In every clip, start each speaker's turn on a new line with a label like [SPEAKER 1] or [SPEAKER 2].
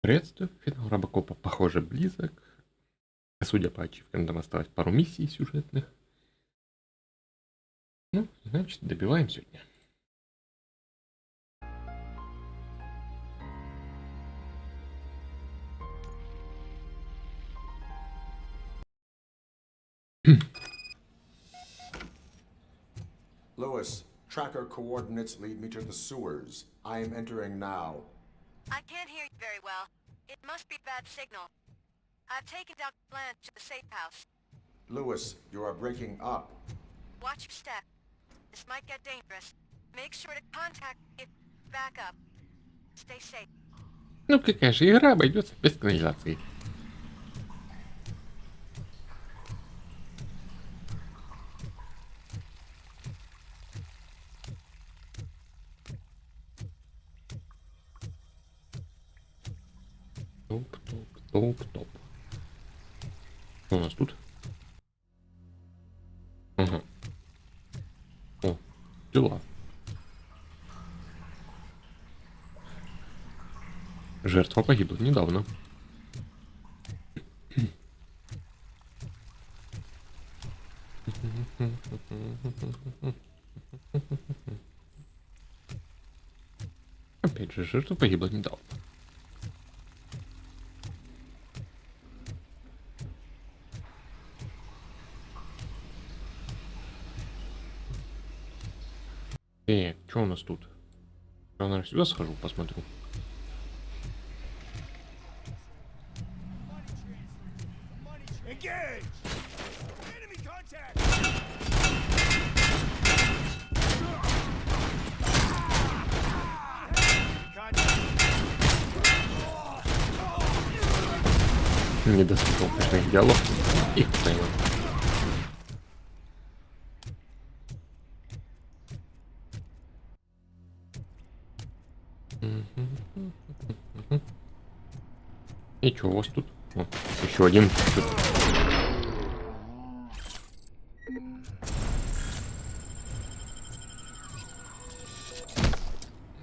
[SPEAKER 1] Приветствую, финал RoboCop, похоже, близок. Судя по ачивкам, там осталось пару миссий сюжетных. Ну, значит, добиваем сегодня.
[SPEAKER 2] Lewis, tracker coordinates lead me to the sewers. I am entering now.
[SPEAKER 3] I can't hear you very well. It must be bad signal. I've taken down Blanche to the safe house.
[SPEAKER 2] Lewis, you are breaking up.
[SPEAKER 3] Watch your step. This might get dangerous. Make sure to contact me if back up. Stay safe.
[SPEAKER 1] Ну, какая же игра обойдется без канализации? Топ. Что у нас тут? Ага. О, дела. Жертва погибла недавно. Опять же, жертва погибла недавно. Что у нас тут? Я, наверное, сюда схожу, посмотрю. Не дослушал, конечно, их диалог. Их понял. И что у вас тут? О, еще один.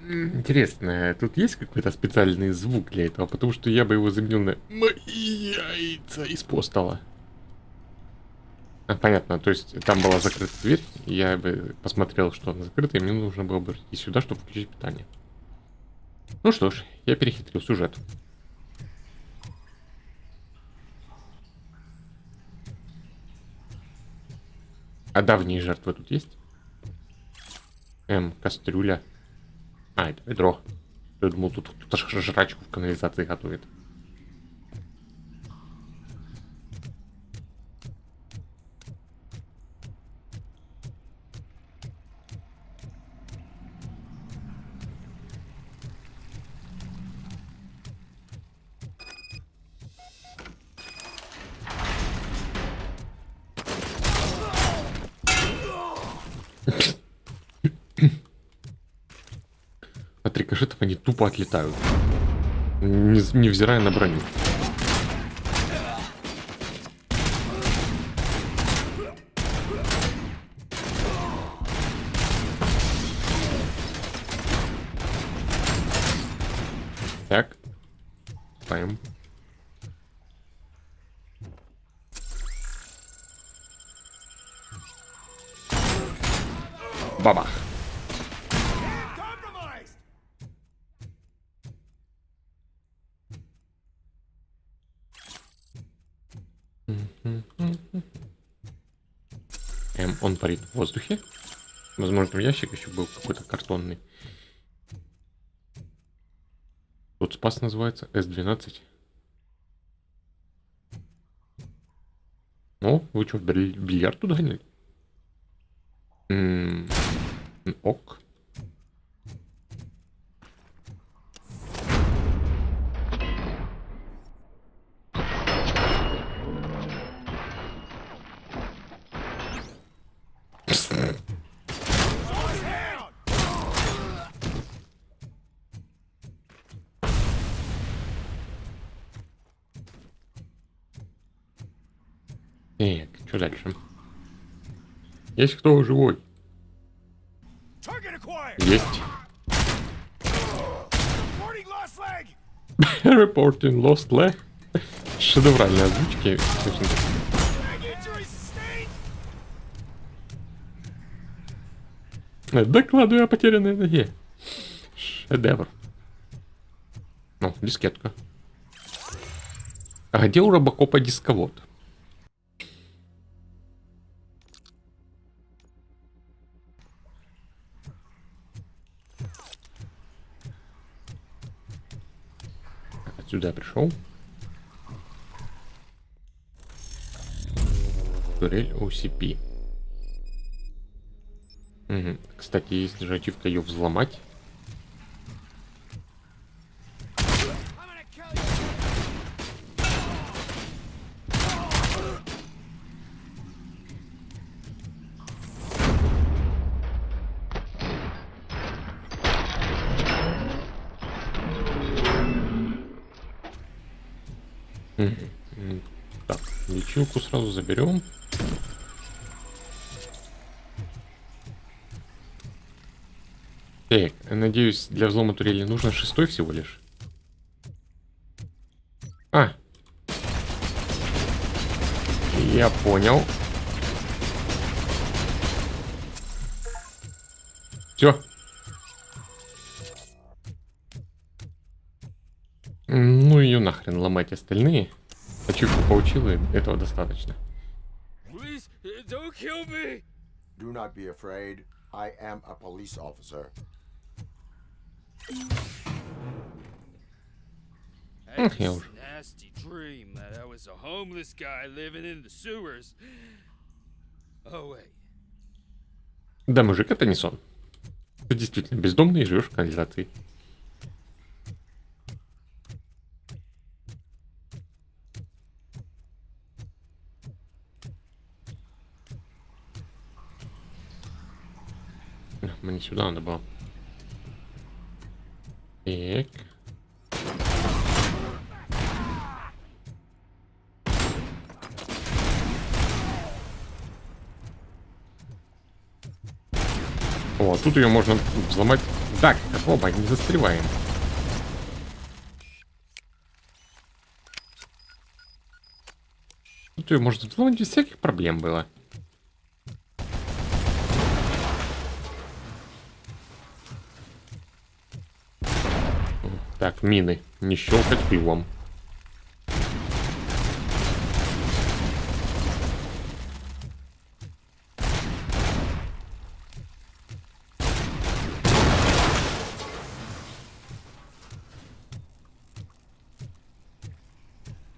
[SPEAKER 1] Интересно, тут есть какой-то специальный звук для этого? Потому что я бы его заменил на «Мои яйца» из постала. Понятно, то есть там была закрыта дверь, я бы посмотрел, что она закрыта, и мне нужно было бы идти сюда, чтобы включить питание. Ну что ж, я перехитрил сюжет. А давние жертвы тут есть? Кастрюля. А, это ведро. Я думал, тут кто-то жрачку в канализации готовит. От рикошетов они тупо отлетают, невзирая на броню. Так, ставим. Бабах. Он парит в воздухе. Возможно, ящик еще был какой-то картонный. Тут спас называется С-12. О, вы что, в бильярд туда гоняли? Ок. Так, что дальше? Есть кто живой? Есть. Reporting lost leg. Шедевральные озвучки. Докладываю о потерянной ноге. Шедевр. Ну, дискетка. А где у робокопа дисковод? Отсюда я пришел. Турель OCP. Угу. Кстати, есть же ачивка ее взломать. Так, лечилку сразу заберем. Так, надеюсь, для взлома турели нужно 6 всего лишь. А. Я понял. Все. Ну ее нахрен ломать остальные. Ачивку получил, и этого достаточно.
[SPEAKER 4] Please, don't kill me.
[SPEAKER 2] Do not be afraid. I am a police officer.
[SPEAKER 4] I had
[SPEAKER 1] я
[SPEAKER 4] this
[SPEAKER 1] уже.
[SPEAKER 4] nasty dream that I was a homeless guy living in the sewers. Oh wait.
[SPEAKER 1] Да, мужик, это не сон. Ты действительно бездомный и живешь в канализации. Мне сюда надо было. Так. О, тут ее можно взломать. Так, оба, не застреваем. Тут ее можно взломать без всяких проблем было. Так, мины. Не щелкать клювом.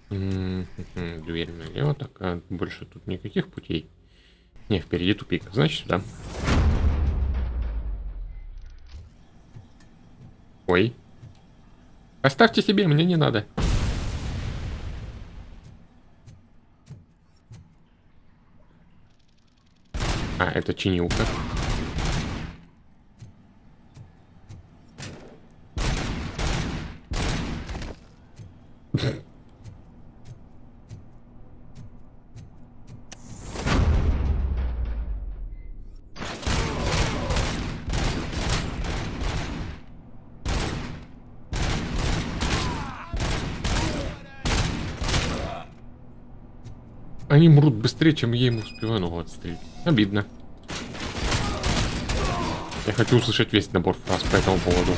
[SPEAKER 1] Дверь налево. Так, а больше тут никаких путей. Не, впереди тупик. Значит, сюда. Ой. Оставьте себе, мне не надо. А, это чинилка. Они мрут быстрее, чем я ему успеваю ногу отстрелить. Обидно. Я хочу услышать весь набор фраз по этому поводу.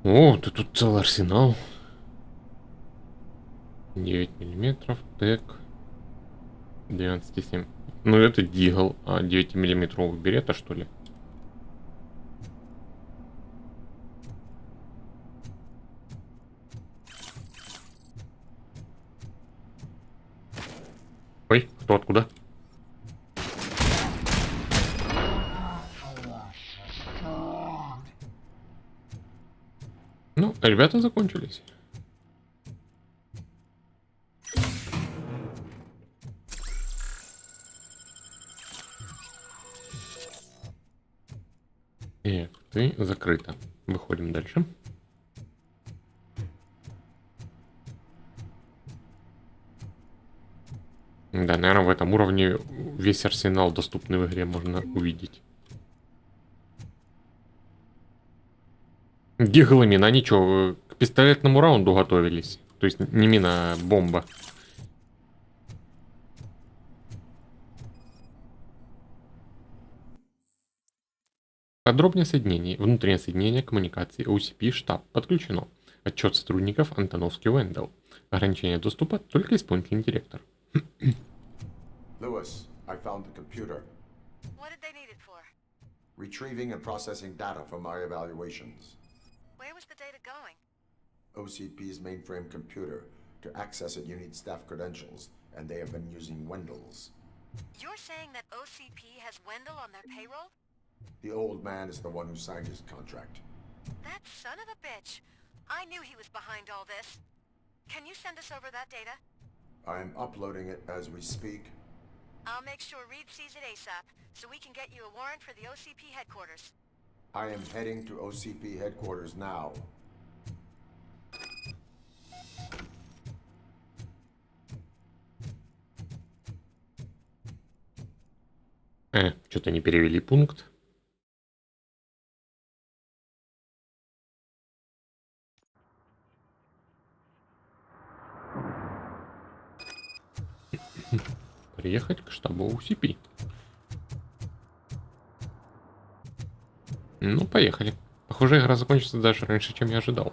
[SPEAKER 1] О, да тут целый арсенал. 9 миллиметров, тэк. 12,7. Ну это дигл, а 9-миллиметровый берета, что ли? Ой, кто откуда? Ну, ребята закончились. Ты закрыто. Выходим дальше. Да, наверное, в этом уровне весь арсенал, доступный в игре, можно увидеть. Гиглы мина, ничего, к пистолетному раунду готовились. То есть не мина, а бомба. Подробнее соединение. Внутреннее соединение коммуникации OCP штаб подключено. Отчет сотрудников Антоновский Вендел. Ограничение доступа только исполнительный директор.
[SPEAKER 2] Lewis, I found the computer.
[SPEAKER 3] What did they need it for?
[SPEAKER 2] Retrieving and processing data from my evaluations.
[SPEAKER 3] Where was the data going?
[SPEAKER 2] OCP's mainframe computer. To access it, you need staff credentials, and they have been using Wendell's.
[SPEAKER 3] You're saying that OCP has Wendell on their payroll?
[SPEAKER 2] The old man is the one who signed his contract.
[SPEAKER 3] That son of a bitch. I knew he was behind all this. Can you send us over that data?
[SPEAKER 2] I'm uploading it as we speak.
[SPEAKER 3] I'll make sure Reed sees it ASAP, so we can get you a warrant for the OCP headquarters.
[SPEAKER 2] I am heading to OCP headquarters now.
[SPEAKER 1] Что-то не перевели пункт. Приехать к штабу OCP. Ну, поехали. Похоже, игра закончится даже раньше, чем я ожидал.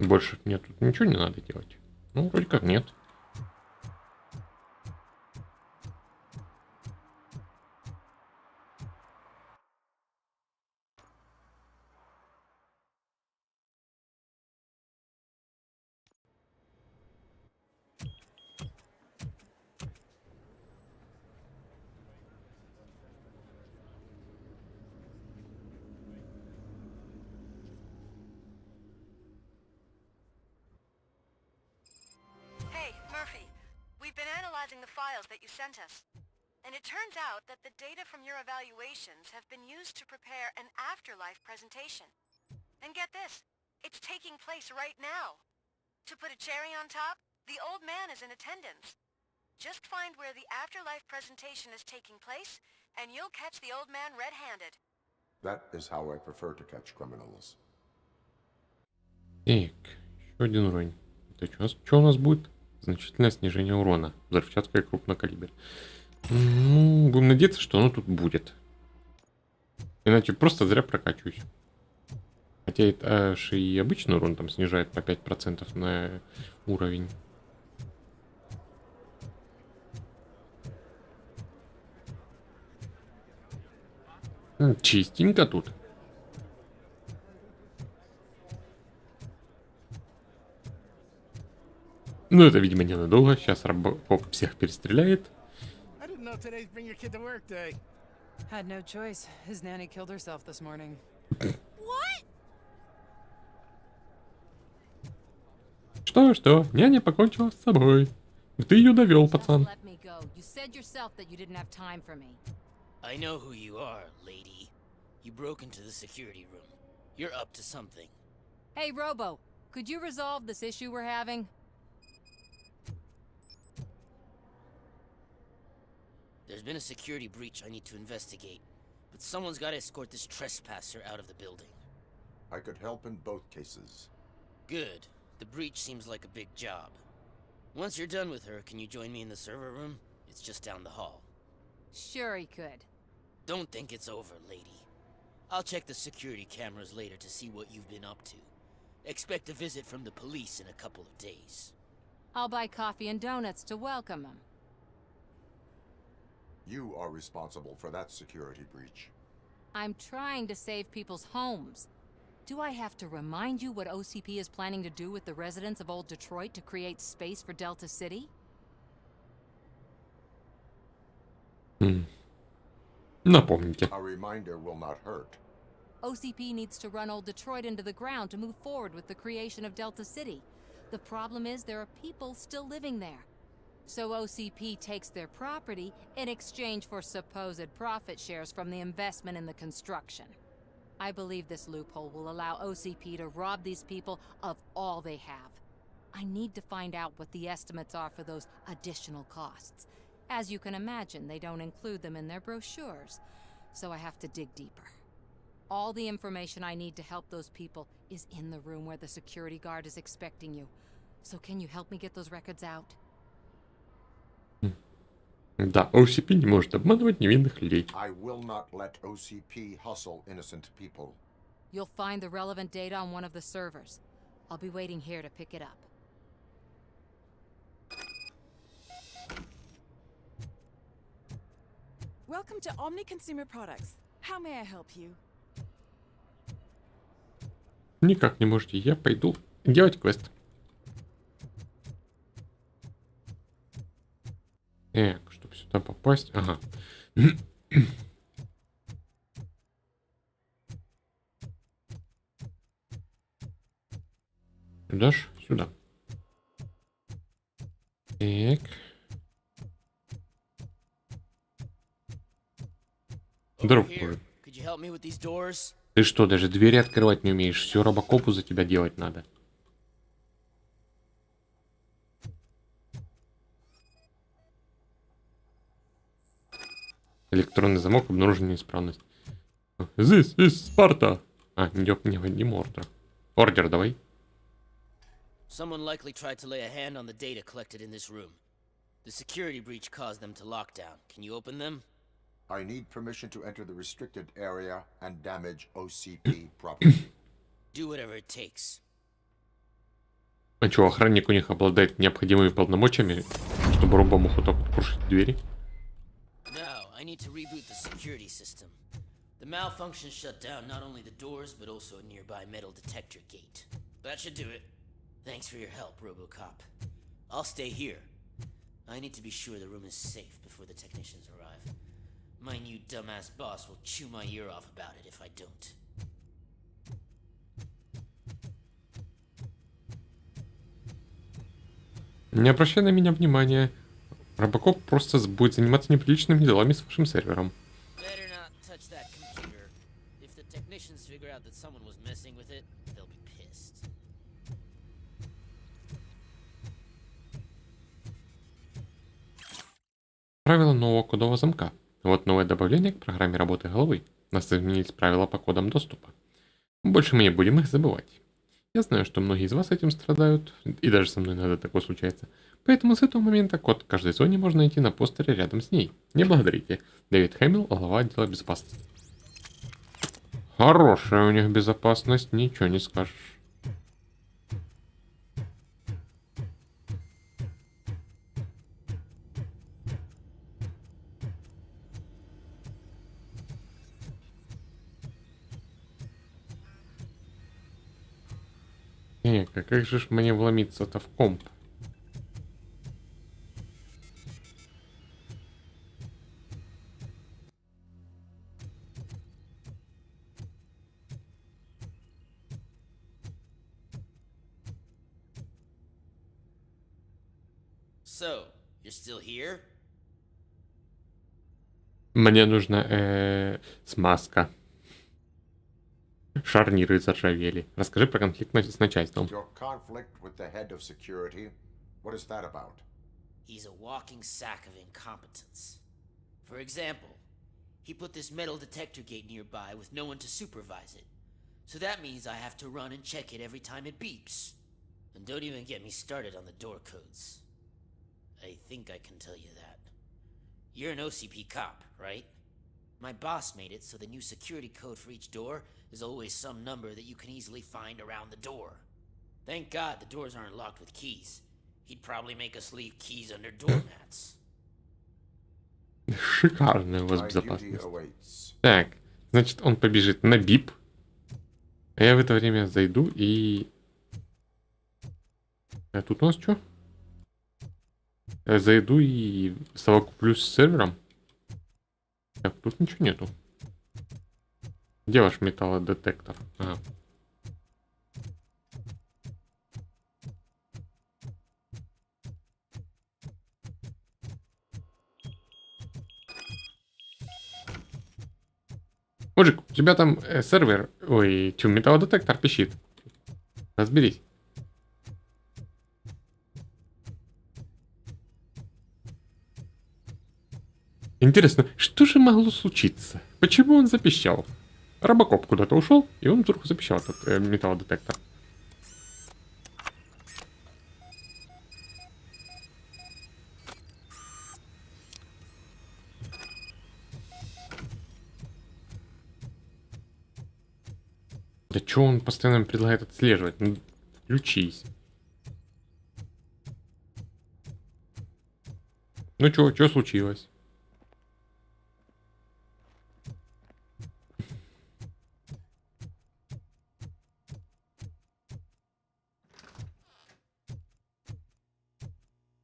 [SPEAKER 1] Больше мне тут ничего не надо делать. Ну, вроде как нет.
[SPEAKER 3] Hey, Murphy. We've been analyzing the files that you sent us. And it turns out that the data from your evaluations have been used to prepare an afterlife presentation. And get this, it's taking place right now. To put a cherry on top, the old man is in attendance. Just find where the afterlife presentation is taking place, and you'll catch the old man red-handed.
[SPEAKER 2] That is how I prefer to catch criminals.
[SPEAKER 1] Так, еще один уровень. Это что у нас будет? Значительное снижение урона. Взрывчатка и крупнокалибер. Ну, будем надеяться, что оно тут будет. Иначе просто зря прокачиваюсь. Хотя это аж и обычный урон там снижает по 5% на уровень. Чистенько тут. Ну, это, видимо, ненадолго. Сейчас Робокоп всех перестреляет.
[SPEAKER 5] Had no choice. His nanny killed herself this morning.
[SPEAKER 3] What?
[SPEAKER 1] Что? Няня покончила с собой. Ты ее довел, пацан.
[SPEAKER 5] Let me go. You said yourself that you didn't have time for me.
[SPEAKER 6] I know who you are, lady. You broke into the security room. You're up to something.
[SPEAKER 5] Hey, Robo, could you resolve this issue we're having?
[SPEAKER 6] There's been a security breach I need to investigate, but someone's got to escort this trespasser out of the building.
[SPEAKER 2] I could help in both cases.
[SPEAKER 6] Good. The breach seems like a big job. Once you're done with her, can you join me in the server room? It's just down the hall.
[SPEAKER 5] Sure he could.
[SPEAKER 6] Don't think it's over, lady. I'll check the security cameras later to see what you've been up to. Expect a visit from the police in a couple of days.
[SPEAKER 5] I'll buy coffee and donuts to welcome him.
[SPEAKER 2] You are responsible for that security breach.
[SPEAKER 5] I'm trying to save people's homes. Do I have to remind you what OCP is planning to do with the residents of Old Detroit to create space for Delta City?
[SPEAKER 1] Напомните.
[SPEAKER 2] A reminder will not hurt.
[SPEAKER 5] OCP needs to run old Detroit into the ground to move forward with the creation of Delta City. The problem is there are people still living there. So OCP takes their property in exchange for supposed profit shares from the investment in the construction. I believe this loophole will allow OCP to rob these people of all they have. I need to find out what the estimates are for those additional costs. As you can imagine, they don't include them in their brochures, so I have to dig deeper. All the information I need to help those people is in the room where the security guard is expecting you. So can you help me get those records out?
[SPEAKER 1] Да, OCP не может обманывать невинных людей.
[SPEAKER 2] I will not let OCP hustle innocent people.
[SPEAKER 5] You'll find the relevant data on one of the servers. I'll be waiting here to pick it up.
[SPEAKER 7] Welcome to Omni Consumer Products. How may I help you?
[SPEAKER 1] Никак не можете. Я пойду делать квест. Так, чтобы сюда попасть. Ага. Сюда ж? Сюда. Так. Здорово, мужик.
[SPEAKER 6] Could you help me with these doors?
[SPEAKER 1] Ты что, даже двери открывать не умеешь? Все робокопу за тебя делать надо. Электронный замок, обнаружена неисправность. This is Sparta. А, не ордер. Ордер давай.
[SPEAKER 6] Someone likely tried to lay a hand on the data collected in this room. The security breach caused them to lock down. Can you open them?
[SPEAKER 2] I need permission to enter the restricted area and damage OCP property.
[SPEAKER 6] Do whatever it takes.
[SPEAKER 1] А что, охранник у них обладает необходимыми полномочиями, чтобы робо мог вот так вот крушить двери?
[SPEAKER 6] Now, I need to reboot the security system. The malfunction shut down not only the doors, but also a nearby metal detector gate. That should do it. Thanks for your help, RoboCop. I'll stay here. I need to be sure the room is safe before the technicians arrive. My new dumbass boss will chew my ear off about it if I don't.
[SPEAKER 1] Не обращай на меня внимания. Робокоп просто будет заниматься неприличными делами с вашим сервером.
[SPEAKER 6] Better not touch that computer. If the technicians figure out that someone was messing with it, they'll be pissed.
[SPEAKER 1] Правила нового кодового замка. Вот новое добавление к программе работы головы. У нас изменились правила по кодам доступа. Больше мы не будем их забывать. Я знаю, что многие из вас этим страдают, и даже со мной иногда такое случается. Поэтому с этого момента код каждой зоне можно найти на постере рядом с ней. Не благодарите. Дэвид Хэмилл, глава отдела безопасности. Хорошая у них безопасность, ничего не скажешь. Как же ж мне вломиться-то в комп?
[SPEAKER 6] So, you're still here?
[SPEAKER 1] Мне нужна смазка. Шарниры заржавели. Расскажи про конфликт с начальством.
[SPEAKER 2] Your conflict with the head of security, what is that about?
[SPEAKER 6] He's a walking sack of incompetence. For example, he put this metal detector gate nearby with no one to supervise it. So that means I have to run and check it every time it beeps. And don't even get me started on the door codes. I think I can tell you that. You're an OCP cop, right? My boss made it so the new security code for each door is always some number that you can easily find around the door. Thank God the doors aren't locked with keys. He'd probably make us leave keys under doormats.
[SPEAKER 1] Шикарная у вас
[SPEAKER 2] My duty
[SPEAKER 1] безопасность.
[SPEAKER 2] awaits.
[SPEAKER 1] Так, значит, он побежит на бип. А я в это время зайду и... А тут у нас что? Я зайду и совокуплюсь с сервером. Так, тут ничего нету. Где ваш металлодетектор? Ага. Мужик, у тебя там сервер, ой, чё, металлодетектор пищит. Разберись. Интересно, что же могло случиться? Почему он запищал? RoboCop куда-то ушел, и он вдруг запищал этот металлодетектор. Да чё он постоянно предлагает отслеживать? Ну, включись. Ну чё случилось?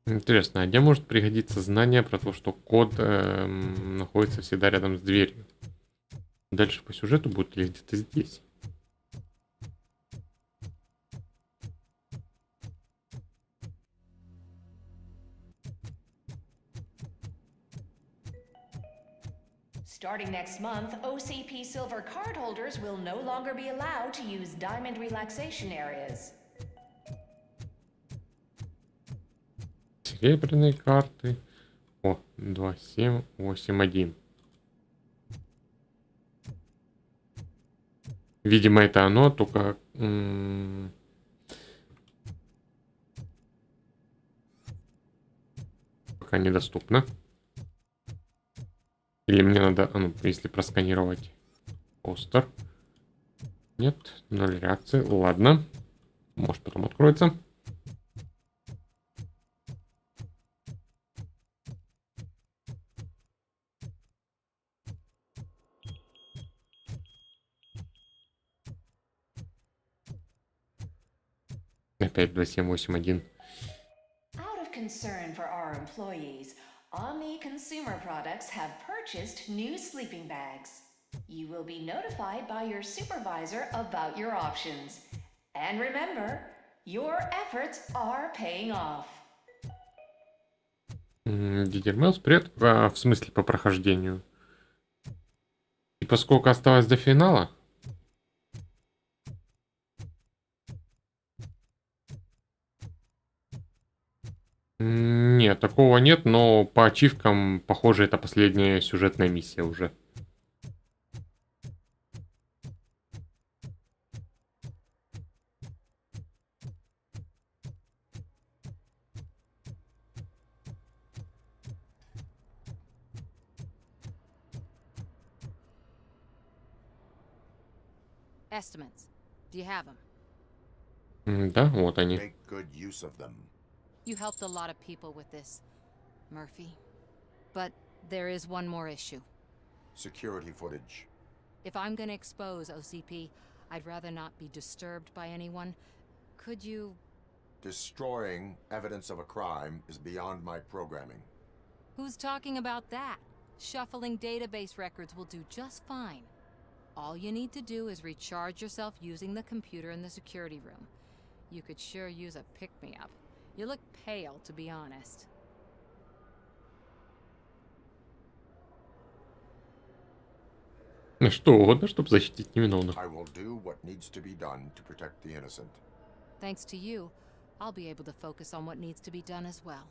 [SPEAKER 1] Интересно, а где может пригодиться знание про то, что код находится всегда рядом с дверью? Дальше по сюжету будет или где-то здесь?
[SPEAKER 8] Starting next month, OCP Silver cardholders will no longer be allowed to use diamond relaxation areas.
[SPEAKER 1] Серебряные карты. О, 2781. Видимо, это оно, только... пока недоступно. Или мне надо, ну, если просканировать постер. Нет, 0 реакции. Ладно. Может, потом откроется. Опять 2781.
[SPEAKER 8] Out of concern for our employees, Omni Consumer Products have purchased new sleeping bags. You will be notified by your supervisor about your options. And remember, your efforts are paying off.
[SPEAKER 1] Дидермелс, привет. В смысле, по прохождению? И поскольку осталось до финала... Нет, такого нет, но по ачивкам, похоже, это последняя сюжетная миссия уже.
[SPEAKER 5] Estimates. Do you have them?
[SPEAKER 1] Да, вот они.
[SPEAKER 2] Make good use of them.
[SPEAKER 5] You helped a lot of people with this, Murphy. But there is one more issue.
[SPEAKER 2] Security footage.
[SPEAKER 5] If I'm gonna expose OCP, I'd rather not be disturbed by anyone. Could you...
[SPEAKER 2] Destroying evidence of a crime is beyond my programming.
[SPEAKER 5] Who's talking about that? Shuffling database records will do just fine. All you need to do is recharge yourself using the computer in the security room. You could sure use a pick-me-up. You look pale, to be honest.
[SPEAKER 1] Что угодно, чтобы защитить невиновных.
[SPEAKER 2] I will do what needs to be done to protect the innocent.
[SPEAKER 5] Thanks to you, I'll be able to focus on what needs to be done as well.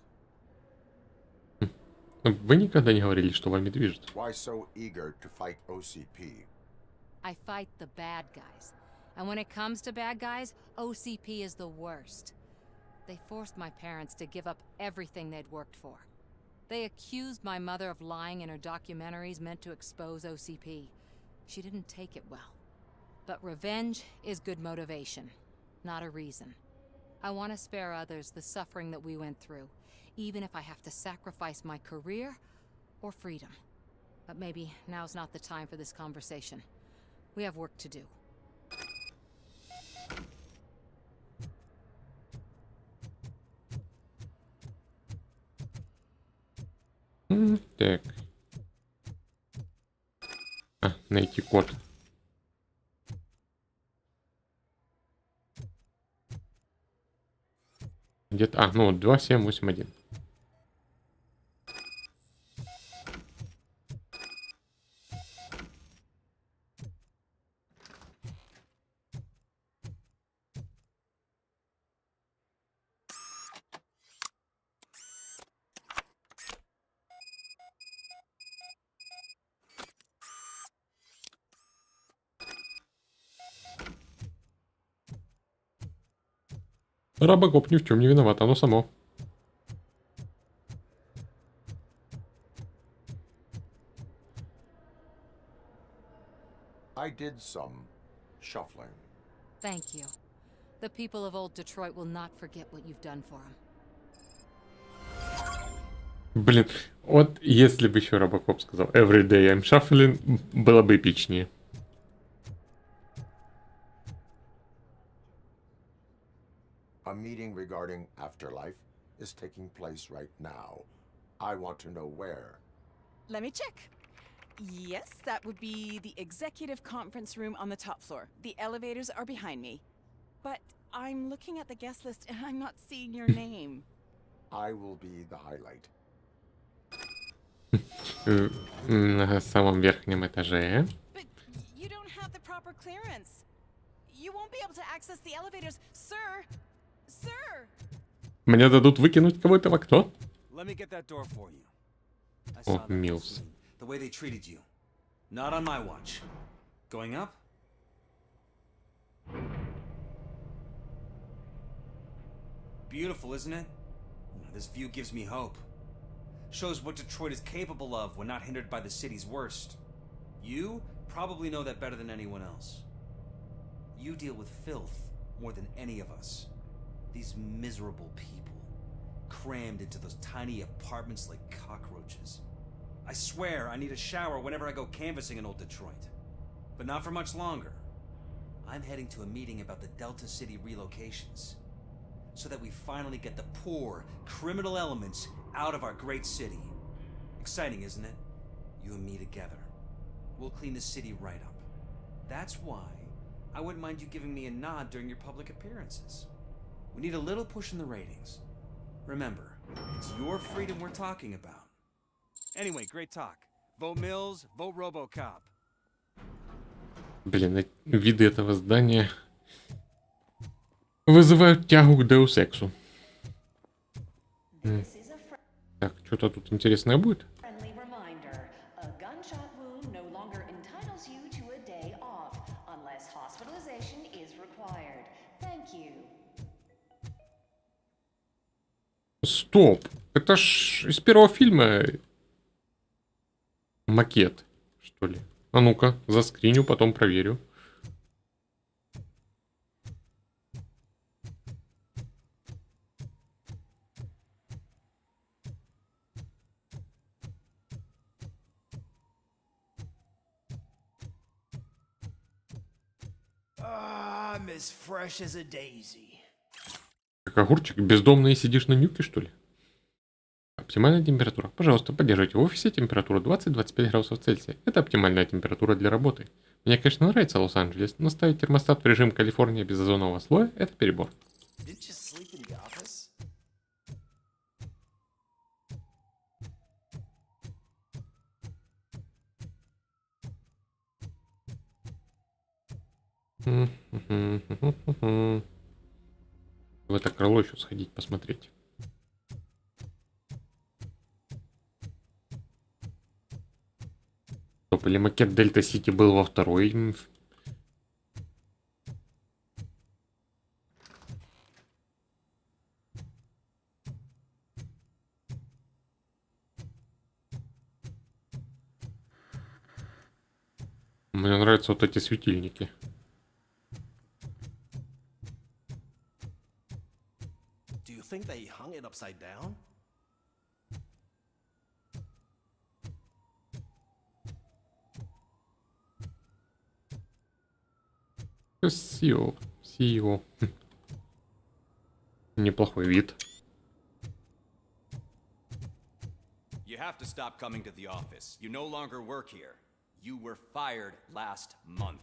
[SPEAKER 1] Вы никогда не говорили, что вами движет.
[SPEAKER 2] Why so eager to fight OCP?
[SPEAKER 5] I fight the bad guys. And when it comes to bad guys, OCP is the worst. They forced my parents to give up everything they'd worked for. They accused my mother of lying in her documentaries meant to expose OCP. She didn't take it well. But revenge is good motivation, not a reason. I want to spare others the suffering that we went through, even if I have to sacrifice my career or freedom. But maybe now's not the time for this conversation. We have work to do.
[SPEAKER 1] Так. найти код. Где-то... А, ну вот 2781. RoboCop ни в чем не виноват, оно само.
[SPEAKER 2] I did some shuffling.
[SPEAKER 5] Thank you. The people of old Detroit will not forget what you've done for them.
[SPEAKER 1] Блин, вот если бы еще RoboCop сказал Every day I'm shuffling, было бы эпичнее.
[SPEAKER 2] A meeting regarding afterlife is taking place right now. I want to know where.
[SPEAKER 7] Let me check. Yes, that would be the executive conference room on the top floor. The elevators are behind me. But I'm looking at the guest list and I'm not seeing your name.
[SPEAKER 2] I will be the highlight.
[SPEAKER 1] На самом верхнем этаже.
[SPEAKER 7] But you don't have the proper clearance. You won't be able to access the elevators, sir. Sir.
[SPEAKER 1] Мне дадут выкинуть кого-то в окно?
[SPEAKER 9] Let me get that door for you. I
[SPEAKER 1] Oh,
[SPEAKER 9] saw that
[SPEAKER 1] Mills.
[SPEAKER 9] scene, the way they treated you. Not on my watch. Going up? Beautiful, isn't it? This view gives me hope. Shows what Detroit is capable of when not hindered by the city's worst. You probably know that better than anyone else. You deal with filth more than any of us. These miserable people, crammed into those tiny apartments like cockroaches. I swear I need a shower whenever I go canvassing in old Detroit. But not for much longer. I'm heading to a meeting about the Delta City relocations, so that we finally get the poor, criminal elements out of our great city. Exciting, isn't it? You and me together. We'll clean the city right up. That's why I wouldn't mind you giving me a nod during your public appearances. We need a little push in the ratings. Remember, it's your freedom we're talking about. Anyway, great talk. Vote Mills, vote RoboCop.
[SPEAKER 1] Блин, виды этого здания вызывают тягу к Deus Ex'у.
[SPEAKER 8] This is a
[SPEAKER 1] Так, что-то тут интересное будет?
[SPEAKER 8] friendly reminder. A gunshot wound no longer entitles you to a day off, unless hospitalization is required. Thank you.
[SPEAKER 1] Стоп! Это ж из первого фильма макет, что ли? А ну-ка, заскриню, потом проверю.
[SPEAKER 10] I'm as fresh as a daisy.
[SPEAKER 1] Как огурчик, бездомный сидишь на нюке, что ли? Оптимальная температура. Пожалуйста, поддержите в офисе температуру 20-25 градусов Цельсия. Это оптимальная температура для работы. Мне, конечно, нравится Лос-Анджелес, но ставить термостат в режим Калифорния без озонового слоя – это перебор.
[SPEAKER 10] Didn't you sleep in the office?
[SPEAKER 1] В это крыло еще сходить посмотреть. Стоп, или макет Дельта Сити был во второй? Мне нравятся вот эти светильники.
[SPEAKER 10] Do you think they hung it upside down?
[SPEAKER 1] Красиво. Красиво. Неплохой вид.
[SPEAKER 11] You have to stop coming to the office. You no longer work here. You were fired last month.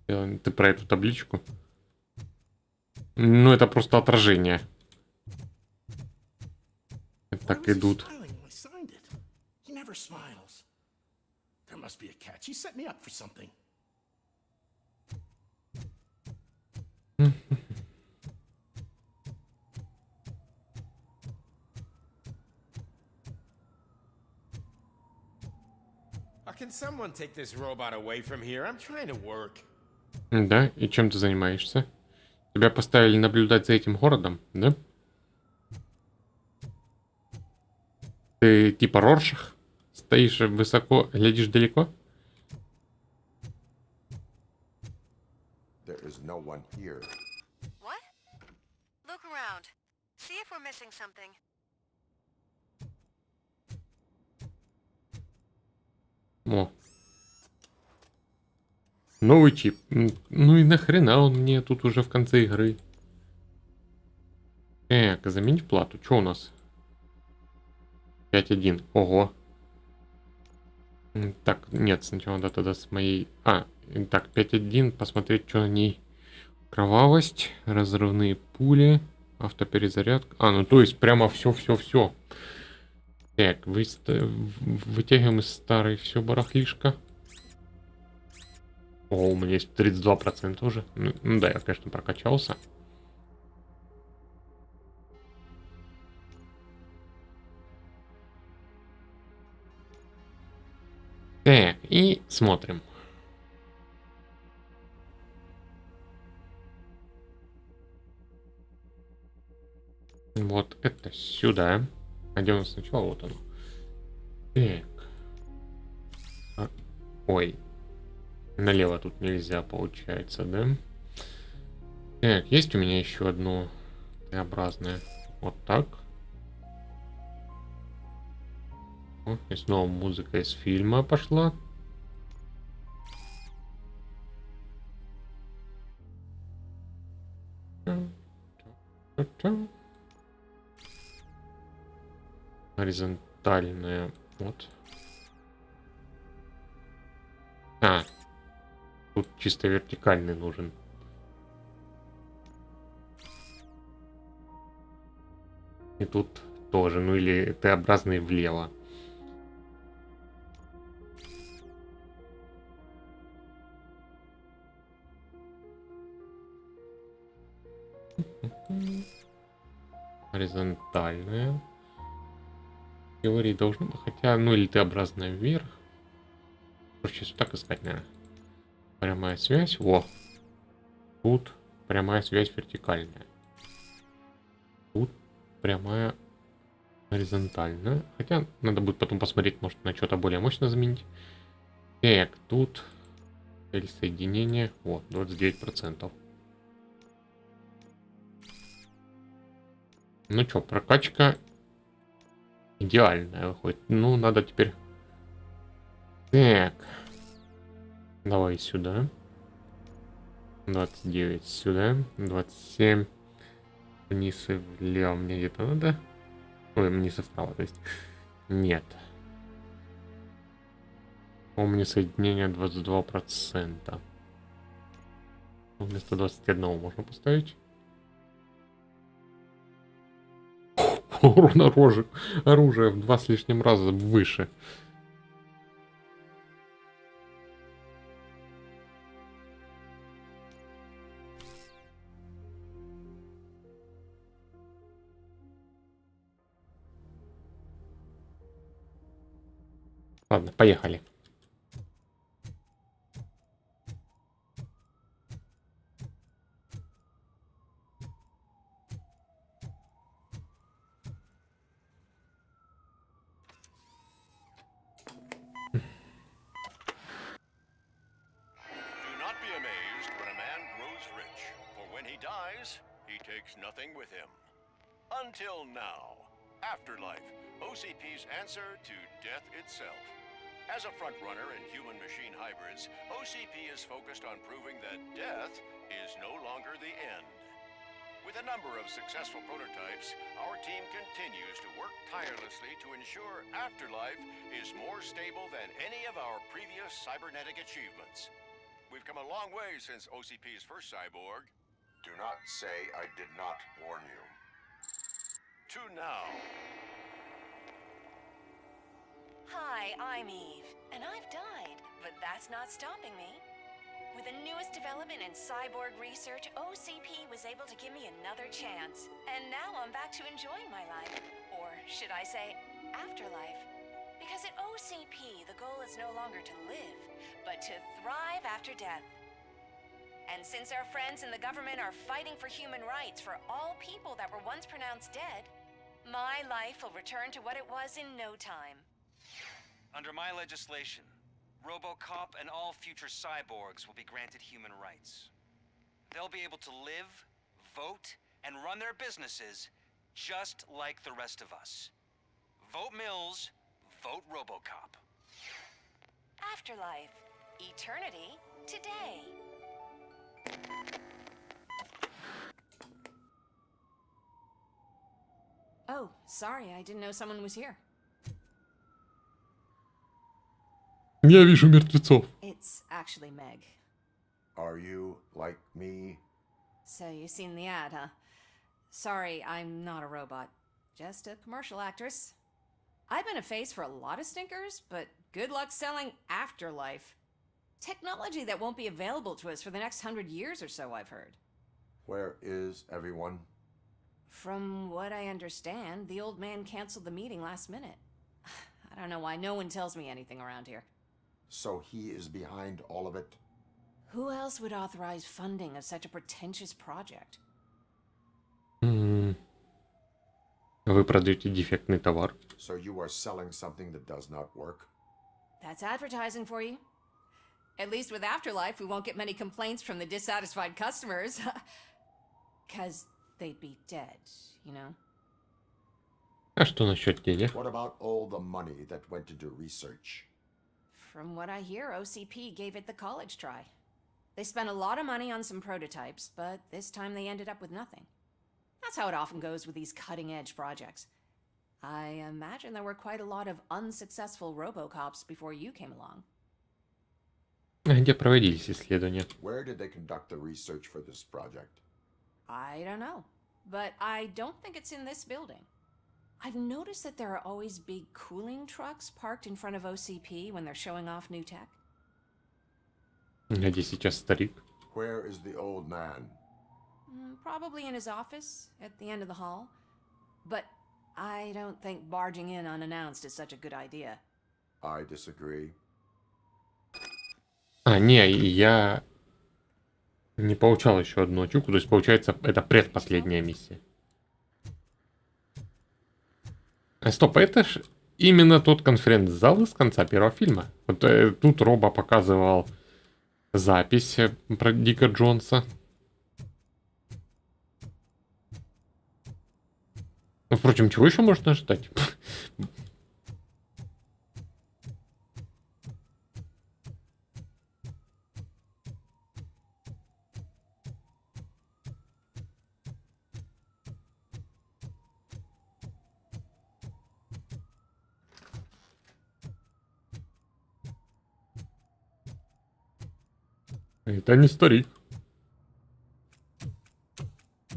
[SPEAKER 1] Ты про эту табличку? Ну, это просто отражение. Так идут.
[SPEAKER 10] He never smiles. There must be a catch. He set me up for something.
[SPEAKER 12] Can someone take this robot away from here? I'm trying to work.
[SPEAKER 1] Да, и чем ты занимаешься? Тебя поставили наблюдать за этим городом, да? Ты типа Роршах? Стоишь высоко, глядишь далеко?
[SPEAKER 2] There is no one here.
[SPEAKER 3] What? Look around. See if we're missing something.
[SPEAKER 1] О. Новый чип. Ну и нахрена он мне тут уже в конце игры? Заменить плату. Что у нас? 5.1. Ого. Так, нет, сначала надо тогда с моей... так, 5.1. Посмотреть, что на ней. Кровавость, разрывные пули, автоперезарядка. Ну то есть прямо все. Так, вытягиваем из старой все барахлишко. О, у меня есть 32% уже. Ну да, я, конечно, прокачался. Так, и смотрим. Вот это сюда. А где у нас сначала? Вот оно. Так. Ой. Налево тут нельзя, получается, да? Так, есть у меня еще одно Т-образное. Вот так. О, и снова музыка из фильма пошла. Горизонтальная. Вот. Тут чисто вертикальный нужен. И тут тоже. Ну или Т-образный влево. Горизонтальная. В теории должно быть. Хотя, ну или Т-образная вверх. Проще так искать, наверное. Прямая связь. Во. Тут прямая связь вертикальная. Тут прямая горизонтальная. Хотя надо будет потом посмотреть, может на что-то более мощно заменить. Так, тут соединение. Вот, 29%. Ну что, прокачка идеальная выходит. Ну, надо теперь... Так. Давай сюда. 29 сюда. 27. Вниз и влево мне где-то надо. Ой, вниз и вправо, то есть. Нет. У меня соединение 22%. Вместо 21 можно поставить. Урон оружия в 2 с лишним раза выше. Ладно, поехали.
[SPEAKER 13] Nothing with him. Until now. Afterlife, OCP's answer to death itself. As a frontrunner in human-machine hybrids, OCP is focused on proving that death is no longer the end. With a number of successful prototypes, our team continues to work tirelessly to ensure Afterlife is more stable than any of our previous cybernetic achievements. We've come a long way since OCP's first cyborg.
[SPEAKER 2] Do not say I did not warn you.
[SPEAKER 13] To now.
[SPEAKER 3] Hi, I'm Eve, and I've died, but that's not stopping me. With the newest development in cyborg research, OCP was able to give me another chance. And now I'm back to enjoying my life. Or should I say, afterlife. Because at OCP, the goal is no longer to live, but to thrive after death. And since our friends in the government are fighting for human rights for all people that were once pronounced dead, my life will return to what it was in no time.
[SPEAKER 9] Under my legislation, RoboCop and all future cyborgs will be granted human rights. They'll be able to live, vote, and run their businesses just like the rest of us. Vote Mills, vote RoboCop.
[SPEAKER 3] Afterlife. Eternity. Today. Oh, sorry, I didn't know someone was here.
[SPEAKER 1] Я вижу мертвецов.
[SPEAKER 3] It's actually Meg.
[SPEAKER 2] Are you like me?
[SPEAKER 3] So you've seen the ad, huh? Sorry, I'm not a robot. Just a commercial actress. I've been a face for a lot of stinkers, but good luck selling Afterlife. Technology that won't be available to us for the next 100 years or so, I've heard.
[SPEAKER 2] Where is everyone?
[SPEAKER 3] From what I understand, the old man canceled the meeting last minute. I don't know why no one tells me anything around here.
[SPEAKER 2] So he is behind all of it?
[SPEAKER 3] Who else would authorize funding of such a pretentious project?
[SPEAKER 1] Вы продаете дефектный товар.
[SPEAKER 2] So you are selling something that does not work?
[SPEAKER 3] That's advertising for you. At least with Afterlife, we won't get many complaints from the dissatisfied customers. 'Cause they'd be dead, you know?
[SPEAKER 1] А что насчет денег?
[SPEAKER 2] What about all the money that went into research?
[SPEAKER 3] From what I hear, OCP gave it the college try. They spent a lot of money on some prototypes, but this time they ended up with nothing. That's how it often goes with these cutting-edge projects. I imagine there were quite a lot of unsuccessful RoboCops before you came along.
[SPEAKER 1] Где проводились исследования?
[SPEAKER 2] Where did they conduct the research for this project?
[SPEAKER 3] I don't know, but I don't think it's in this building. I've noticed that there are always big cooling trucks parked in front of OCP when they're showing off new tech.
[SPEAKER 1] Где сейчас старик?
[SPEAKER 2] Where is the old man?
[SPEAKER 3] Probably in his office, at the end of the hall. But I don't think barging in unannounced is such a good idea.
[SPEAKER 2] I disagree.
[SPEAKER 1] Не, я не получал еще одну ачивку, то есть получается это предпоследняя миссия. Стоп, это ж именно тот конференц-зал из конца первого фильма. Вот тут Робо показывал запись про Дика Джонса. Ну, впрочем, чего еще можно ожидать? Это не старик.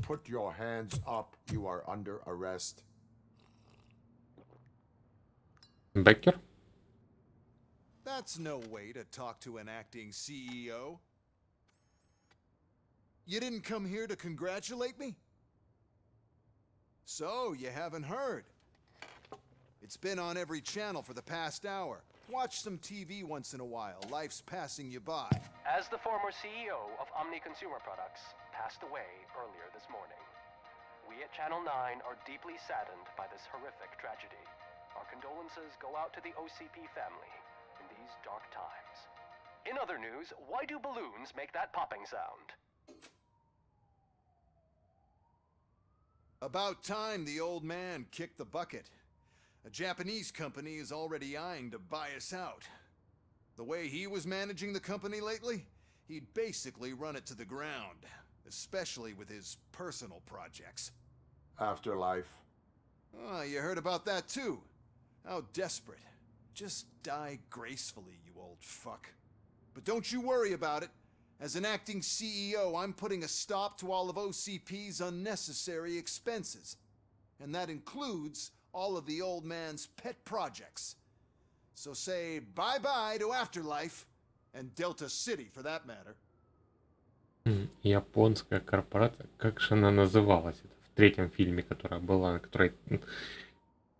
[SPEAKER 2] Put your hands up. You are under arrest.
[SPEAKER 1] Беккер?
[SPEAKER 14] That's no way to talk to an acting CEO. You didn't come here to congratulate me? So, you haven't heard. It's been on every channel for the past hour. Watch some TV once in a while. Life's passing you by.
[SPEAKER 15] As the former CEO of Omni Consumer Products passed away earlier this morning, we at Channel 9 are deeply saddened by this horrific tragedy. Our condolences go out to the OCP family in these dark times. In other news, why do balloons make that popping sound?
[SPEAKER 14] About time the old man kicked the bucket. A Japanese company is already eyeing to buy us out. The way he was managing the company lately, he'd basically run it to the ground. especially with his personal projects.
[SPEAKER 2] Afterlife.
[SPEAKER 14] Oh, you heard about that too. How desperate. Just die gracefully, you old fuck. But don't you worry about it. As an acting CEO, I'm putting a stop to all of OCP's unnecessary expenses. And that includes all of the old man's pet projects. So say bye-bye to Afterlife, and Delta City for that matter.
[SPEAKER 1] Японская корпорация. Как же она называлась? Это в третьем фильме, которая была, которая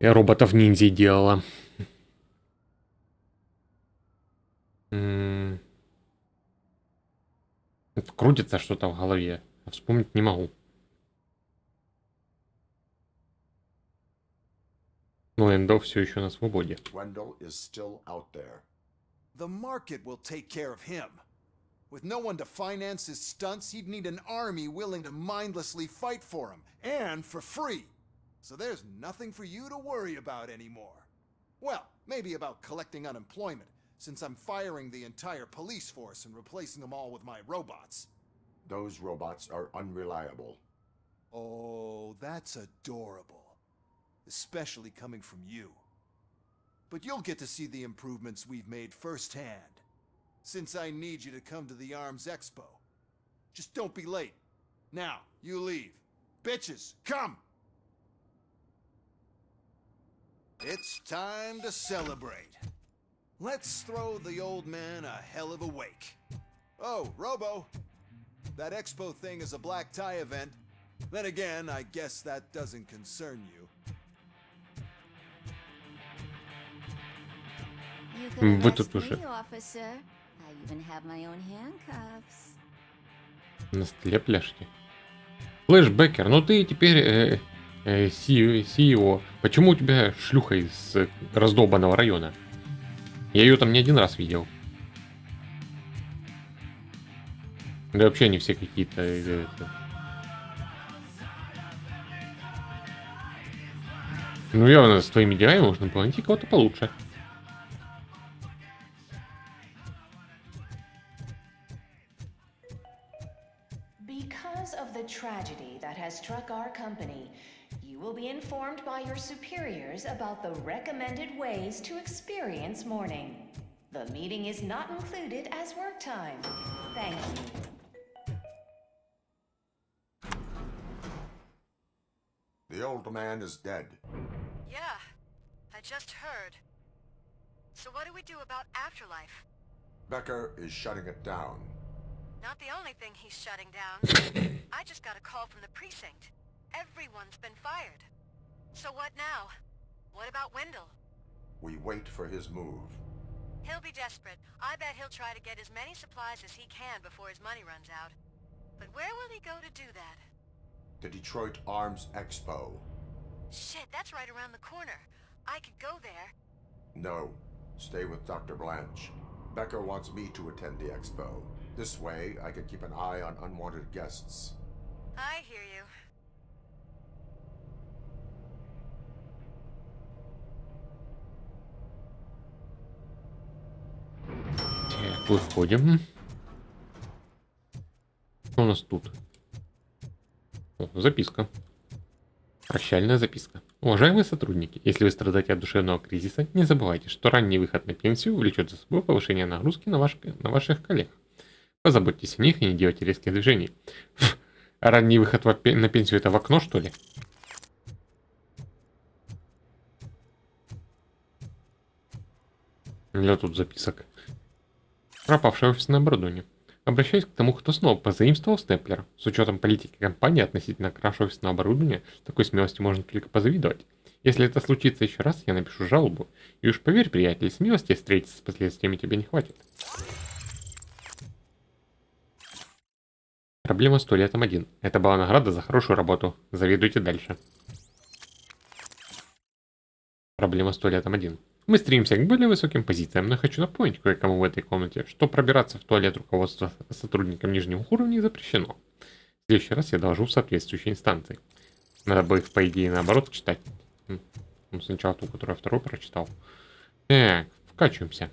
[SPEAKER 1] роботов-ниндзя делала. Крутится что-то в голове. А вспомнить не могу. Но Эндо все еще на свободе.
[SPEAKER 2] Wendell is still out there.
[SPEAKER 14] The market will take care of him. With no one to finance his stunts, he'd need an army willing to mindlessly fight for him, and for free. So there's nothing for you to worry about anymore. Well, maybe about collecting unemployment, since I'm firing the entire police force and replacing them all with my robots.
[SPEAKER 2] Those robots are unreliable.
[SPEAKER 14] Oh, that's adorable. Especially coming from you. But you'll get to see the improvements we've made firsthand. Since I need you to come to the Arms Expo. Just don't be late. Now, you leave. Bitches, come! It's time to celebrate. Let's throw the old man a hell of a wake. Oh, Robo. That expo thing is a black tie event. Then again, I guess that doesn't concern you.
[SPEAKER 16] You can
[SPEAKER 1] Вы
[SPEAKER 16] arrest
[SPEAKER 1] тут уже
[SPEAKER 16] me, officer. I even have my own handcuffs.
[SPEAKER 1] на столе пляшете. Флэшбэкер, ну ты теперь CEO. Почему у тебя шлюха из раздолбанного района? Я ее там не один раз видел. Да и вообще они все какие-то... Ну явно с твоими делами можно было найти кого-то получше.
[SPEAKER 8] Because of the tragedy that has struck our company, you will be informed by your superiors about the recommended ways to experience mourning. The meeting is not included as work time. Thank you.
[SPEAKER 2] The old man is dead.
[SPEAKER 3] Yeah, I just heard. So what do we do about Afterlife?
[SPEAKER 2] Becker is shutting it down.
[SPEAKER 3] Not the only thing he's shutting down. I just got a call from the precinct. Everyone's been fired. So what now? What about Wendell?
[SPEAKER 2] We wait for his move.
[SPEAKER 3] He'll be desperate. I bet he'll try to get as many supplies as he can before his money runs out. But where will he go to do that?
[SPEAKER 2] The Detroit Arms Expo.
[SPEAKER 3] Shit, that's right around the corner. I could go there.
[SPEAKER 2] No, stay with Dr. Blanche. Becker wants me to attend the expo. This way, I can keep an eye on unwanted guests.
[SPEAKER 3] I hear you.
[SPEAKER 1] Так, выходим. Что у нас тут? О, записка. Прощальная записка. Уважаемые сотрудники, если вы страдаете от душевного кризиса, не забывайте, что ранний выход на пенсию влечет за собой повышение нагрузки на ваших коллег. Позаботьтесь о них и не делайте резких движений. Ранний выход на пенсию — это в окно, что ли? Для тут записок. Пропавшее офисное оборудование. Обращаюсь к тому, кто снова позаимствовал степлер. С учетом политики компании относительно краж офисного оборудования, такой смелости можно только позавидовать. Если это случится еще раз, я напишу жалобу. И уж поверь, приятель, смелости встретиться с последствиями тебе не хватит. Проблема с туалетом 1. Это была награда за хорошую работу. Завидуйте дальше. Проблема с туалетом 1. Мы стремимся к более высоким позициям, но хочу напомнить кое-кому в этой комнате, что пробираться в туалет руководства сотрудникам нижнего уровня запрещено. В следующий раз я доложу в соответствующей инстанции. Надо бы их, по идее, наоборот читать. Ну, сначала ту, которую я вторую прочитал. Так, вкачиваемся.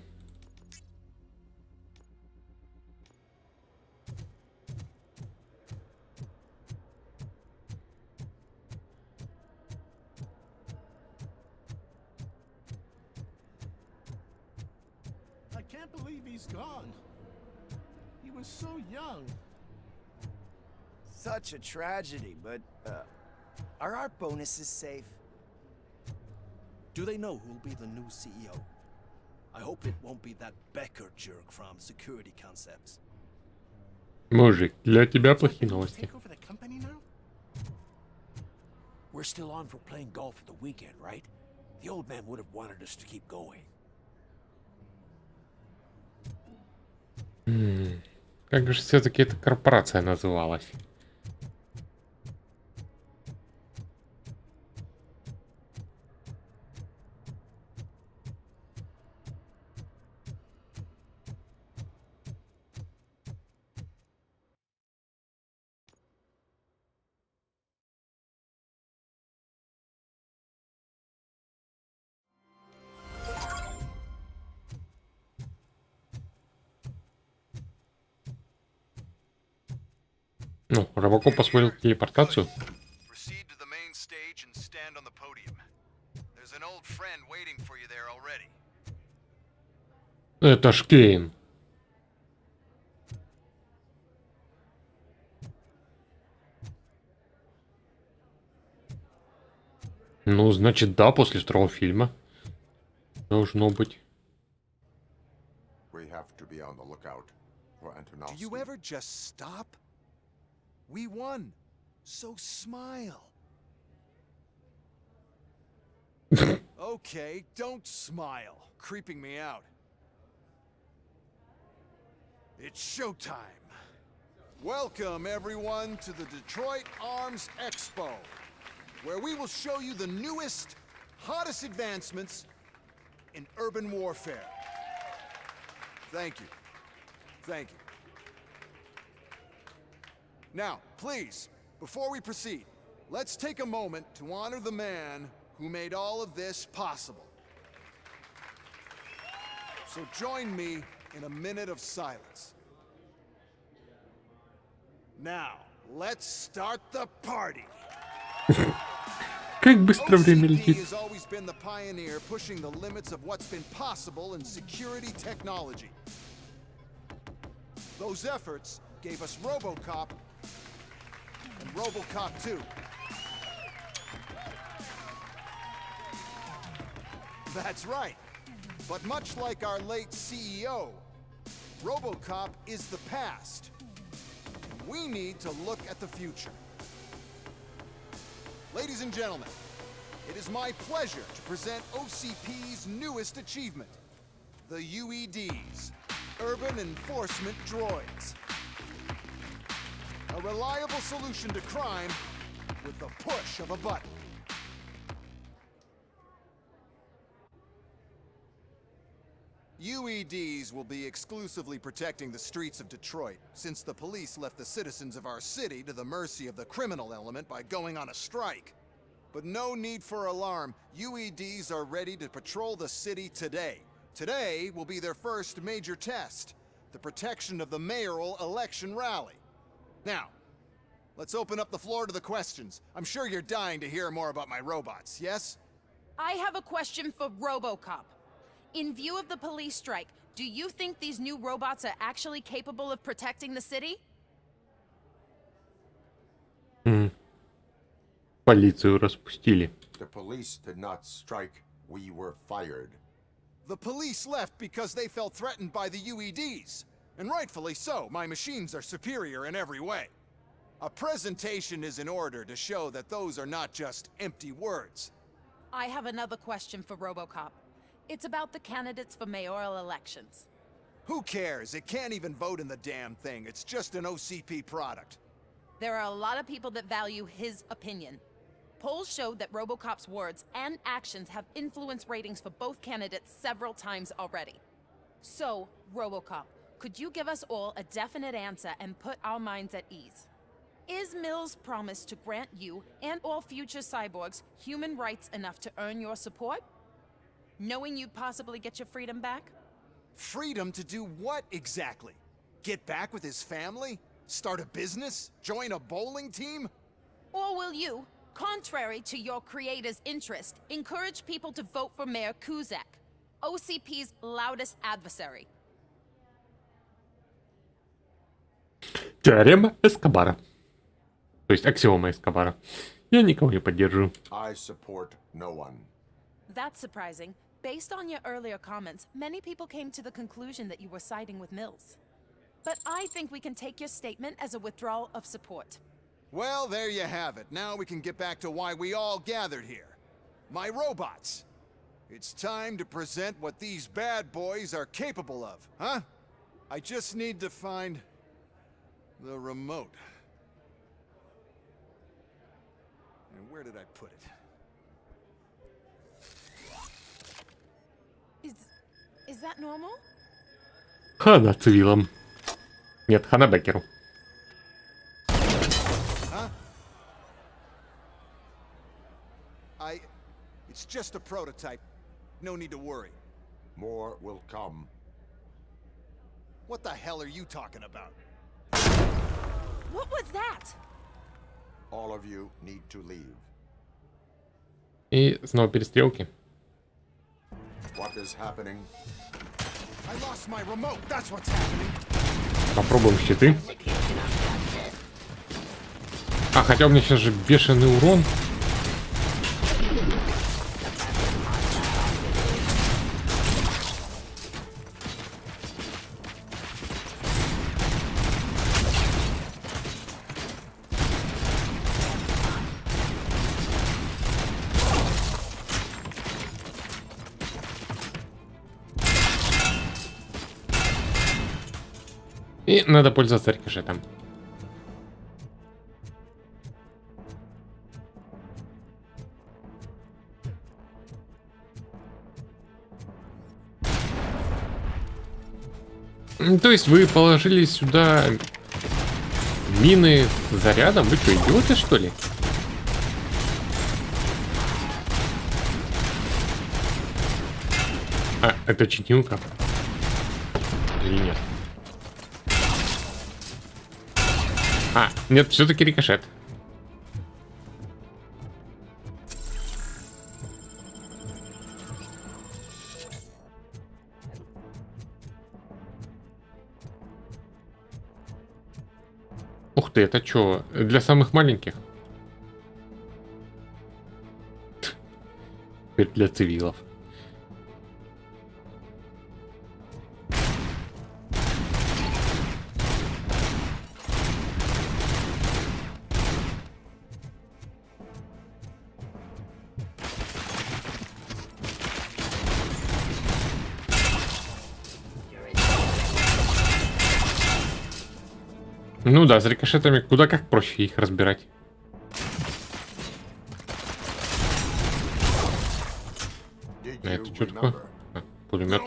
[SPEAKER 10] can't believe he's gone. He was so young.
[SPEAKER 17] Such a tragedy, but, are our bonuses safe?
[SPEAKER 10] Do they know who'll be the new CEO? I hope it won't be that Becker jerk from Security Concepts.
[SPEAKER 1] Мужик, для тебя плохие новости.
[SPEAKER 10] Take over the company now? We're still on for playing golf at the weekend, right? The old man would have wanted us to keep going.
[SPEAKER 1] Как же все-таки эта корпорация называлась? Ну, RoboCop освоил телепортацию.
[SPEAKER 14] Proceed to the main stage and stand on the podium. There's an old friend waiting for you there already.
[SPEAKER 1] Это ж Кейн. Ну, значит, да, после второго фильма. Должно быть.
[SPEAKER 2] We have to be on the lookout for
[SPEAKER 14] Do
[SPEAKER 2] Antonovsky.
[SPEAKER 14] you ever just stop? We won, so smile. Okay, don't smile, creeping me out. It's showtime. Welcome, everyone, to the Detroit Arms Expo, where we will show you the newest, hottest advancements in urban warfare. Thank you. Thank you. Now, please, before we proceed, let's take a moment to honor the man who made all of this possible. So join me in a minute of silence. Now, let's start the party.
[SPEAKER 1] Как быстро время
[SPEAKER 14] OCP
[SPEAKER 1] летит.
[SPEAKER 14] has always been the pioneer pushing the limits of what's been possible in security technology. Those efforts gave us RoboCop and RoboCop 2. That's right. But much like our late CEO, RoboCop is the past. We need to look at the future. Ladies and gentlemen, it is my pleasure to present OCP's newest achievement, the UEDs, Urban Enforcement Droids. A reliable solution to crime with the push of a button. UEDs will be exclusively protecting the streets of Detroit, since the police left the citizens of our city to the mercy of the criminal element by going on a strike. But no need for alarm. UEDs are ready to patrol the city today. Today will be their first major test, the protection of the mayoral election rally. Now, let's open up the floor to the questions. I'm sure you're dying to hear more about my robots, yes?
[SPEAKER 7] I have a question for RoboCop. In view of the police strike, do you think these new robots are actually capable of protecting the city?
[SPEAKER 1] Полицию распустили.
[SPEAKER 2] The police did not strike. We were fired.
[SPEAKER 14] The police left because they felt threatened by the UEDs. And rightfully so, my machines are superior in every way. A presentation is in order to show that those are not just empty words.
[SPEAKER 7] I have another question for RoboCop. It's about the candidates for mayoral elections.
[SPEAKER 14] Who cares? It can't even vote in the damn thing. It's just an OCP product.
[SPEAKER 7] There are a lot of people that value his opinion. Polls showed that RoboCop's words and actions have influenced ratings for both candidates several times already. So, RoboCop, could you give us all a definite answer and put our minds at ease? Is Mills' promise to grant you and all future cyborgs human rights enough to earn your support? Knowing you'd possibly get your freedom back?
[SPEAKER 14] Freedom to do what exactly? Get back with his family? Start a business? Join a bowling team?
[SPEAKER 7] Or will you, contrary to your creator's interest, encourage people to vote for Mayor Kuzak, OCP's loudest adversary?
[SPEAKER 1] Теорема Эскобара. То есть аксиома Эскобара. Я никого не поддерживаю.
[SPEAKER 2] I support no one.
[SPEAKER 18] That's surprising. Based on your earlier comments, many people came to the conclusion that you were siding with Mills. But I think we can take your statement as a withdrawal of support.
[SPEAKER 14] Well, there you have it. Now we can get back to why we all gathered here. My robots. It's time to present what these bad boys are capable of, huh? I just need to find the remote. And where did I put it?
[SPEAKER 18] Is that normal?
[SPEAKER 1] Хана цивилам. Нет, хана Беккеру.
[SPEAKER 14] Huh? It's just a prototype. No need to worry.
[SPEAKER 2] More will come.
[SPEAKER 14] What the hell are you talking about?
[SPEAKER 18] What was that?
[SPEAKER 2] All of you need to leave.
[SPEAKER 1] И снова перестрелки.
[SPEAKER 2] What is happening?
[SPEAKER 14] I lost my remote. That's what's happening.
[SPEAKER 1] Попробуем щиты. А, хотя у меня сейчас же бешеный урон. И надо пользоваться рикошетом. То есть вы положили сюда мины с зарядом? Вы что, идиоты, что ли? А, это читилка? Или нет? А, нет, все-таки рикошет. Ух ты, это что, для самых маленьких? Теперь для цивилов. Ну да, с рикошетами куда как проще их разбирать. А это что такое? А, пулемет.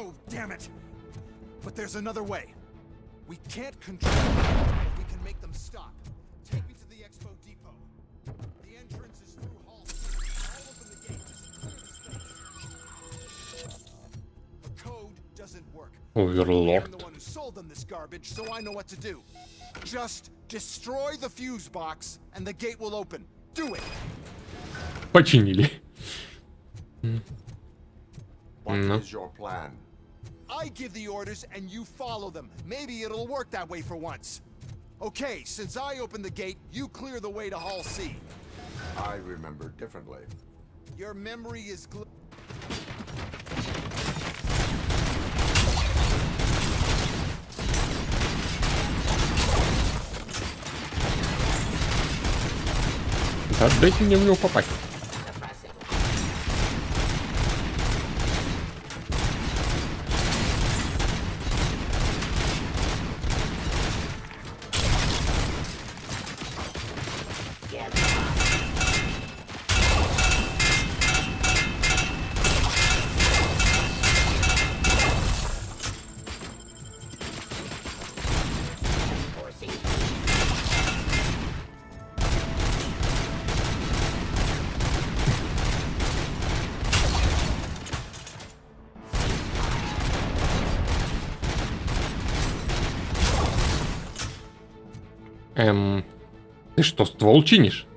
[SPEAKER 1] Оверлорд.
[SPEAKER 14] Just destroy the fuse box and the gate will open. Do it.
[SPEAKER 1] Починили.
[SPEAKER 2] What is your plan?
[SPEAKER 14] I give the orders and you follow them. Maybe it'll work that way for once. Okay, since I opened the gate, you clear the way to Hall C.
[SPEAKER 2] I remember differently.
[SPEAKER 14] Your memory is
[SPEAKER 1] Да, дайте мне в него попасть. Ты что, ствол чинишь?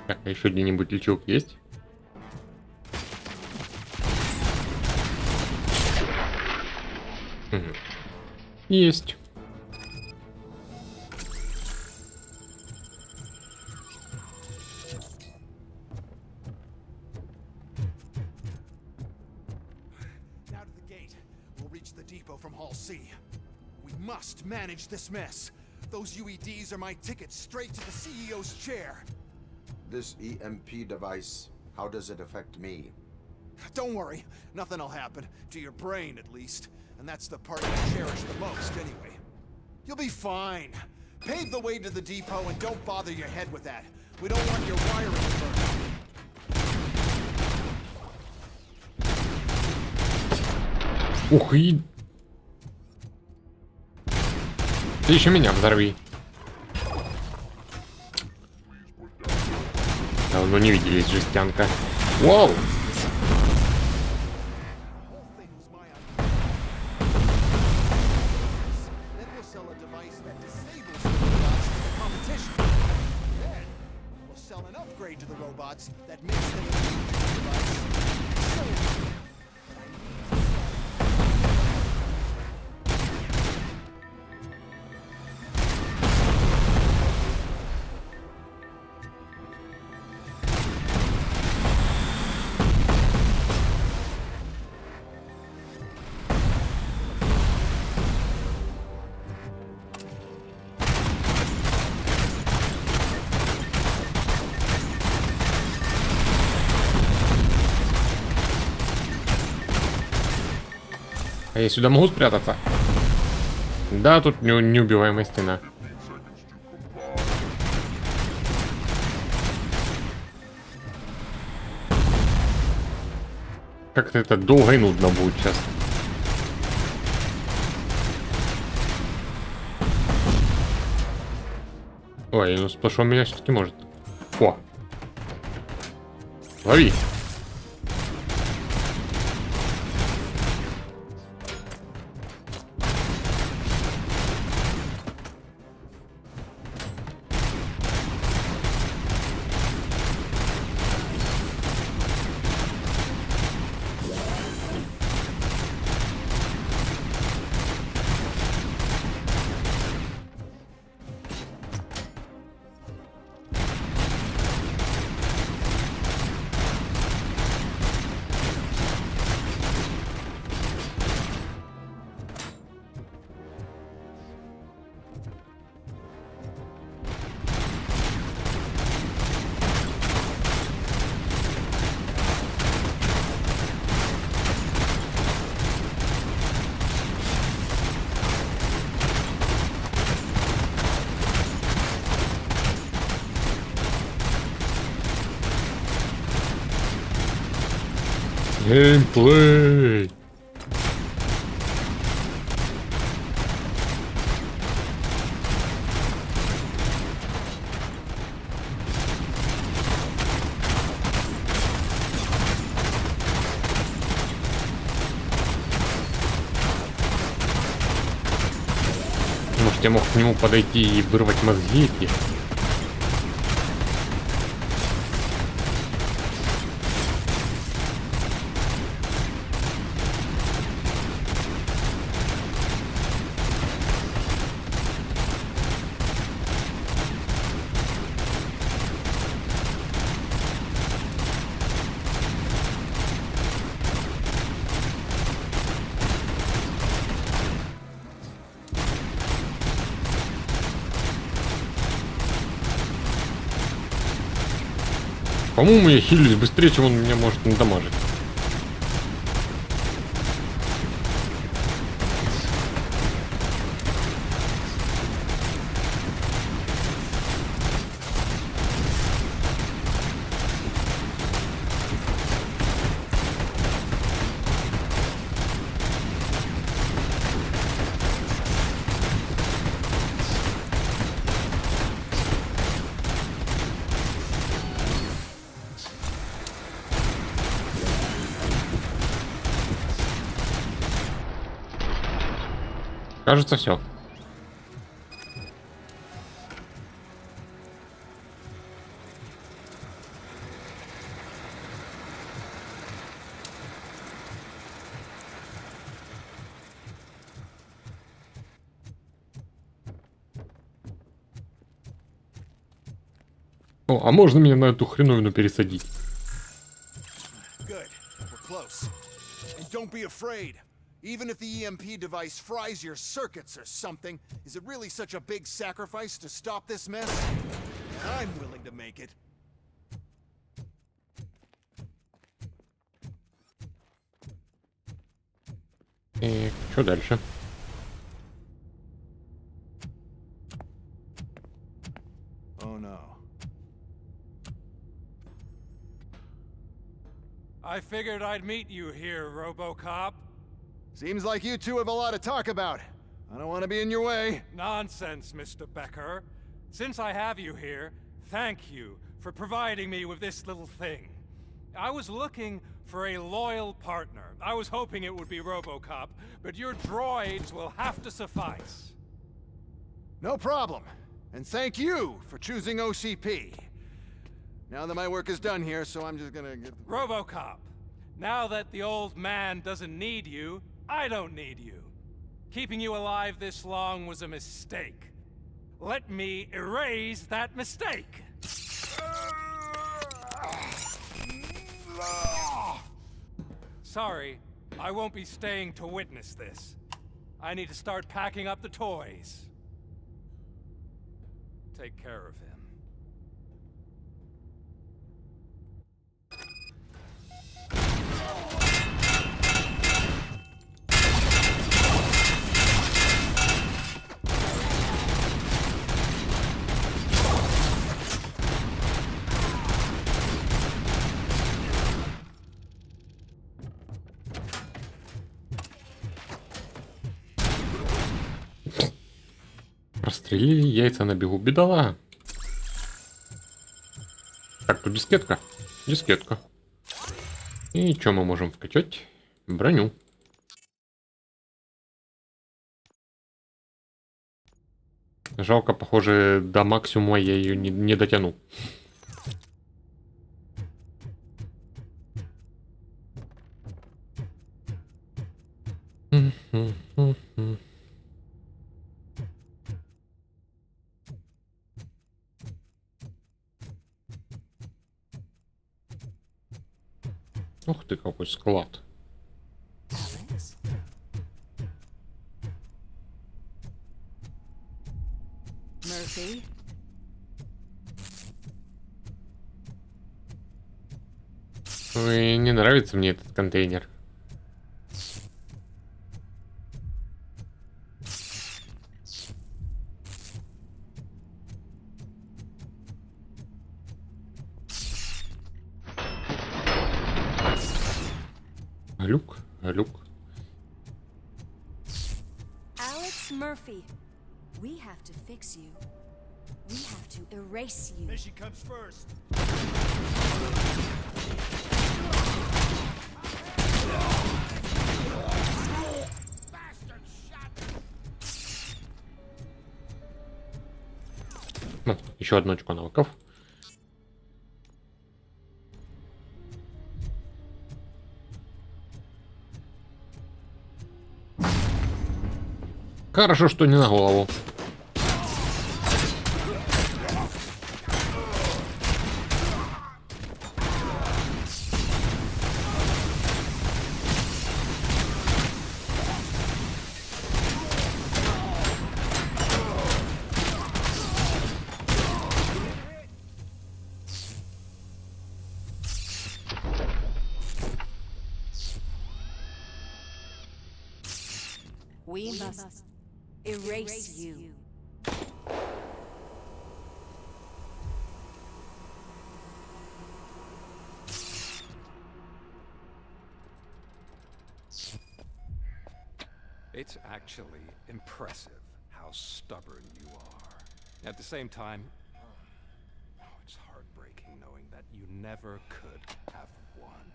[SPEAKER 1] Так, а еще где-нибудь лючок есть? Угу. Есть.
[SPEAKER 14] From Hall C. We must manage this mess. Those UEDs are my ticket straight to the CEO's chair.
[SPEAKER 2] This EMP device, how does it affect me?
[SPEAKER 14] Don't worry, nothing'll happen. To your brain, at least. And that's the part you cherish the most, anyway. You'll be fine. Pave the way to the depot and don't bother your head with that. We don't want your wiring to burn out.
[SPEAKER 1] Ух, и... Ты еще меня взорви. Давно не виделись, жестянка. Вау! А я сюда могу спрятаться? Да, тут неубиваемая стена. Как-то это долго и нудно будет сейчас. Ой, ну сплошь он меня все-таки может. О! Лови! Геймплей! Может, я мог к нему подойти и вырвать мозги эти? По-моему, я хилюсь быстрее, чем он меня может надамажить. Кажется, все. О, а можно меня на эту хреновину пересадить?
[SPEAKER 14] Good. We're close. And don't be afraid. Even if the EMP device fries your circuits or something, is it really such a big sacrifice to stop this mess? I'm willing to make it.
[SPEAKER 1] И что дальше?
[SPEAKER 14] Oh no.
[SPEAKER 19] I figured I'd meet you here, RoboCop.
[SPEAKER 14] Seems like you two have a lot to talk about. I don't want to be in your way.
[SPEAKER 19] Nonsense, Mr. Becker. Since I have you here, thank you for providing me with this little thing. I was looking for a loyal partner. I was hoping it would be RoboCop, but your droids will have to suffice.
[SPEAKER 14] No problem. And thank you for choosing OCP. Now that my work is done here, so I'm just gonna get...
[SPEAKER 19] RoboCop, now that the old man doesn't need you, I don't need you. Keeping you alive this long was a mistake. Let me erase that mistake. Sorry, I won't be staying to witness this. I need to start packing up the toys. Take care of him.
[SPEAKER 1] Прострелили яйца на бегу. Бедолага. Так, тут дискетка. Дискетка. И что мы можем вкачать? Броню. Жалко, похоже, до максимума я ее не дотяну. Ух ты, какой склад.
[SPEAKER 7] Murphy?
[SPEAKER 1] Ой, не нравится мне этот контейнер. Люк, люк.
[SPEAKER 20] Alex Murphy, we have to fix you. We have to erase you.
[SPEAKER 10] Mission comes first.
[SPEAKER 1] Ну, еще одно очко навыков. Хорошо, что не на голову.
[SPEAKER 20] We must erase you.
[SPEAKER 19] It's actually impressive how stubborn you are. At the same time, it's heartbreaking knowing that you never could have won.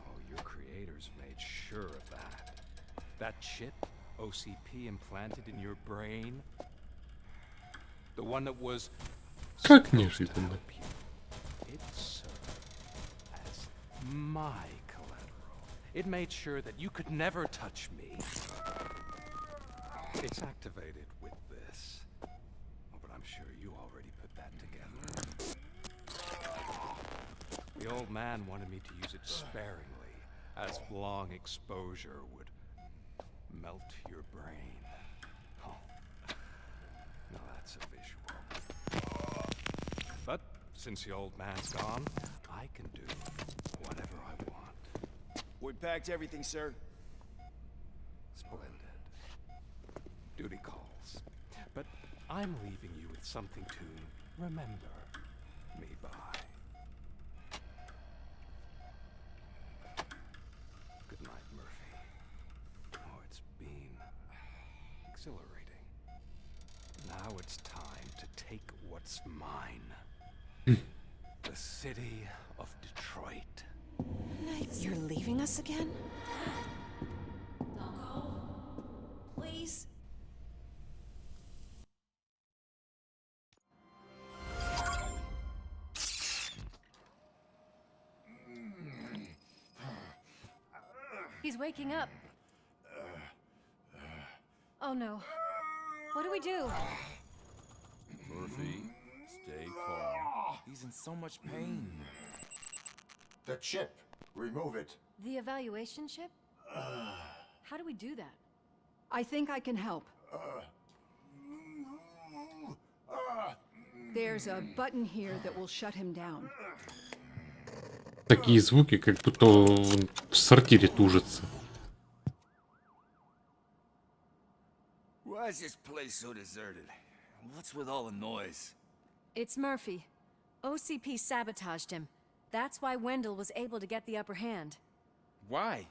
[SPEAKER 19] Oh, your creators made sure of that. That chip OCP implanted in your brain, the one that was
[SPEAKER 1] Как неожиданно.
[SPEAKER 19] it served as my collateral. It made sure that you could never touch me. It's activated with this. Oh, but I'm sure you already put that together. The old man wanted me to use it sparingly, as long exposure would melt your brain. Oh, now that's a visual. But since the old man's gone, I can do whatever I want.
[SPEAKER 17] We packed everything, sir.
[SPEAKER 19] Splendid. Duty calls. But I'm leaving you with something to remember me by. Good night, Murphy. Oh, it's been exhilarating. Now it's time to take what's mine. The city of Detroit.
[SPEAKER 20] You're leaving us again? Don't go. Please.
[SPEAKER 5] He's waking up. Oh no. What do we do?
[SPEAKER 12] Murphy, stay calm. He's in so much pain.
[SPEAKER 2] The chip. Remove it.
[SPEAKER 5] The evaluation chip? How do we do that?
[SPEAKER 21] I think I can help. There's a button here that will shut him down.
[SPEAKER 1] Такие звуки, как будто он в сортире тужится.
[SPEAKER 17] Why is this place so deserted? What's with all the noise?
[SPEAKER 20] It's Murphy. OCP sabotaged him. That's why Wendell was able to get the upper hand.
[SPEAKER 12] Why?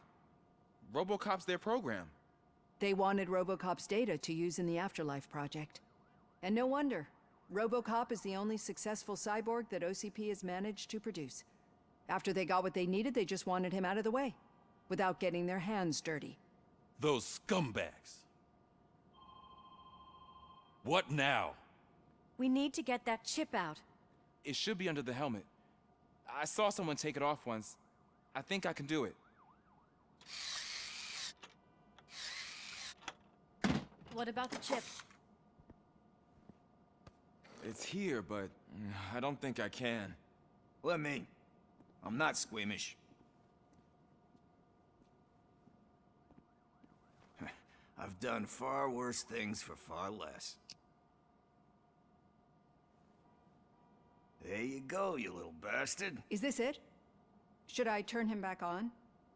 [SPEAKER 12] RoboCop's their program.
[SPEAKER 21] They wanted RoboCop's data to use in the Afterlife project. And no wonder. RoboCop is the only successful cyborg that OCP has managed to produce. After they got what they needed, they just wanted him out of the way, without getting their hands dirty.
[SPEAKER 22] Those scumbags. What now?
[SPEAKER 20] We need to get that chip out.
[SPEAKER 12] It should be under the helmet. I saw someone take it off once. I think I can do it.
[SPEAKER 20] What about the chip?
[SPEAKER 12] It's here, but I don't think I can.
[SPEAKER 17] Let me. I'm not squeamish. I've done far worse things for far less. There you go, you little bastard.
[SPEAKER 21] Is this it? Should I turn him back on?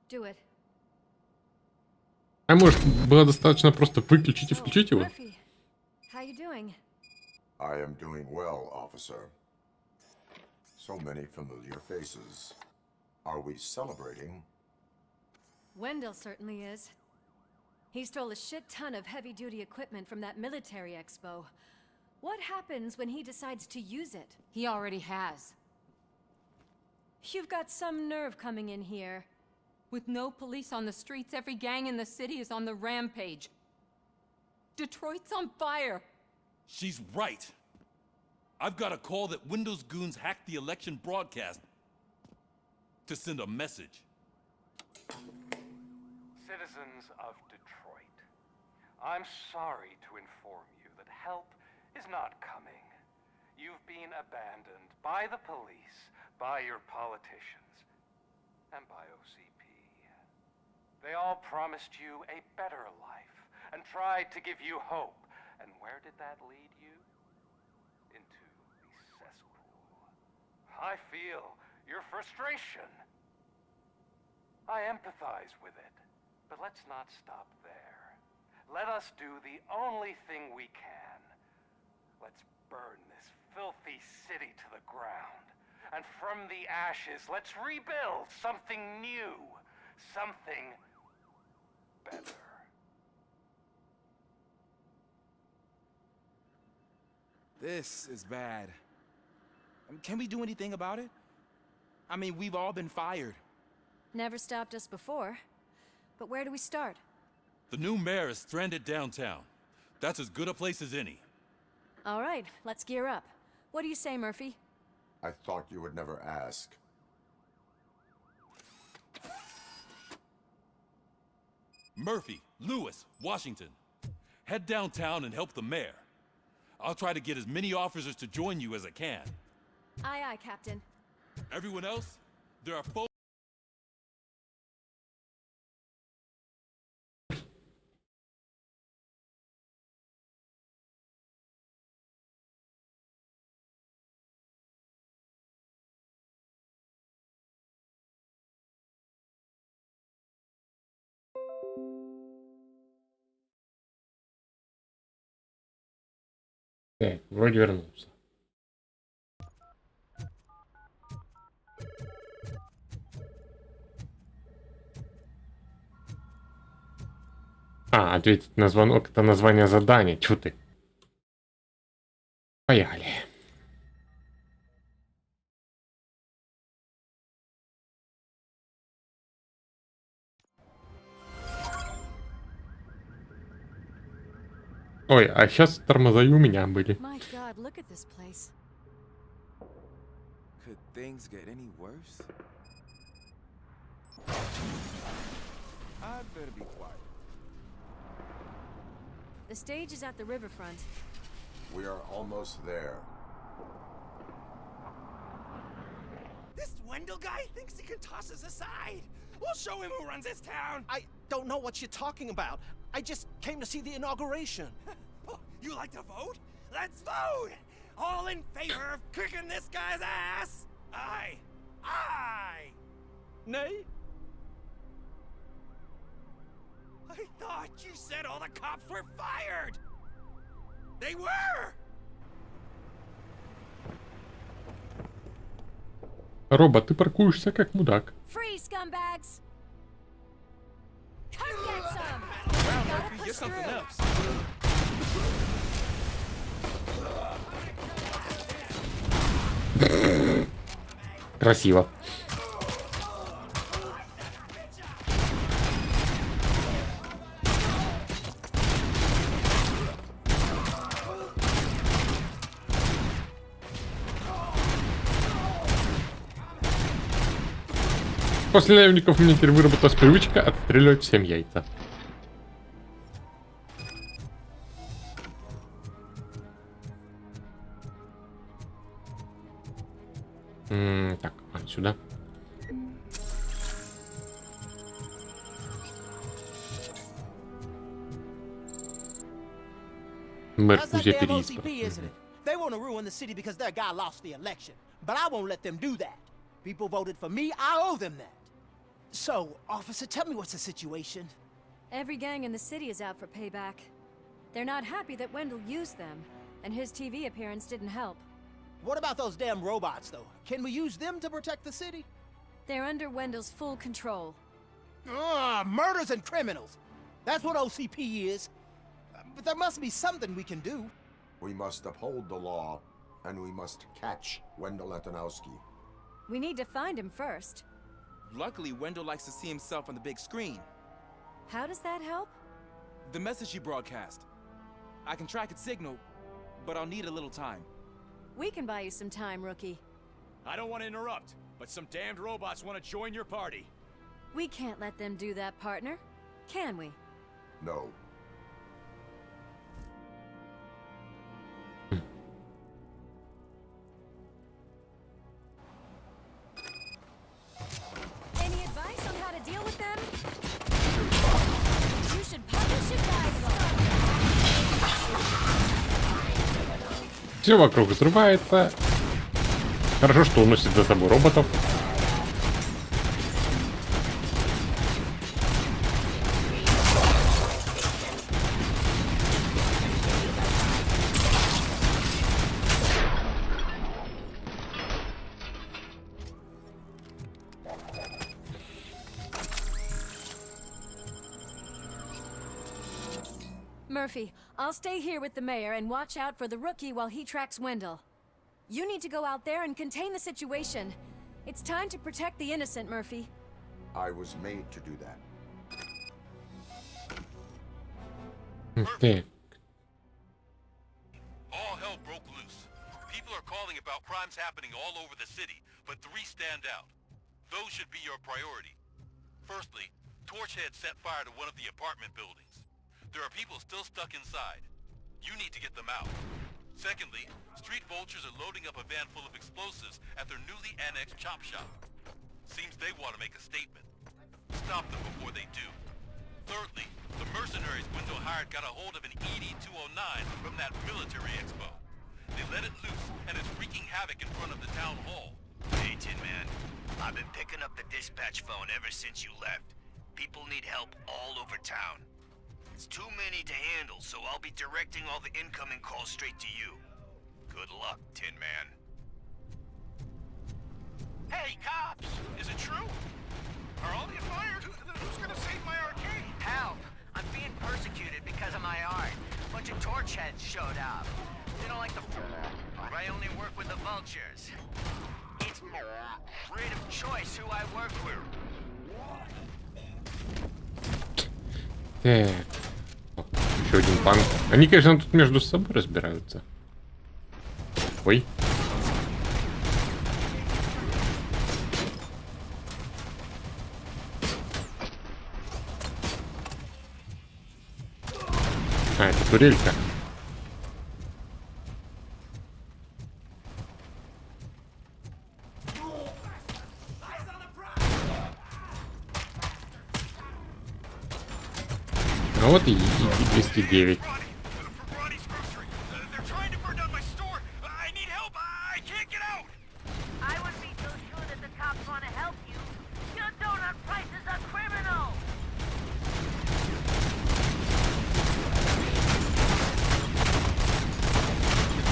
[SPEAKER 20] Do it.
[SPEAKER 1] А может, было достаточно просто выключить и включить его?
[SPEAKER 20] Murphy, how you doing?
[SPEAKER 2] I am doing well, officer. So many familiar faces. Are we celebrating?
[SPEAKER 20] Wendell certainly is. He stole a shit ton of heavy-duty equipment from that military expo. What happens when he decides to use it?
[SPEAKER 5] He already has.
[SPEAKER 20] You've got some nerve coming in here.
[SPEAKER 5] With no police on the streets, every gang in the city is on the rampage. Detroit's on fire.
[SPEAKER 22] She's right. I've got a call that Windows goons hacked the election broadcast to send a message.
[SPEAKER 15] Citizens of Detroit, I'm sorry to inform you that help is not coming. You've been abandoned by the police, by your politicians, and by OCP. They all promised you a better life and tried to give you hope. And where did that lead you? Into the cesspool. I feel your frustration. I empathize with it, but let's not stop there. Let us do the only thing we can. Let's burn this filthy city to the ground. And from the ashes, let's rebuild something new. Something better.
[SPEAKER 12] This is bad. Can we do anything about it? I mean, we've all been fired.
[SPEAKER 20] Never stopped us before. But where do we start?
[SPEAKER 22] The new mayor is stranded downtown. That's as good a place as any.
[SPEAKER 20] All right, let's gear up. What do you say, Murphy?
[SPEAKER 2] I thought you would never ask.
[SPEAKER 22] Murphy, Lewis, Washington. Head downtown and help the mayor. I'll try to get as many officers to join you as I can.
[SPEAKER 20] Aye, aye, Captain.
[SPEAKER 22] Everyone else, There are folks.
[SPEAKER 1] Так, вроде вернулся. А, ответить на звонок — это название задания. Чё ты? Поехали. Ой, а сейчас тормоза и у меня были.
[SPEAKER 20] My God, look at this place.
[SPEAKER 12] Could things get any worse? I'd better be quiet.
[SPEAKER 20] The stage is at the riverfront.
[SPEAKER 2] We are almost there.
[SPEAKER 17] This Wendell guy thinks he can toss us aside. We'll show him who runs this town. I don't know what you're talking about. I just came to see the inauguration. Oh, you like to vote? Let's vote! All in favor of kicking this guy's ass? Aye. Aye. Nay? I thought you said all the cops were fired. They were!
[SPEAKER 1] Робот, ты паркуешься как мудак.
[SPEAKER 20] Free, scumbags! Come get some!
[SPEAKER 12] Wow,
[SPEAKER 20] Gotta
[SPEAKER 12] Murphy, you're
[SPEAKER 20] push
[SPEAKER 12] something
[SPEAKER 20] through.
[SPEAKER 12] else.
[SPEAKER 1] Красиво. После наемников мне теперь выработалась привычка отстреливать всем яйца. Так, сюда. Мэр
[SPEAKER 17] How's that
[SPEAKER 1] Кузя
[SPEAKER 17] damn
[SPEAKER 1] переизбран.
[SPEAKER 17] OCP, isn't it? They want to ruin the city because their guy lost the election. But I won't let them do that. People voted for me, I owe them that. So, officer, tell me what's the situation.
[SPEAKER 20] Every gang in the city is out for payback. They're not happy that Wendell used them, and his TV appearance didn't help.
[SPEAKER 17] What about those damn robots, though? Can we use them to protect the city?
[SPEAKER 20] They're under Wendell's full control.
[SPEAKER 17] Murders and criminals. That's what OCP is. But there must be something we can do.
[SPEAKER 2] We must uphold the law, and we must catch Wendell Antonowski.
[SPEAKER 20] We need to find him first.
[SPEAKER 12] Luckily, Wendell likes to see himself on the big screen.
[SPEAKER 20] How does that help?
[SPEAKER 12] The message you broadcast. I can track its signal, but I'll need a little time.
[SPEAKER 20] We can buy you some time, rookie.
[SPEAKER 11] I don't want to interrupt, but some damned robots want to join your party.
[SPEAKER 20] We can't let them do that, partner. Can we?
[SPEAKER 2] No.
[SPEAKER 20] Any advice on how to deal with them? You should publish a guidebook.
[SPEAKER 1] Все вокруг взрывается. Хорошо, что уносит за собой роботов.
[SPEAKER 20] Murphy, I'll stay here with the mayor and watch out for the rookie while he tracks Wendell. You need to go out there and contain the situation. It's time to protect the innocent, Murphy.
[SPEAKER 2] I was made to do that.
[SPEAKER 1] Так.
[SPEAKER 22] All hell broke loose. People are calling about crimes happening all over the city, but 3 stand out. Those should be your priority. Firstly, Torchhead set fire to one of the apartment buildings. There are people still stuck inside. You need to get them out. Secondly, street vultures are loading up a van full of explosives at their newly annexed chop shop. Seems they want to make a statement. Stop them before they do. Thirdly, the mercenaries Wendell hired got a hold of an ED-209 from that military expo. They let it loose, and it's wreaking havoc in front of the town hall.
[SPEAKER 4] Hey, Tin Man. I've been picking up the dispatch phone ever since you left. People need help all over town. It's too many to handle, so I'll be directing all the incoming calls straight to you. Good luck, Tin Man.
[SPEAKER 17] Hey, cops! Is it true? Are all you fired? Who's gonna save my arcade?
[SPEAKER 6] Help! I'm being persecuted because of my art. A bunch of torch heads showed up. They don't like the I only work with the vultures. It's freedom of choice who I work with.
[SPEAKER 1] Так. Еще один панк. Они, конечно, тут между собой разбираются. Ой. А, это турелька. А вот и 209.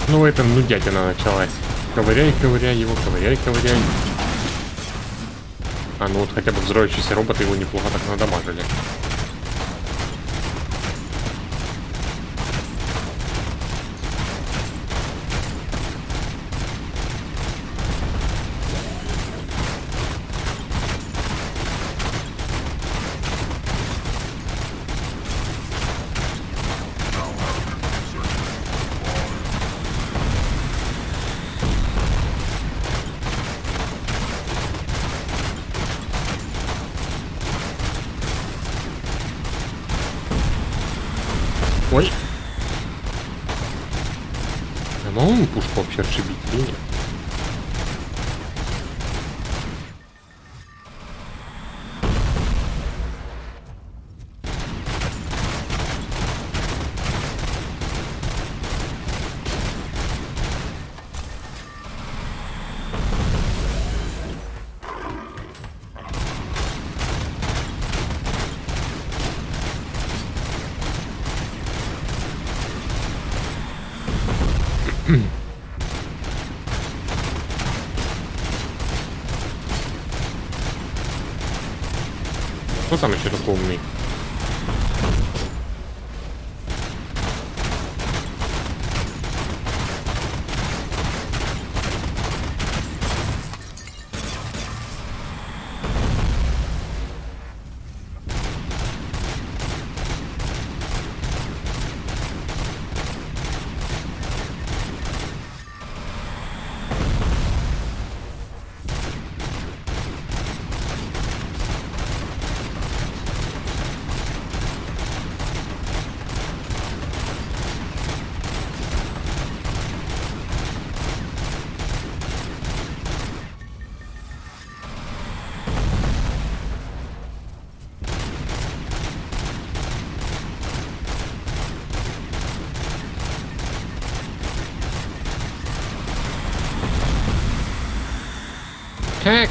[SPEAKER 1] Ну, это нудятина началась. Ковыряй, ковыряй его, ковыряй, ковыряй. А, ну вот хотя бы взрывающиеся роботы его неплохо так надамажили. Ой. А могу пушку вообще отшибить или нет? Кто там еще такой умный?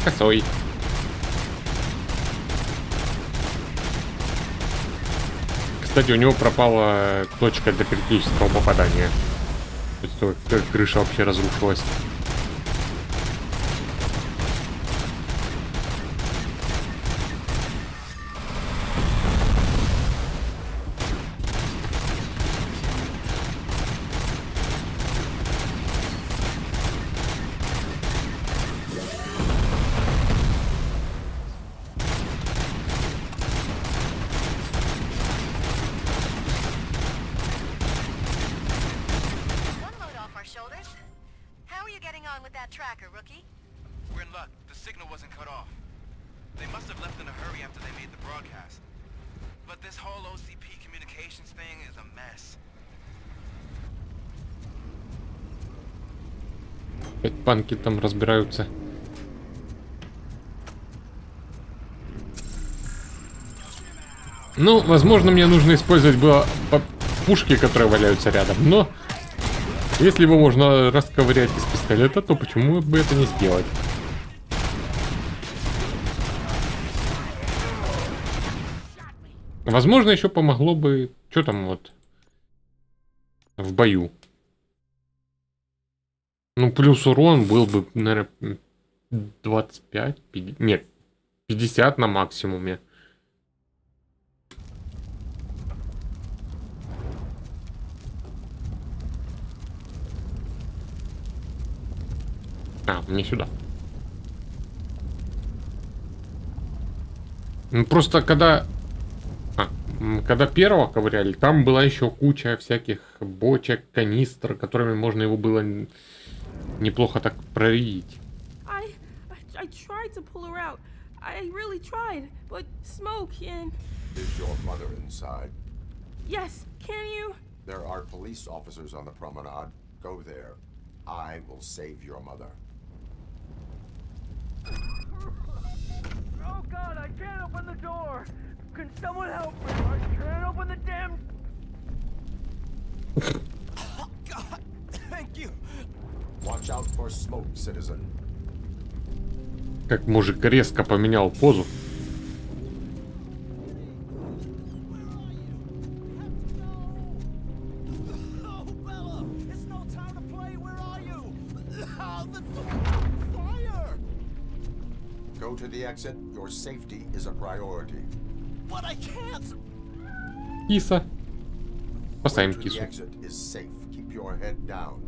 [SPEAKER 1] Косой. Кстати, у него пропала точка для критического попадания. То есть крыша вообще разрушилась. Опять панки там разбираются. Ну, возможно, мне нужно использовать было пушки, которые валяются рядом, но если его можно расковырять из пистолета, то почему бы это не сделать? Возможно, еще помогло бы... Что там вот? В бою. Ну, плюс урон был бы, наверное, 25? 50, нет, 50 на максимуме. А, мне сюда. Ну, просто когда первого ковыряли, там была еще куча всяких бочек, канистр, которыми можно его было неплохо так проредить.
[SPEAKER 9] I tried to pull her out. I really tried, but smoke and...
[SPEAKER 2] Is your mother inside?
[SPEAKER 9] Yes, can you?
[SPEAKER 2] There are police officers on the promenade. Go there. I will save your mother.
[SPEAKER 9] Oh God, I can't open the door. Can someone help me? I can't open the damn...
[SPEAKER 17] Oh God, thank you.
[SPEAKER 2] Watch out for smoke, citizen.
[SPEAKER 1] Как мужик резко поменял позу.
[SPEAKER 2] Go to the exit. Your safety is a priority.
[SPEAKER 17] But I can't.
[SPEAKER 1] Киса. Спасаем
[SPEAKER 2] The
[SPEAKER 1] кису.
[SPEAKER 2] exit is safe. Keep your head down.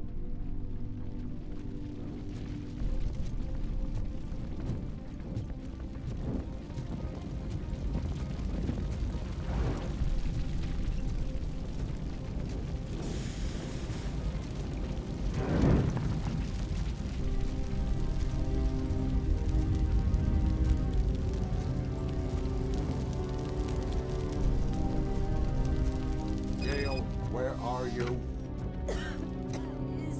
[SPEAKER 2] Gail, where are you?
[SPEAKER 13] Is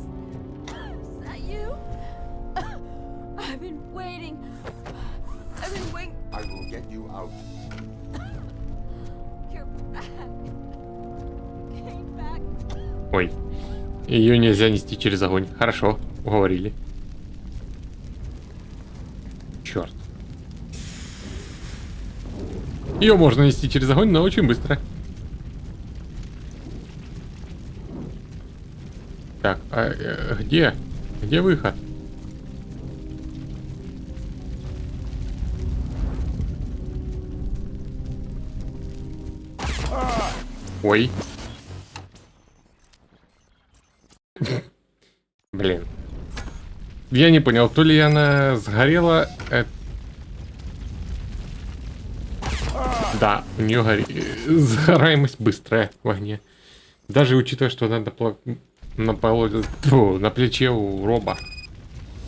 [SPEAKER 13] that you? I've been waiting. I've been waiting.
[SPEAKER 2] I will get you out.
[SPEAKER 13] You're back. You came back.
[SPEAKER 1] Ой. Ее нельзя нести через огонь. Хорошо, уговорили. Черт. Ее можно нести через огонь, но очень быстро. Так, где? Где выход? Ой. Блин. Я не понял, то ли она сгорела... Да, у нее сгораемость быстрая в огне. Даже учитывая, что она на плече у Роба.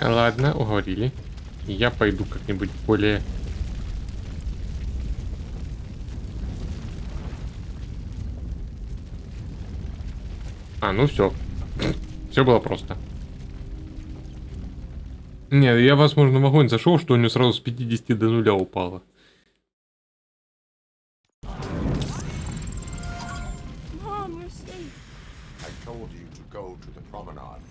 [SPEAKER 1] Ладно, уговорили. Я пойду как-нибудь более... А, ну все. Все было просто. Не, я, возможно, в огонь зашел, что у него сразу с 50 до 0 упало.
[SPEAKER 9] Mom, you're safe.
[SPEAKER 2] I told you to go to the promenade.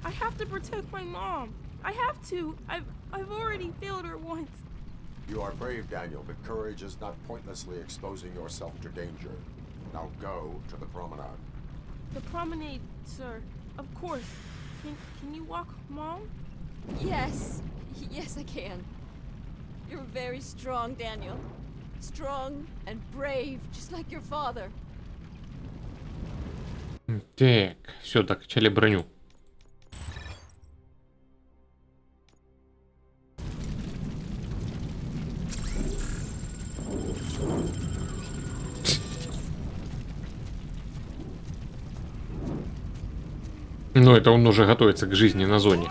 [SPEAKER 9] I have to protect my mom. I have to. I've already failed her once.
[SPEAKER 2] You are brave, Daniel, but courage is not pointlessly exposing yourself to danger. Now go to the promenade.
[SPEAKER 9] The promenade, sir. Of course. Can you walk, Mom?
[SPEAKER 13] Yes. Yes, I can. You're very strong, Daniel. Strong and brave, just like your father.
[SPEAKER 1] Так, все, докачали броню. Ну, это он уже готовится к жизни на зоне.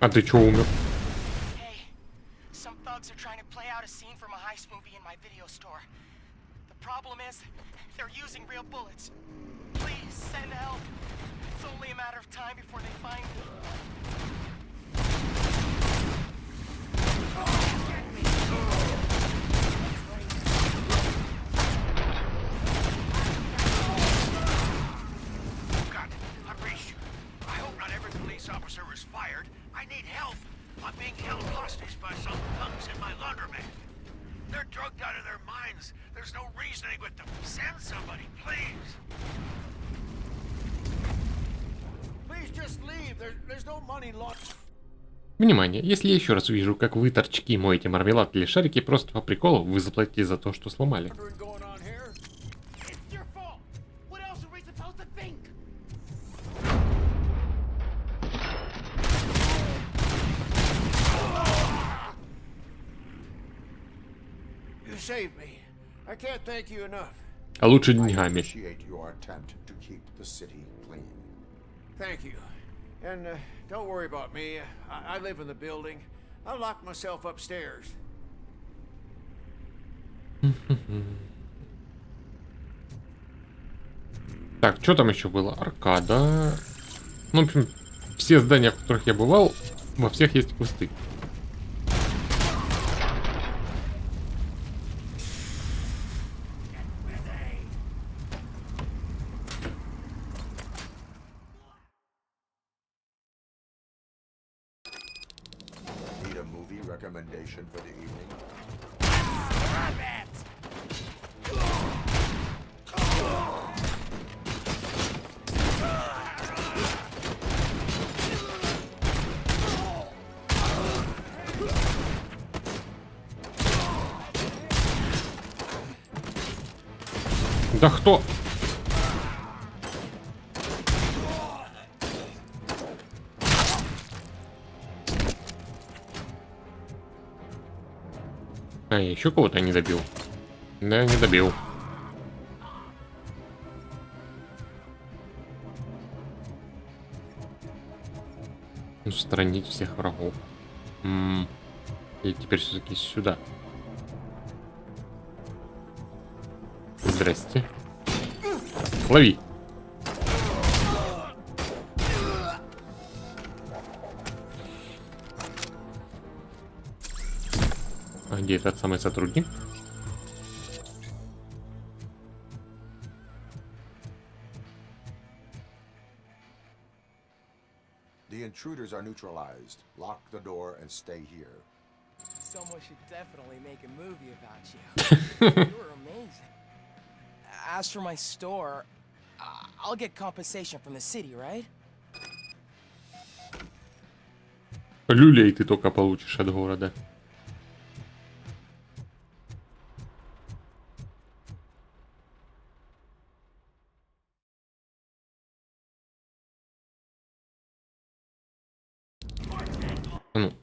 [SPEAKER 1] А ты чё умер?
[SPEAKER 6] Some thugs are trying to play out a scene from a heist movie in my video store. The problem is, they're using real bullets. Please send help. It's only a matter of time before they find me.
[SPEAKER 4] God, I raised you. I hope not every police officer is fired. I need help. I'm being held hostage by some punks in my laundromat. They're drugged out of their minds. There's no reasoning with them. Send somebody, please.
[SPEAKER 17] Please just leave. There's no money lost.
[SPEAKER 1] Внимание, если я еще раз увижу, как вы, торчки, моете мармелад или шарики просто по приколу, вы заплатите за то, что сломали.
[SPEAKER 17] Save me. I can't thank you enough.
[SPEAKER 1] А лучше деньгами.
[SPEAKER 2] Appreciate your attempt to keep the city clean.
[SPEAKER 17] Thank you. And don't worry about me. I live in the building. I'll lock myself upstairs.
[SPEAKER 1] Так, что там еще было? Аркада. Ну, в общем, все здания, в которых я бывал, во всех есть квесты.
[SPEAKER 2] Recommendation for the evening.
[SPEAKER 1] Да кто? А, я еще кого-то не добил. Да, не добил. Устранить всех врагов. И теперь все-таки сюда. Здрасте. Лови. А где этот самый сотрудник?
[SPEAKER 2] The intruders are neutralized. Lock the door and stay here.
[SPEAKER 6] Someone should definitely make a movie about you. You were amazing. As for my store, I'll get compensation from the city, right?
[SPEAKER 1] Люлей ты только получишь от города. Ну.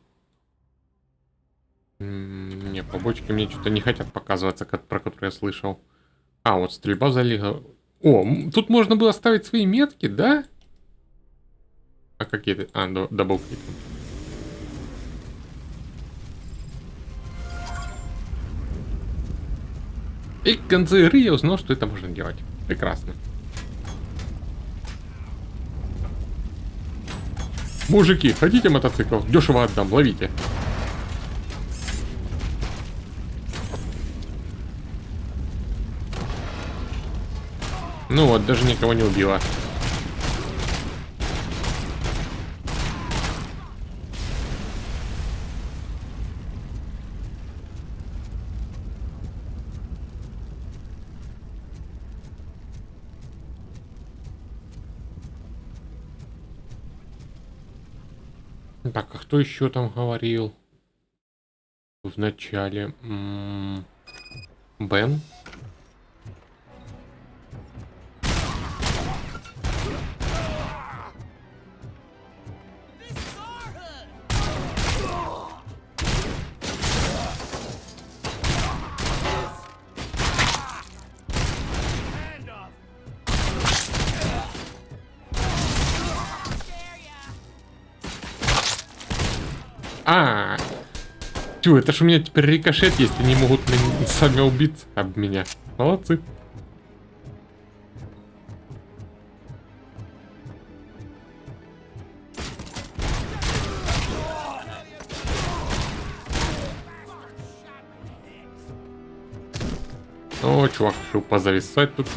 [SPEAKER 1] Не, побочки мне что-то не хотят показываться, про которые я слышал. А, вот стрельба залига. О, тут можно было ставить свои метки, да? А какие-то... А, даблклик. И в конце игры я узнал, что это можно делать. Прекрасно. Мужики, хотите мотоцикл? Дешево отдам, ловите. Ну вот, даже никого не убила. Так, а кто еще там говорил? В начале. Бен? Тю, это ж у меня теперь рикошет есть, они могут сами убиться об меня. Молодцы. О, чувак решил позависать тут.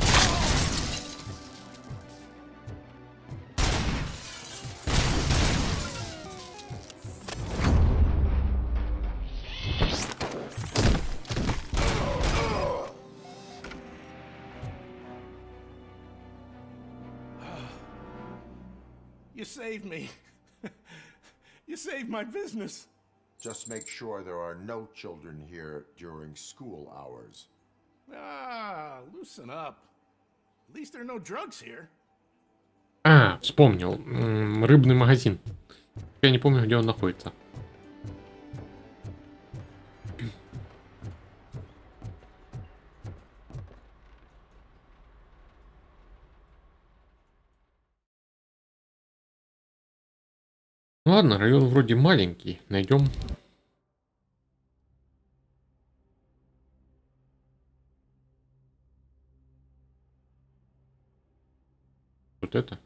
[SPEAKER 17] You saved me. You saved my business.
[SPEAKER 2] Just make sure there are no children here during school hours.
[SPEAKER 17] Ah, loosen up. At least there are no drugs here.
[SPEAKER 1] А, вспомнил. Рыбный магазин. Я не помню, где он находится. Ну ладно, район вроде маленький. Найдем. Вот это.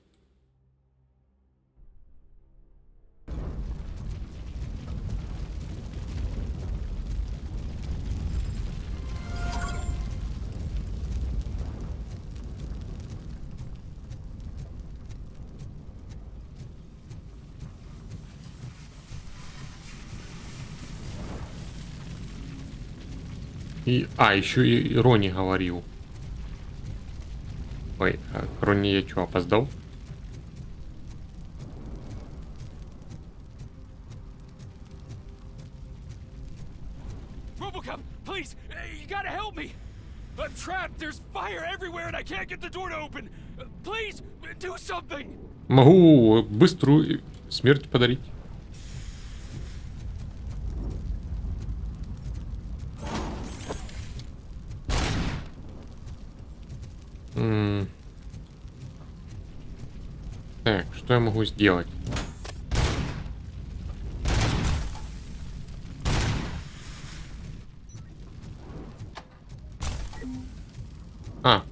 [SPEAKER 1] И, еще и Рони говорил. Ой, а Рони я что, опоздал?
[SPEAKER 11] RoboCop, please, you gotta help me. I'm trapped. There's fire everywhere, and I can't get the door to open. Please, do something.
[SPEAKER 1] Могу быструю смерть подарить. Так, что я могу сделать? А,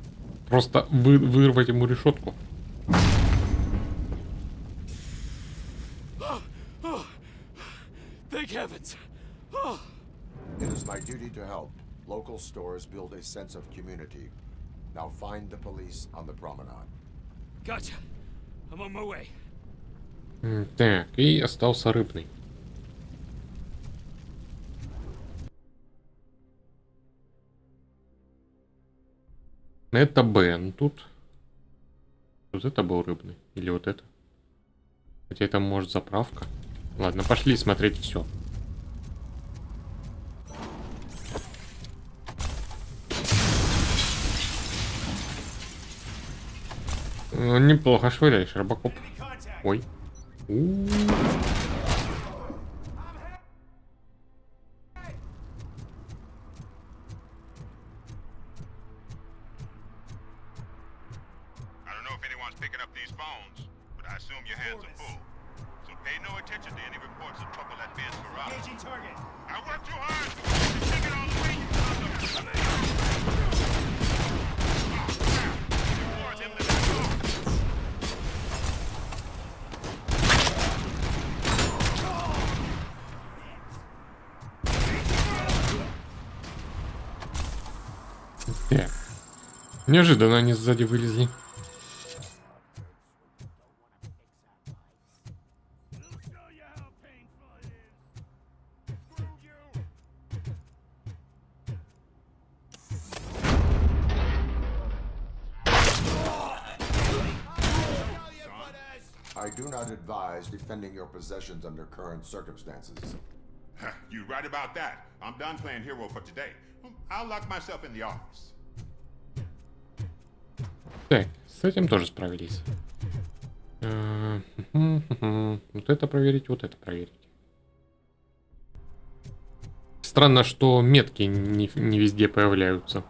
[SPEAKER 1] просто вырвать ему решетку.
[SPEAKER 11] Thank heavens.
[SPEAKER 2] It is my duty to help. Local stores build a sense of community. Now find the police on the promenade.
[SPEAKER 11] Gotcha. I'm on my way.
[SPEAKER 1] Так, и остался рыбный. Это Бен тут. Вот это был рыбный. Или вот это. Хотя это может заправка. Ладно, пошли смотреть все. Неплохо швыряешь, RoboCop. Ой.
[SPEAKER 8] I don't know if anyone's picking up these phones, but I assume your hands are full. So pay no attention to any reports of trouble at Ben's garage.
[SPEAKER 17] Engaging target.
[SPEAKER 8] I worked too hard to take it all the way, you son of a...
[SPEAKER 1] Так. Неожиданно они сзади вылезли.
[SPEAKER 2] I do not advise defending your possessions under current circumstances.
[SPEAKER 8] You're right about that. I'm done playing hero for today. I'll lock myself in the office.
[SPEAKER 1] Так, с этим тоже справились. Вот это проверить, вот это проверить. Странно, что метки не везде появляются.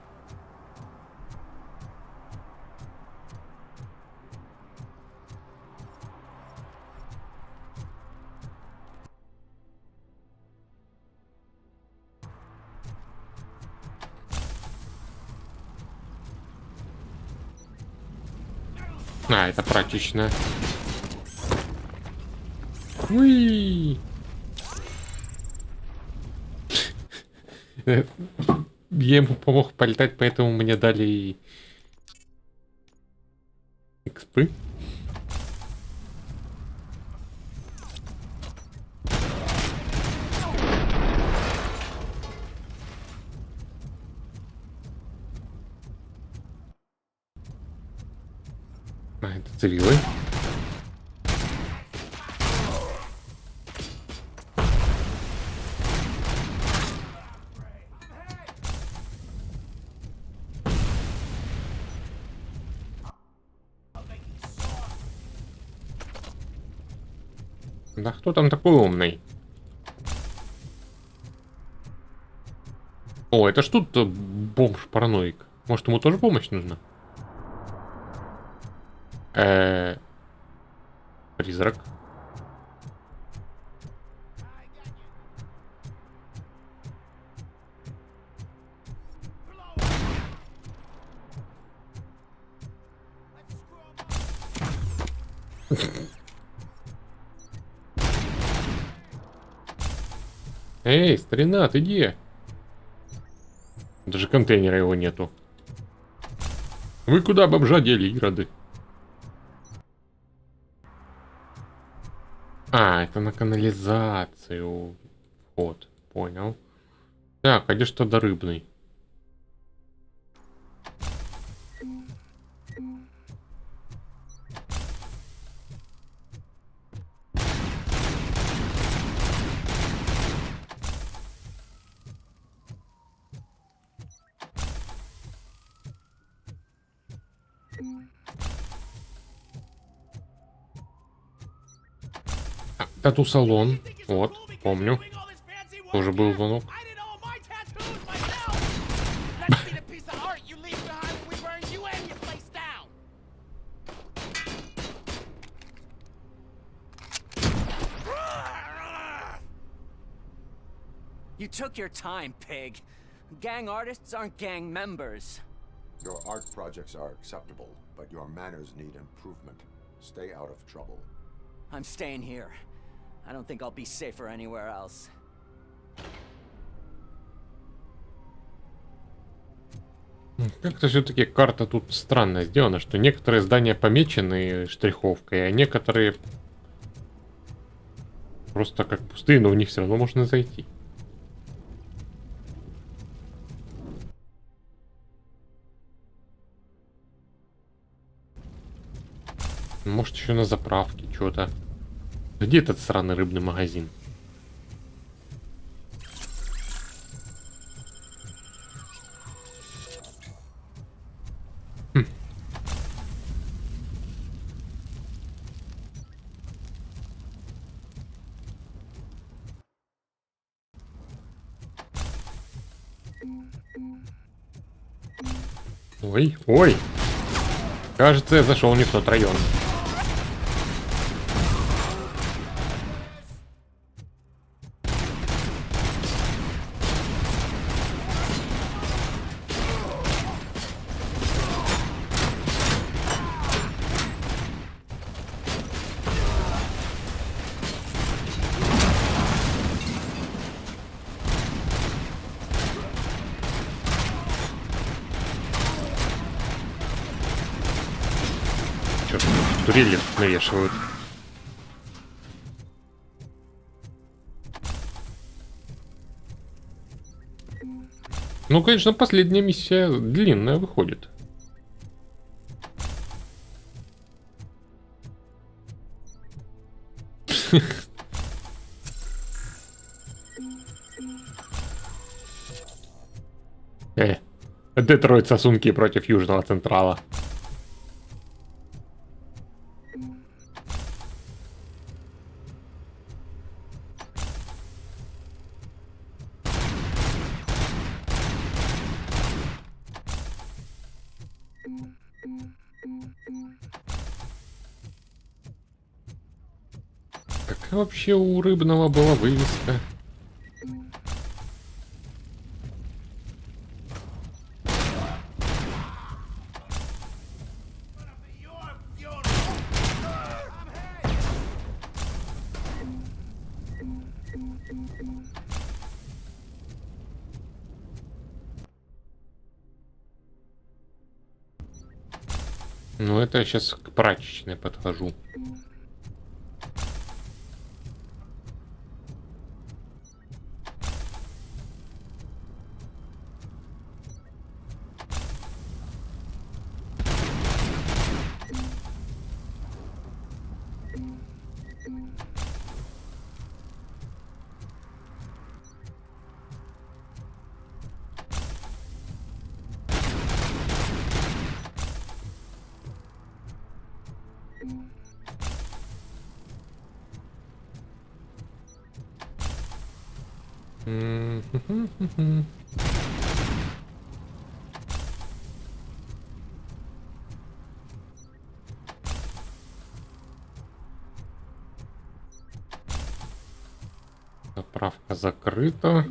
[SPEAKER 1] А, это практично. Уи! Я ему помог полетать, поэтому мне дали экспы. А, это цивилы. Да кто там такой умный? О, это ж тут бомж-параноик. Может, ему тоже помощь нужна? Призрак. Эй, старина, ты где? Даже контейнера его нету. Вы куда, бомжа, дели, ироды? А, это на канализацию. Вот, понял. Так, а где ж тогда рыбный? Тату-салон. Вот, помню. Тоже был звонок.
[SPEAKER 6] You took your time, pig. Gang artists aren't gang members.
[SPEAKER 2] Your art projects are acceptable, but your manners need improvement. Stay out of trouble.
[SPEAKER 6] I'm staying here. I don't think I'll be safer anywhere else.
[SPEAKER 1] Как-то все-таки карта тут странно сделана, что некоторые здания помечены штриховкой, а некоторые просто как пустые, но в них все равно можно зайти. Может, еще на заправке что-то. Где этот сраный рыбный магазин? Хм. Ой, ой. Кажется, я зашел не в тот район. Турели навешивают. Ну, конечно, последняя миссия длинная выходит. Детройт сосунки против Южного Централа. Какая вообще у рыбного была вывеска? Ну, это я сейчас к прачечной подхожу. Заправка закрыта.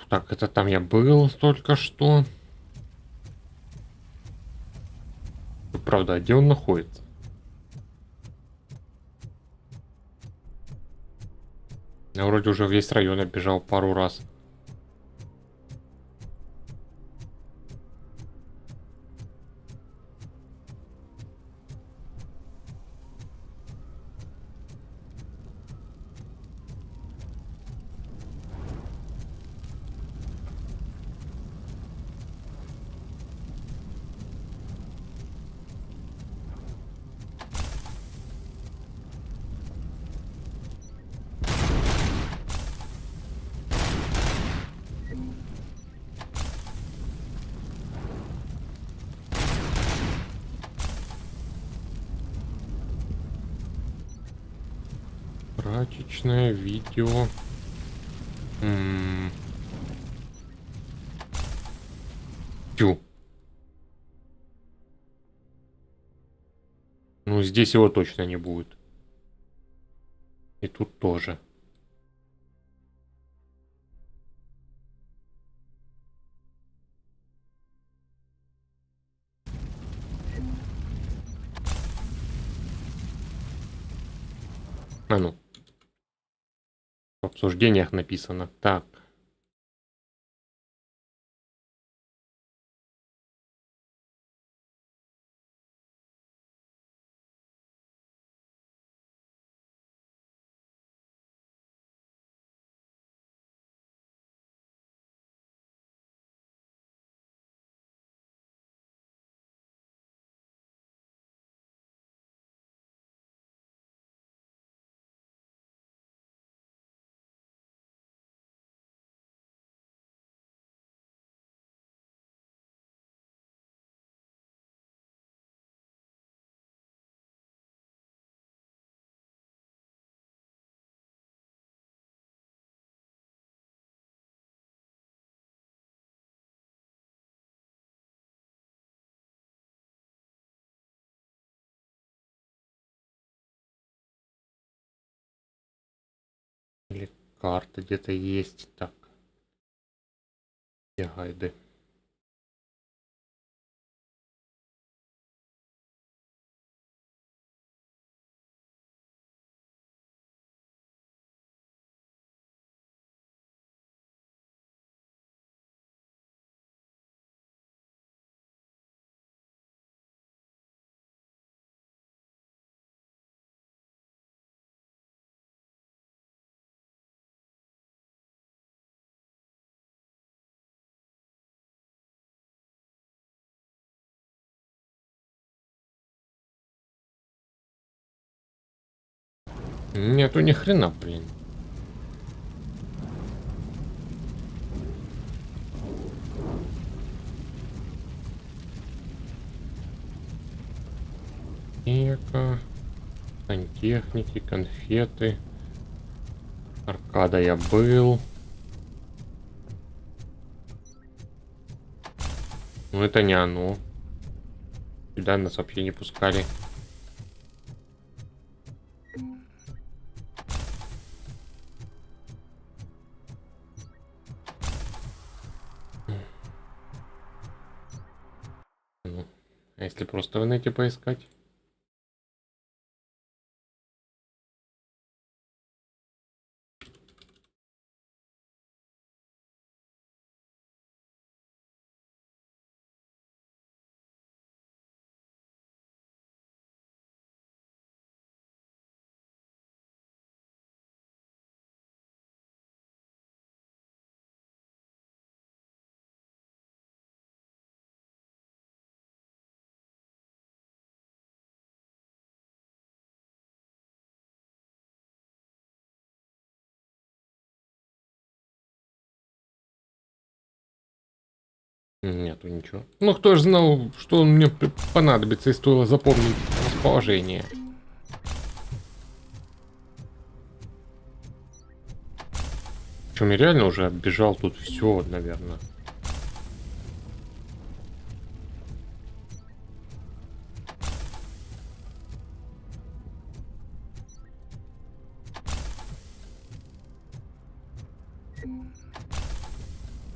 [SPEAKER 1] Так, это там я был только что. Правда, а где он находится? Я вроде уже весь район оббежал пару раз. Прачечное видео. Тю. Ну, здесь его точно не будет. И тут тоже. А ну. В обсуждениях написано. Так. Или карта где-то есть. Так. Где гайды? Нету ни хрена, блин. Эко, сантехники, конфеты. Аркада я был. Ну это не оно. Сюда нас вообще не пускали. Ну, а если просто в инете поискать? Нету ничего. Ну, кто ж знал, что он мне понадобится, и стоило запомнить расположение. Причем я реально уже оббежал тут все, наверное.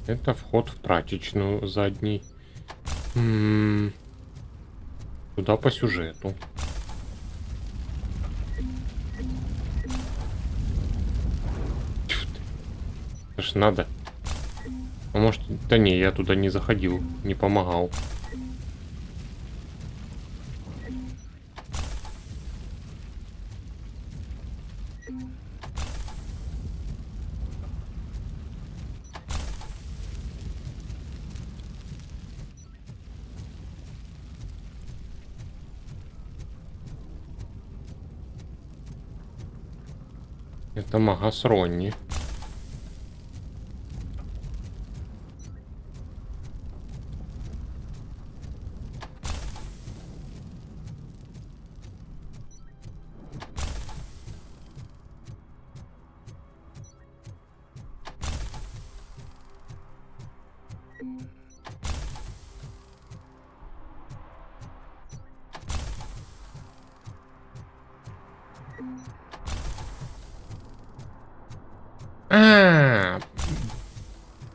[SPEAKER 1] Это вход в прачечную задний. Туда по сюжету. Это ж надо. А может, да не, я туда не заходил, не помогал. Это магаз Ронни.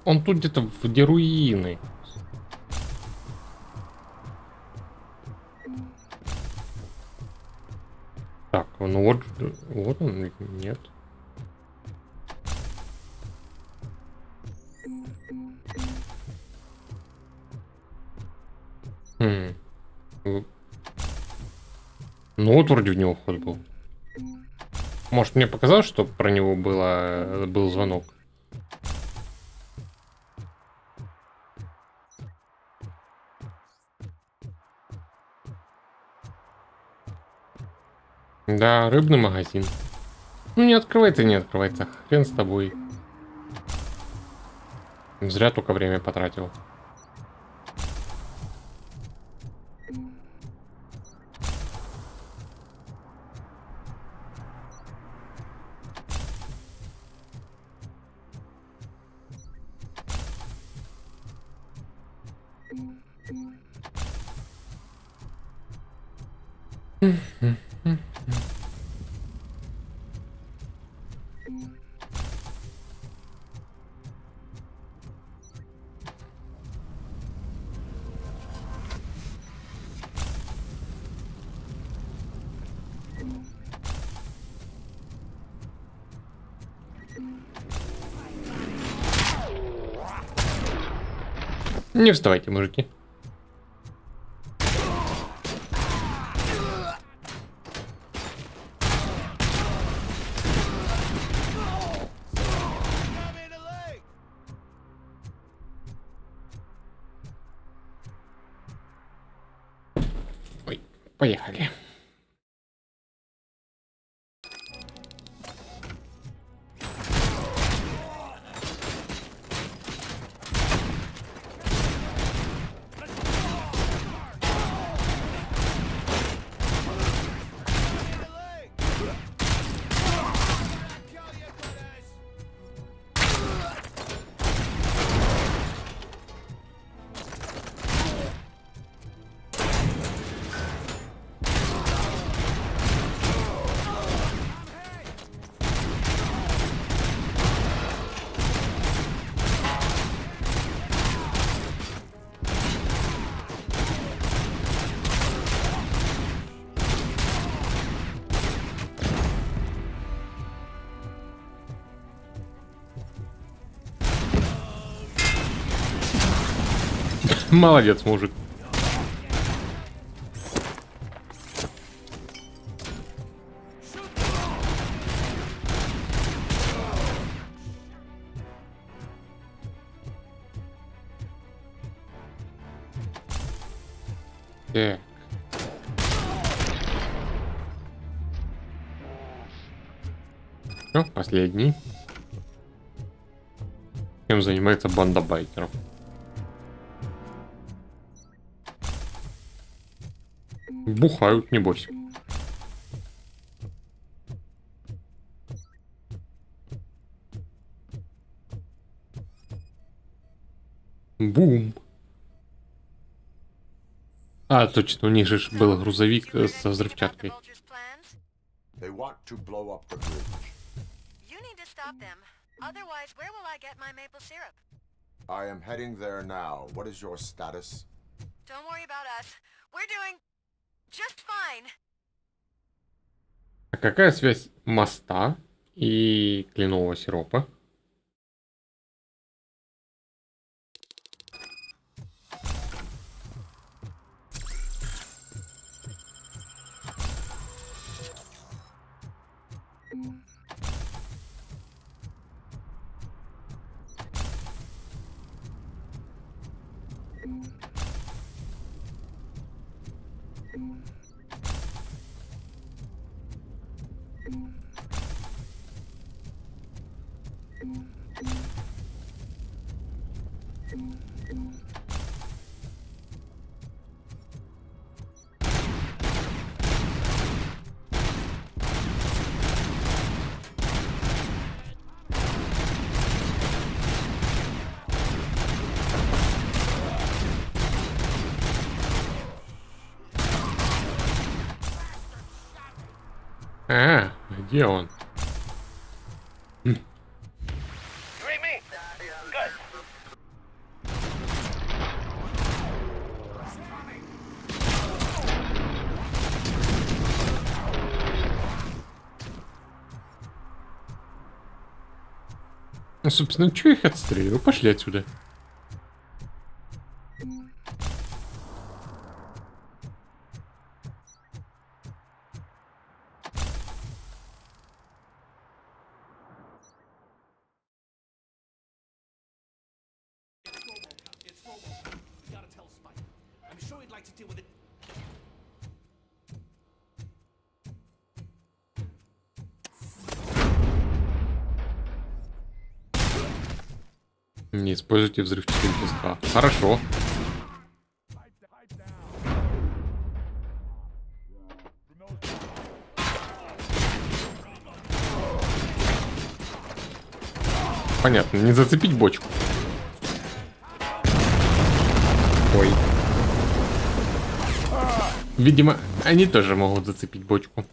[SPEAKER 1] Он тут где-то, где руины. Так, ну вот он, нет. Ну вот вроде в него вход был. Может, мне показалось, что про него был звонок. Да, рыбный магазин. Ну, не открывается, не открывается. Хрен с тобой. Зря только время потратил. Не вставайте, мужики. Ой, поехали. Молодец, мужик. Так. Всё, последний. Чем занимается банда байкеров? Бухают, небось. Бум. А, точно, у них же был грузовик со взрывчаткой.
[SPEAKER 2] They want to blow up the bridge.
[SPEAKER 20] You need to stop them. Otherwise, where will I get my maple syrup?
[SPEAKER 2] I am heading there now. What is your status?
[SPEAKER 20] Don't worry about us. We're doing just fine.
[SPEAKER 1] А какая связь моста и кленового сиропа? А, где он? Ну, собственно, чё их отстреливаю? Пошли отсюда. Не используйте взрывчатые вещества. Хорошо. Понятно, не зацепить бочку. Ой. Видимо, они тоже могут зацепить бочку.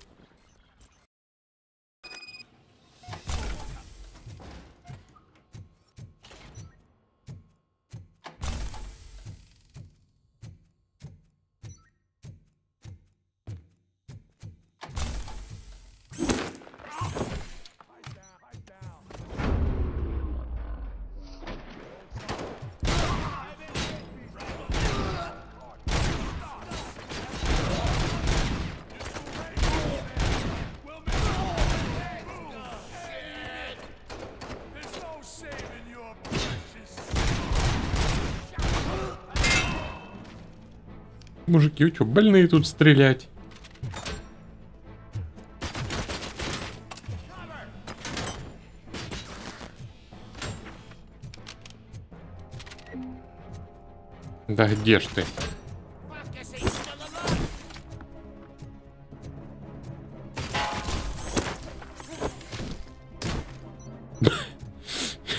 [SPEAKER 1] Мужики, вы что, больные тут стрелять? Да где ж ты?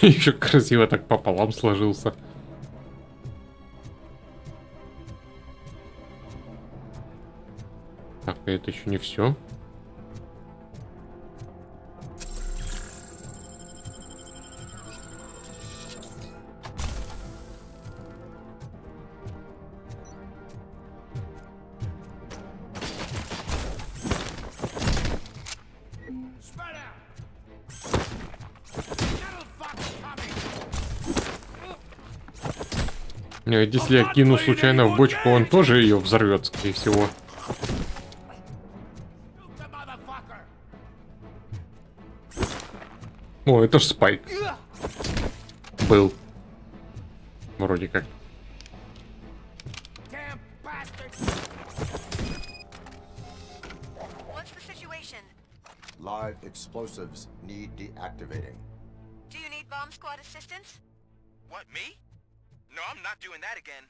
[SPEAKER 1] Еще красиво так пополам сложился. Так, это еще не все. Нет, если я кину случайно в бочку, он тоже ее взорвет, скорее всего. О, это ж Спайк. Был. Вроде как.
[SPEAKER 2] Live explosives need deactivating.
[SPEAKER 20] Do you need bomb squad assistance?
[SPEAKER 17] What, me? No, I'm not doing that again.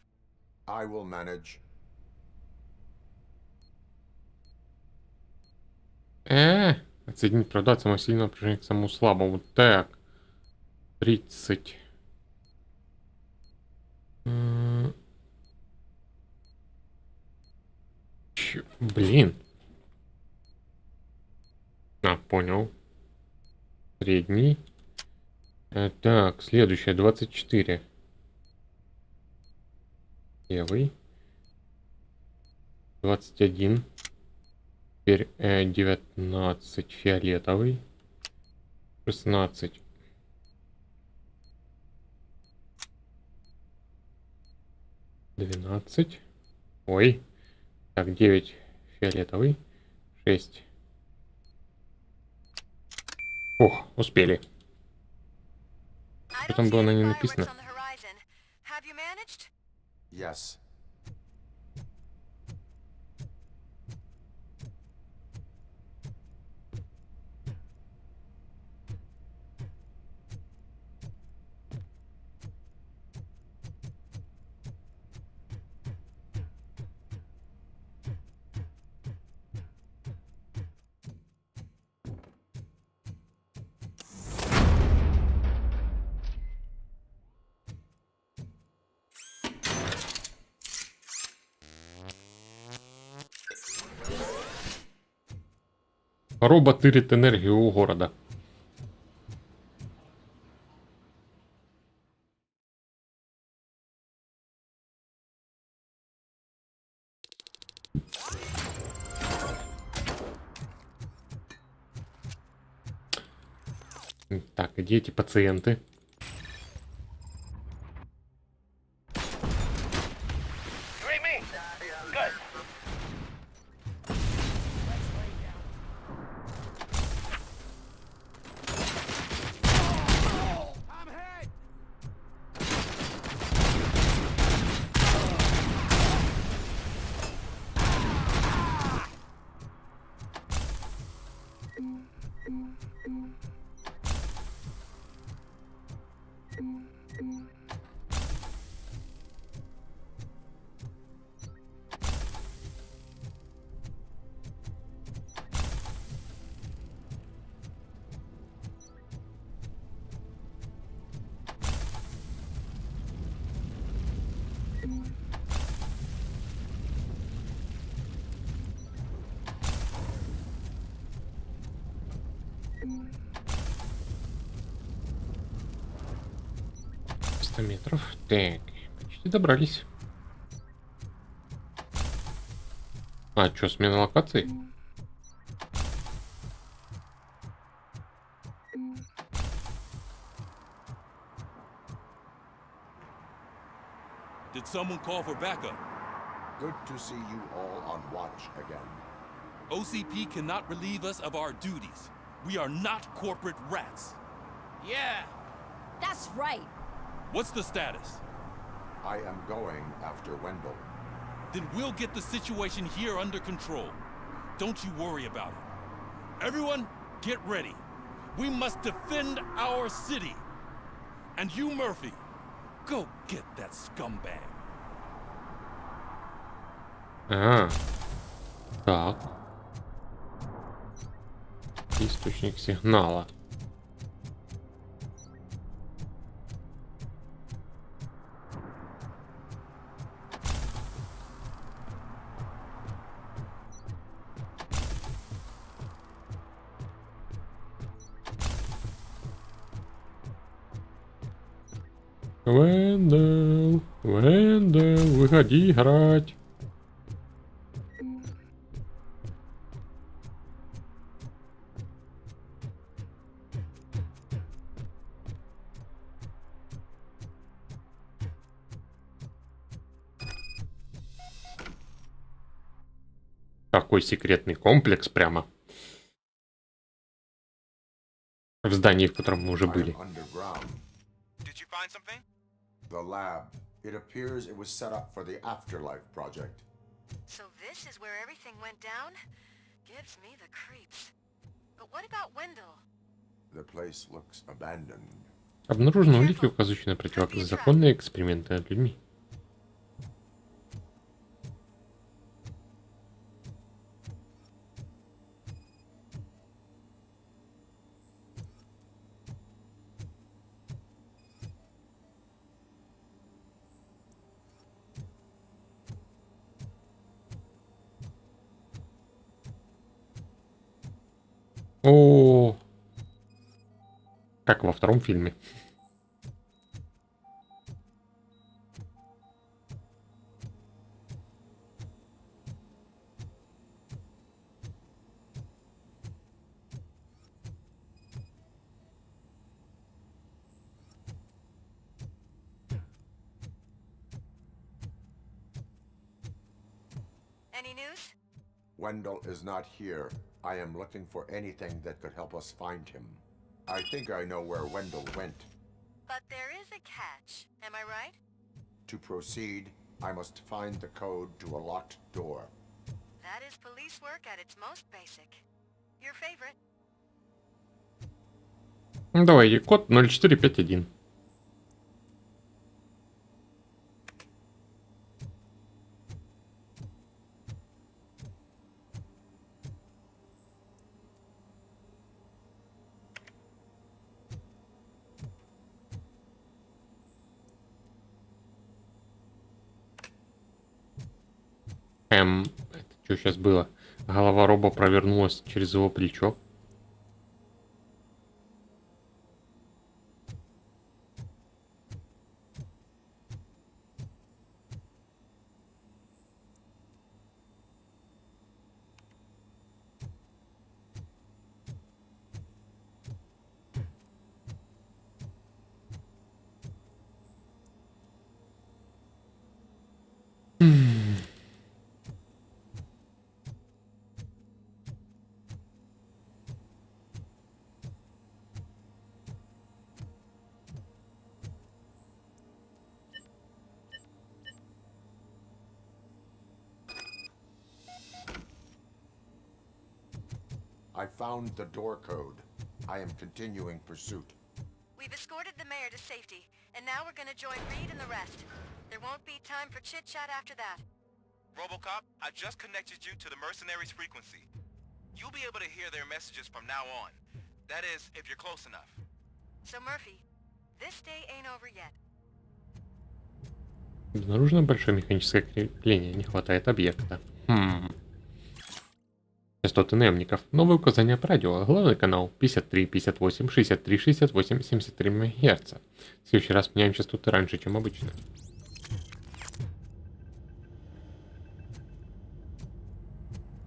[SPEAKER 2] I will manage.
[SPEAKER 1] Отсоединить провода от самого сильного напряжения к самому слабому. Так. 30. Блин. Понял. Средний. Так, следующее 24. Левый. 21. Теперь 19 фиолетовый. 16. 12. Ой. Так, 9 фиолетовый. 6. Ох, успели. Что там было на ней написано?
[SPEAKER 2] Yes.
[SPEAKER 1] Робот тырит энергию у города. Так, где эти пациенты? Метров. Так, почти добрались. Что, смена локации?
[SPEAKER 3] Did someone call for backup?
[SPEAKER 2] Good to see you all on watch again.
[SPEAKER 3] OCP cannot relieve us of our duties. We are not corporate rats.
[SPEAKER 6] Yeah.
[SPEAKER 13] That's right.
[SPEAKER 3] What's the status?
[SPEAKER 2] I am going after Wendell.
[SPEAKER 3] Then we'll get the situation here under control. Don't you worry about it. Everyone, get ready. We must defend our city. And you, Murphy, go get that scumbag.
[SPEAKER 1] Так. Источник сигнала. Вендел, выходи играть. Какой секретный комплекс прямо. В здании, в котором мы уже были.
[SPEAKER 8] Did you find something?
[SPEAKER 2] The lab. It appears it was set up for the Afterlife project.
[SPEAKER 20] So this is where everything went down? Gives me the creeps. But what about Wendell?
[SPEAKER 2] The place looks abandoned.
[SPEAKER 1] Обнаружены улики, указывающие на противозаконные эксперименты над людьми. О, как во втором фильме.
[SPEAKER 13] Any news?
[SPEAKER 2] Wendell is not here. I am looking for anything that could help us find him. I think I know where Wendell went.
[SPEAKER 13] But there is a catch. Am I right?
[SPEAKER 2] To proceed, I must find the code to a locked door.
[SPEAKER 13] That is police work at its most basic. Your favorite.
[SPEAKER 1] Ну, давай, код 0451. Это что сейчас было? Голова Робо провернулась через его плечо.
[SPEAKER 2] I found the door code. I am continuing pursuit.
[SPEAKER 13] We've escorted the mayor to safety, and now we're gonna join Reed and the rest. There won't be time for chit-chat after that.
[SPEAKER 12] RoboCop, I just connected you to the mercenaries' frequency. You'll be able to hear their messages from now on. That is, if you're close enough.
[SPEAKER 13] So Murphy, this day ain't over yet.
[SPEAKER 1] Обнаружено большое механическое крепление. Не хватает объекта. Частоты наемников. Новые указания по радио. Главный канал 53, 58, 63, 68, 73 МГц. В следующий раз меняем частоты раньше, чем обычно.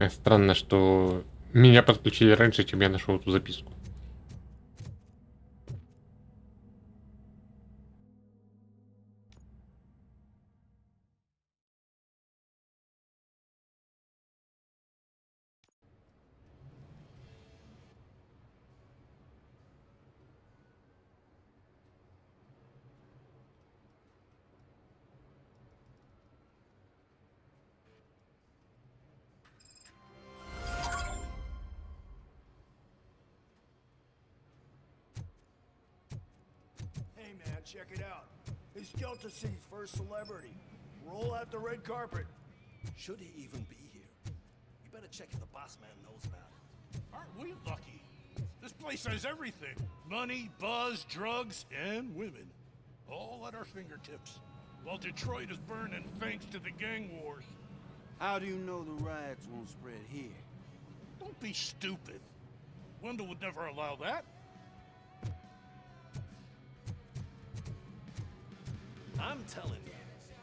[SPEAKER 1] Странно, что меня подключили раньше, чем я нашел эту записку.
[SPEAKER 16] Check it out. He's Delta City's first celebrity. Roll out the red carpet.
[SPEAKER 10] Should he even be here? You better check if the boss man knows about it.
[SPEAKER 3] Aren't we lucky? This place has everything. Money, buzz, drugs, and women. All at our fingertips. While Detroit is burning thanks to the gang wars.
[SPEAKER 16] How do you know the riots won't spread here?
[SPEAKER 3] Don't be stupid. Wendell would never allow that.
[SPEAKER 10] I'm telling you,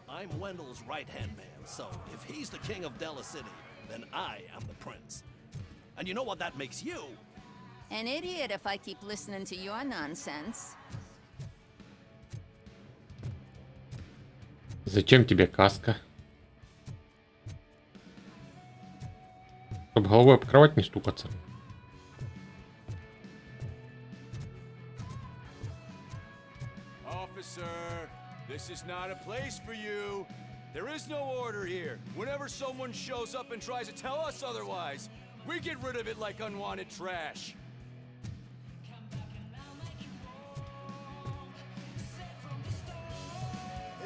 [SPEAKER 10] I'm Wendell's right-hand man, so if he's the king of Della City, then I am the prince. And you know what that makes you?
[SPEAKER 18] An idiot if I keep listening to your nonsense.
[SPEAKER 1] Зачем тебе каска? Чтобы головой об кровать не стукаться.
[SPEAKER 11] Officer, this is not a place for you. There is no order here. Whenever someone shows up and tries to tell us otherwise, we get rid of it like unwanted trash.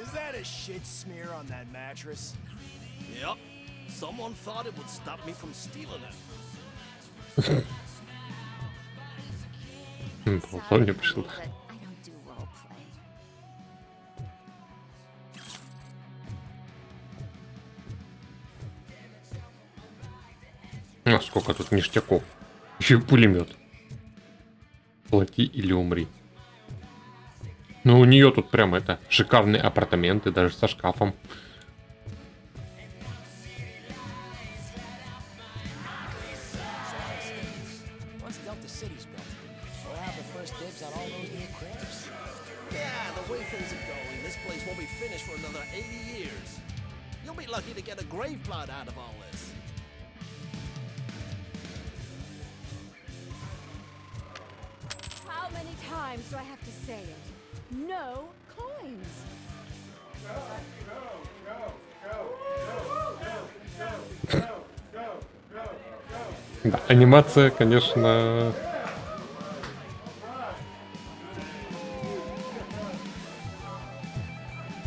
[SPEAKER 16] Is that a shit smear on that mattress?
[SPEAKER 10] Yep. Someone thought it would stop me from stealing it.
[SPEAKER 1] Полковник пришел. Сколько тут ништяков. Еще и пулемет. Плати или умри. Ну, у нее тут прям это шикарные апартаменты, даже со шкафом.
[SPEAKER 6] Once Delta City's built, we'll have the first dibs on all those new cribs.
[SPEAKER 10] Yeah, the way things are going, this place won't be finished for another 80 years. You'll be lucky to get a grave plot out of all this.
[SPEAKER 13] How many times do I have to say it? No coins.
[SPEAKER 1] Да, анимация, конечно...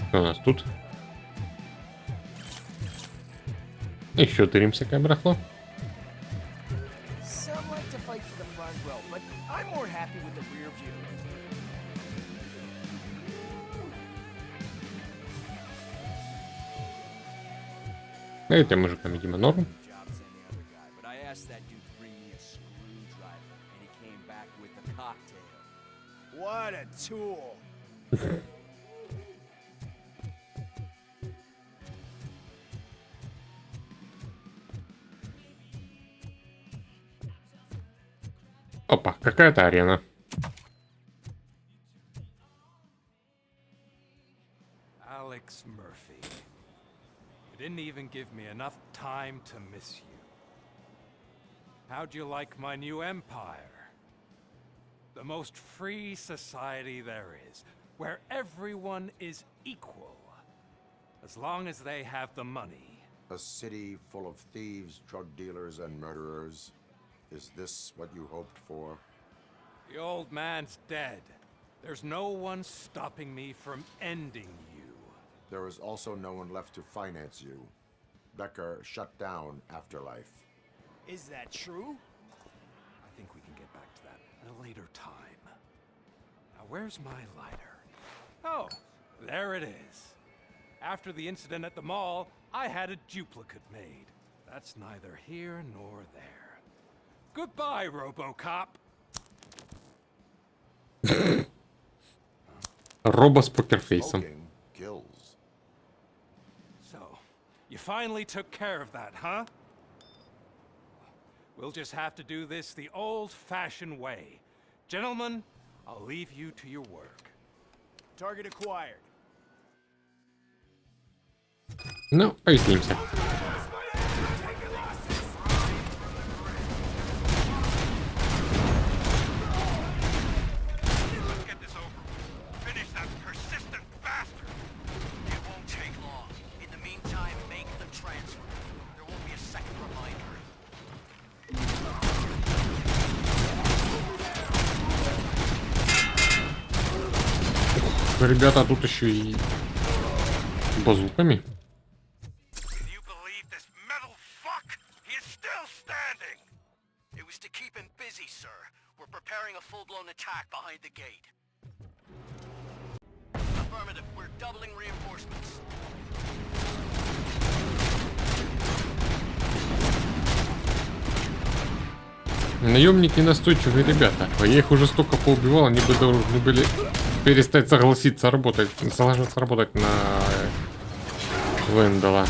[SPEAKER 1] Что у нас тут? Еще тырим всякое барахло.
[SPEAKER 6] Some like to fight for the front row, but I'm more happy with the rear view.
[SPEAKER 1] Этим мужикам, видимо, норм.
[SPEAKER 11] But I asked that dude to bring me a screwdriver, and he came back with a cocktail.
[SPEAKER 16] What a tool.
[SPEAKER 1] Опа, какая-то арена.
[SPEAKER 19] Alex Murphy. You didn't even give me enough time to miss you. How'd you like my new empire? The most free society there is, where everyone is equal. As long as they have the money.
[SPEAKER 2] A city full of thieves, drug dealers, and murderers. Is this what you hoped for?
[SPEAKER 19] The old man's dead. There's no one stopping me from ending you.
[SPEAKER 2] There is also no one left to finance you. Becker shut down Afterlife.
[SPEAKER 16] Is that true?
[SPEAKER 19] I think we can get back to that at a later time. Now, where's my lighter? Oh, there it is. After the incident at the mall, I had a duplicate made. That's neither here nor there. Goodbye, RoboCop.
[SPEAKER 1] Робо с покерфейсом.
[SPEAKER 2] Kills.
[SPEAKER 19] So, you finally took care of that, huh? We'll just have to do this the old-fashioned way. Gentlemen, I'll leave you to your work.
[SPEAKER 16] Target acquired.
[SPEAKER 1] Ну, повеселимся. Ребята, тут еще и базуками. Наемники настойчивые ребята. Я их уже столько поубивал, они бы должны были перестать согласиться работать, соглашаться работать на Вендела.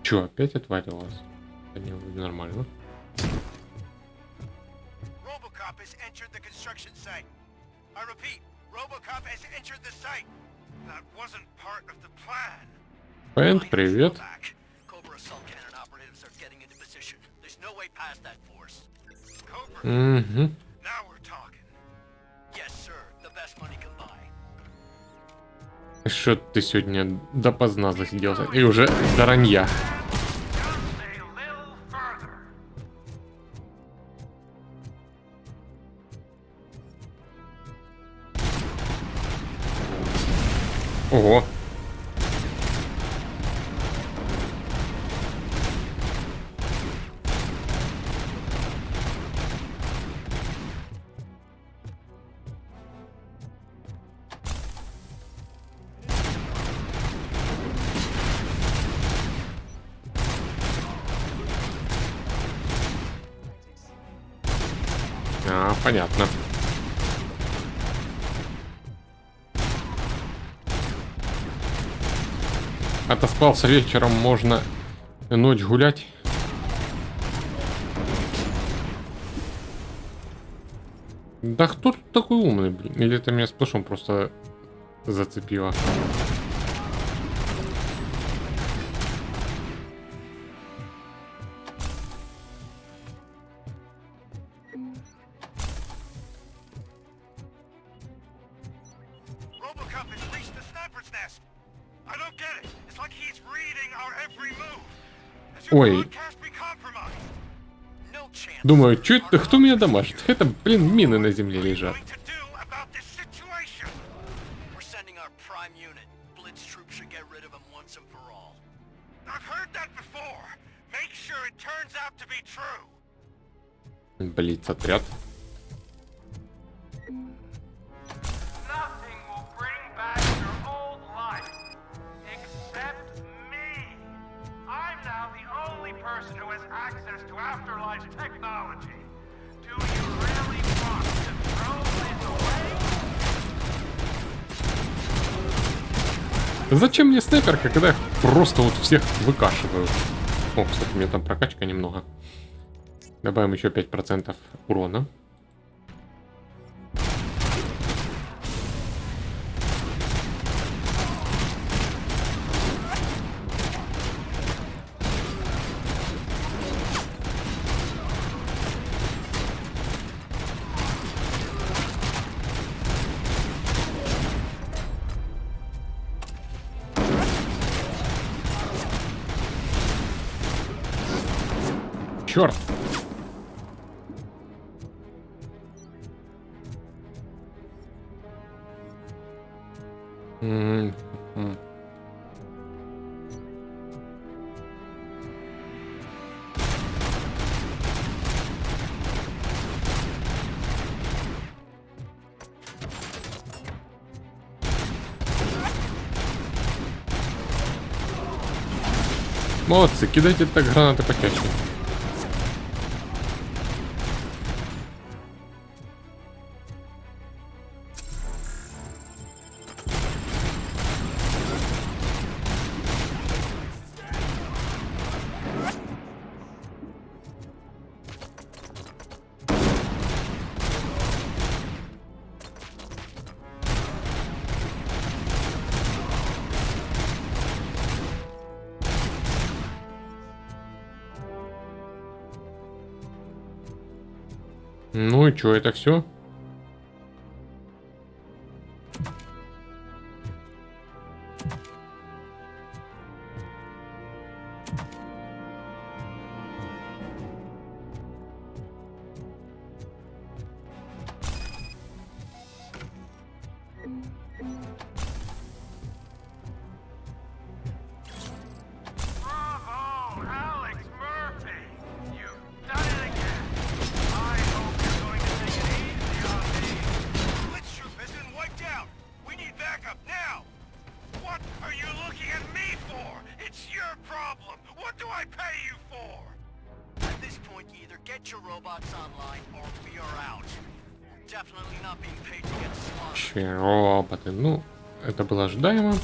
[SPEAKER 1] Чё, опять отвалилось? Это не нормально.
[SPEAKER 4] RoboCop has entered the construction site. I repeat, RoboCop has entered the site. That wasn't part of the plan.
[SPEAKER 1] Пэнд, привет. Угу. Что ты сегодня допоздна засиделся? И уже до ранья. Ого. Понятно. Отоспался вечером, можно ночь гулять. Да кто тут такой умный, блин? Или это меня сплошом просто зацепило?
[SPEAKER 4] RoboCop has reached the sniper's nest. I don't get it. It's like he's reading our every move. Has your
[SPEAKER 1] Ой.
[SPEAKER 4] broadcast been compromised? No chance.
[SPEAKER 1] Думаю, чё это, кто меня дамажит? Это, блин, мины на земле лежат.
[SPEAKER 4] We're sending our prime unit. Blitz troops should get rid of him once and for all. I've heard that before. Make sure it turns out to be true.
[SPEAKER 1] Блиц-отряд.
[SPEAKER 6] Nothing will bring back your old life, except me. I'm now the only person who has access to afterlife technology. Do you really want to throw this away?
[SPEAKER 1] Зачем мне снайперка, когда я просто вот всех выкашиваю? О, кстати, у меня там прокачка немного. Добавим еще 5% урона. Черт! Молодцы, кидайте так гранаты почаще. Ну и чё, это все? Роботы. Ну, это было ожидаемо.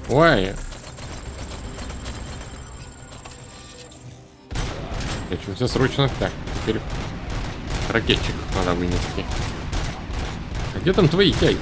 [SPEAKER 1] Ой. Лечимся срочно. Так, теперь ракетчик надо вынести. А где там твои яйца?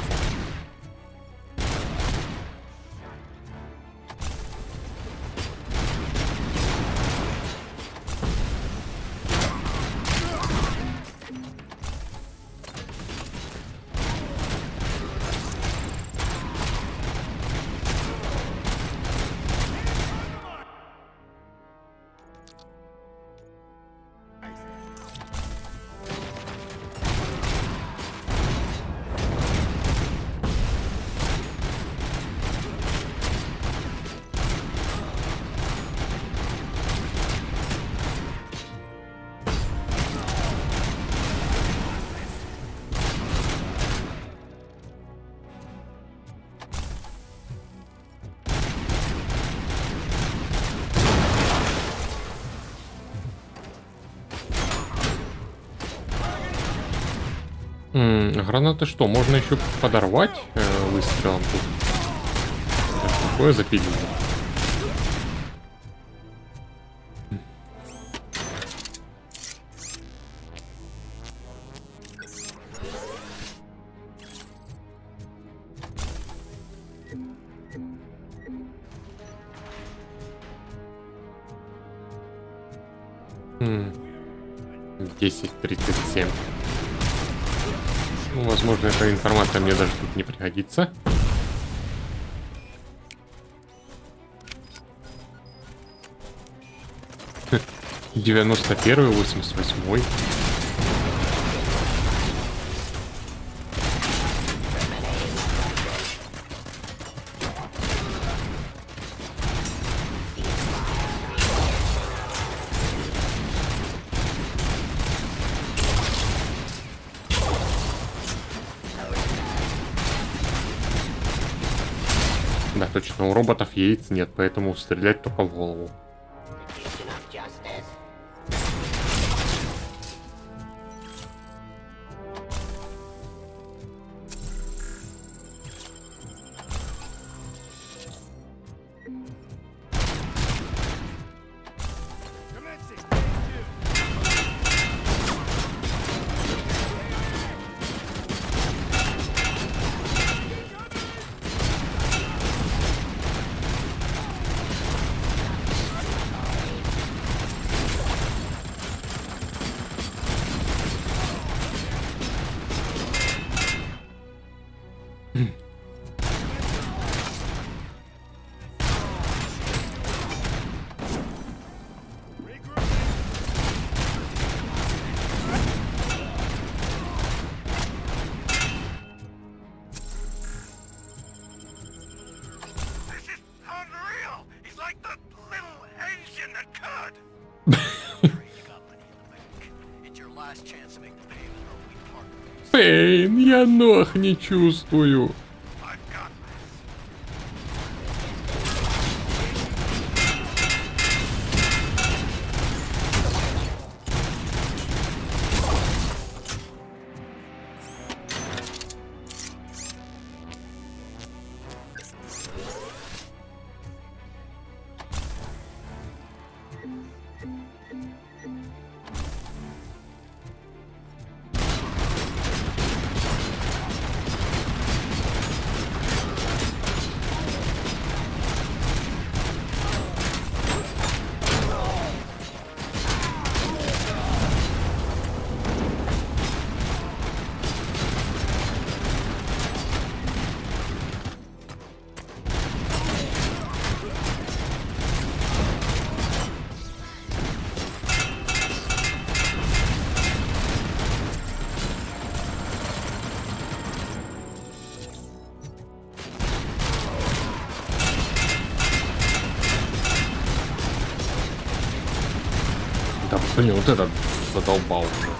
[SPEAKER 1] Гранаты что, можно еще подорвать выстрелом тут? Такое запилили. Хм. 10:37. Ну, возможно, эта информация мне даже тут не пригодится. Хм. 91-й, 88-й. Да, точно, у роботов яиц нет, поэтому стрелять только в голову. Пейн, я ног не чувствую. Да блин, вот этот задолбал уже.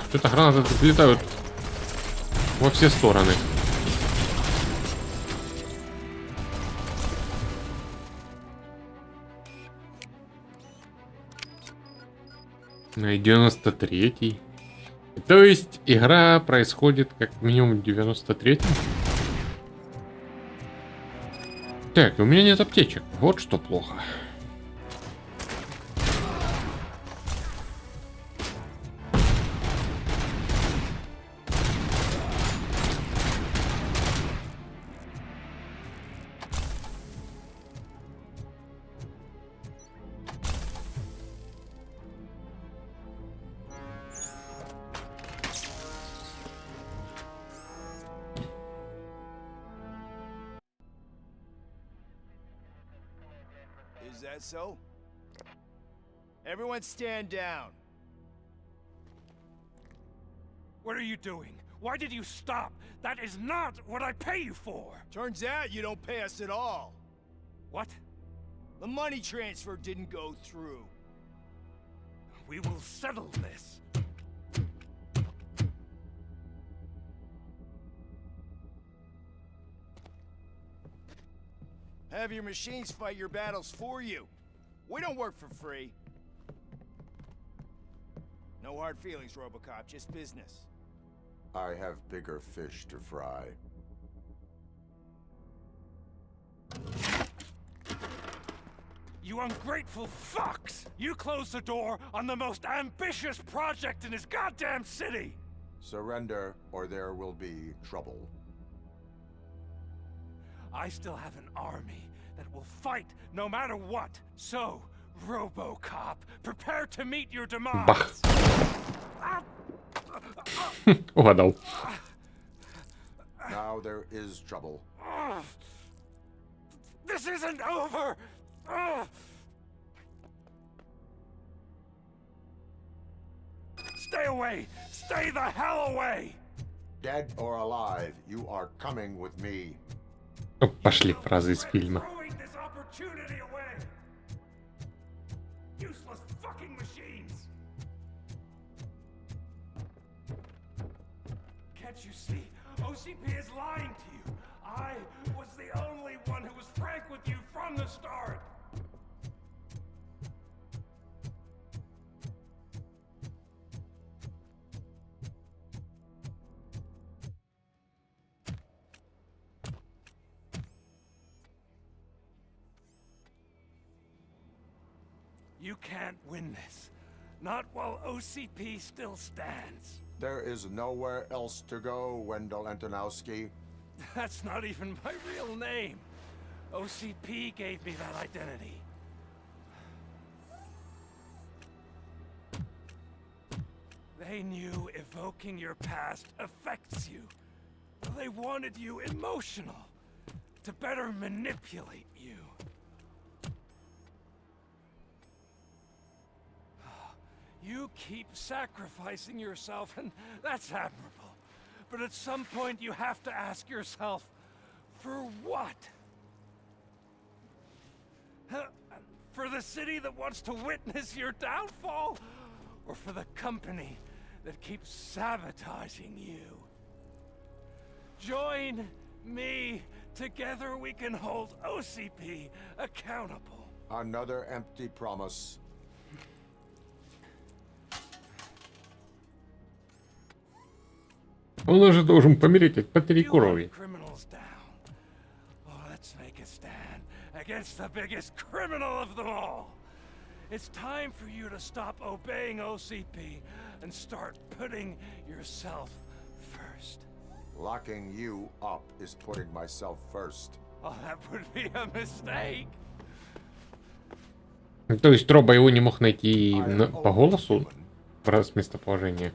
[SPEAKER 1] Что-то гранаты тут летают во все стороны. Ну и 93-й. То есть игра происходит как минимум в 93-м. Так, у меня нет аптечек. Вот что плохо.
[SPEAKER 16] Is that so? Everyone stand down.
[SPEAKER 11] What are you doing? Why did you stop? That is not what I pay you for!
[SPEAKER 16] Turns out you don't pay us at all.
[SPEAKER 11] What?
[SPEAKER 16] The money transfer didn't go through.
[SPEAKER 11] We will settle this.
[SPEAKER 16] Have your machines fight your battles for you. We don't work for free. No hard feelings, RoboCop, just business.
[SPEAKER 2] I have bigger fish to fry.
[SPEAKER 11] You ungrateful fucks! You closed the door on the most ambitious project in this goddamn city!
[SPEAKER 2] Surrender, or there will be trouble.
[SPEAKER 11] I still have an army that will fight no matter what. So, RoboCop, prepare to meet your demise.
[SPEAKER 1] Угадал.
[SPEAKER 2] Now there is trouble.
[SPEAKER 11] This isn't over! Stay away! Stay the hell away!
[SPEAKER 2] Dead or alive, you are coming with me.
[SPEAKER 1] Пошли фразы из фильма.
[SPEAKER 11] This opportunity away! Useless fucking machines! Can't you see? OCP is lying to you. I was the only one who was frank with you from the start. You can't win this. Not while OCP still stands.
[SPEAKER 2] There is nowhere else to go, Wendell Antonowski.
[SPEAKER 11] That's not even my real name. OCP gave me that identity. They knew evoking your past affects you. They wanted you emotional, to better manipulate you. You keep sacrificing yourself, and that's admirable. But at some point you have to ask yourself, for what? For the city that wants to witness your downfall? Or for the company that keeps sabotaging you? Join me. Together we can hold OCP accountable.
[SPEAKER 2] Another empty promise.
[SPEAKER 1] Он уже должен помереть от потери крови.
[SPEAKER 11] Let's make a stand against the biggest criminal of them all. It's time for you to stop obeying OCP and start putting yourself first.
[SPEAKER 2] Locking you up is putting myself first.
[SPEAKER 11] Oh, that would be a mistake.
[SPEAKER 1] То есть Робо его не мог найти по голосу? Раз местоположение.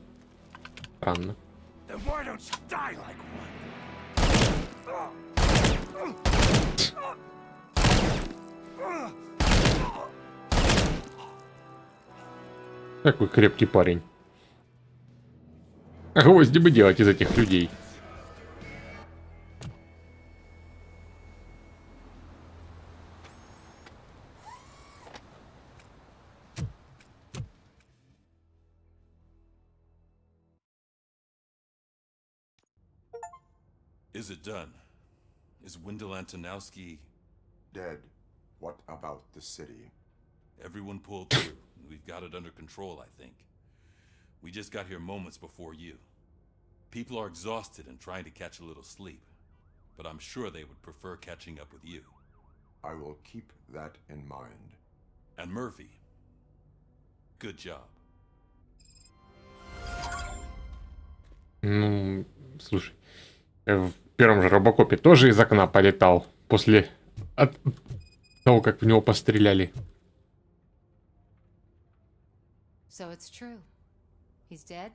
[SPEAKER 1] Странно.
[SPEAKER 11] Then why don't you die like one?
[SPEAKER 1] Какой крепкий парень. А гвозди бы делать из этих людей.
[SPEAKER 3] Is it done? Is Wendell Antonowski
[SPEAKER 2] dead? What about the city?
[SPEAKER 3] Everyone pulled through. We've got it under control, I think. We just got here moments before you. People are exhausted and trying to catch a little sleep, but I'm sure they would prefer catching up with you.
[SPEAKER 2] I will keep that in mind.
[SPEAKER 3] And Murphy, good job.
[SPEAKER 1] Ну, слушай, в первом же Робокопе тоже из окна полетал после того, как в него постреляли.
[SPEAKER 5] So it's true. He's dead?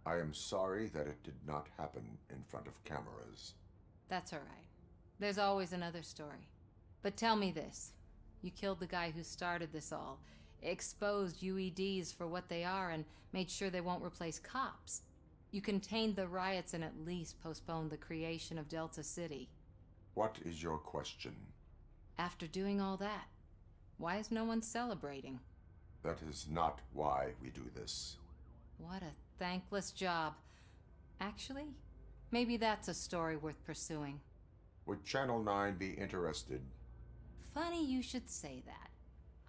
[SPEAKER 2] I am sorry that it did not happen in front of cameras.
[SPEAKER 5] That's all right. There's always another story. But tell me this. You killed the guy who started this all, exposed UEDs for what they are, and made sure they won't replace cops. You contained the riots and at least postponed the creation of Delta City.
[SPEAKER 2] What is your question?
[SPEAKER 5] After doing all that, why is no one celebrating?
[SPEAKER 2] That is not why we do this.
[SPEAKER 5] What a thankless job. Actually, maybe that's a story worth pursuing.
[SPEAKER 2] Would Channel 9 be interested?
[SPEAKER 5] Funny you should say that.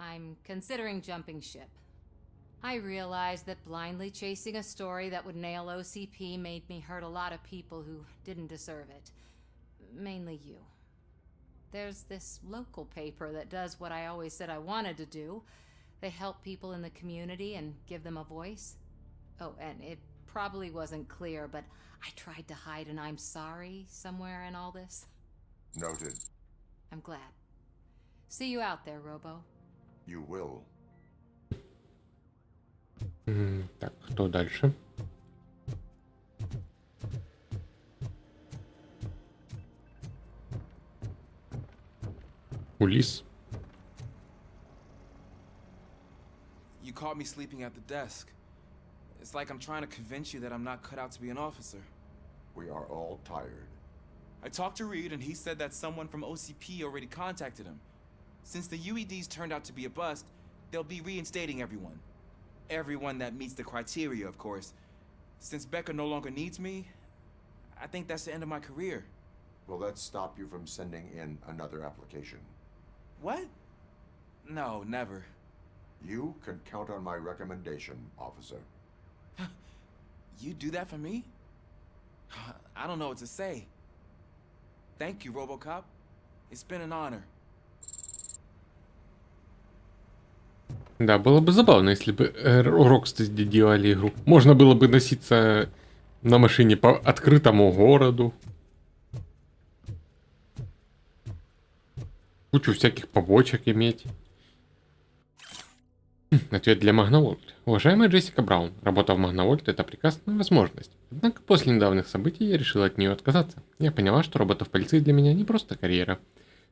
[SPEAKER 5] I'm considering jumping ship. I realized that blindly chasing a story that would nail OCP made me hurt a lot of people who didn't deserve it. Mainly you. There's this local paper that does what I always said I wanted to do. They help people in the community and give them a voice. Oh, and it probably wasn't clear, but I tried to hide an I'm sorry somewhere in all this.
[SPEAKER 2] Noted.
[SPEAKER 5] I'm glad. See you out there, Robo.
[SPEAKER 2] You will.
[SPEAKER 1] Так, кто дальше? Улис.
[SPEAKER 7] You caught me sleeping at the desk. It's like I'm trying to convince you that I'm not cut out to be an officer.
[SPEAKER 2] We are all tired.
[SPEAKER 7] I talked to Reed and he said that someone from OCP already contacted him. Since the UEDs turned out to be a bust, they'll be reinstating everyone. Everyone that meets the criteria, of course. Since Becca no longer needs me, I think that's the end of my career.
[SPEAKER 2] Will that stop you from sending in another application?
[SPEAKER 7] What? No, never.
[SPEAKER 2] You can count on my recommendation, officer.
[SPEAKER 7] You do that for me? I don't know what to say. Thank you, RoboCop. It's been an honor.
[SPEAKER 1] Да, было бы забавно, если бы Rocksteady делали игру. Можно было бы носиться на машине по открытому городу. Кучу всяких побочек иметь. Ответ для Магновольт. Уважаемая Джессика Браун, работа в Магновольт — это прекрасная возможность. Однако после недавних событий я решила от нее отказаться. Я поняла, что работа в полиции для меня не просто карьера.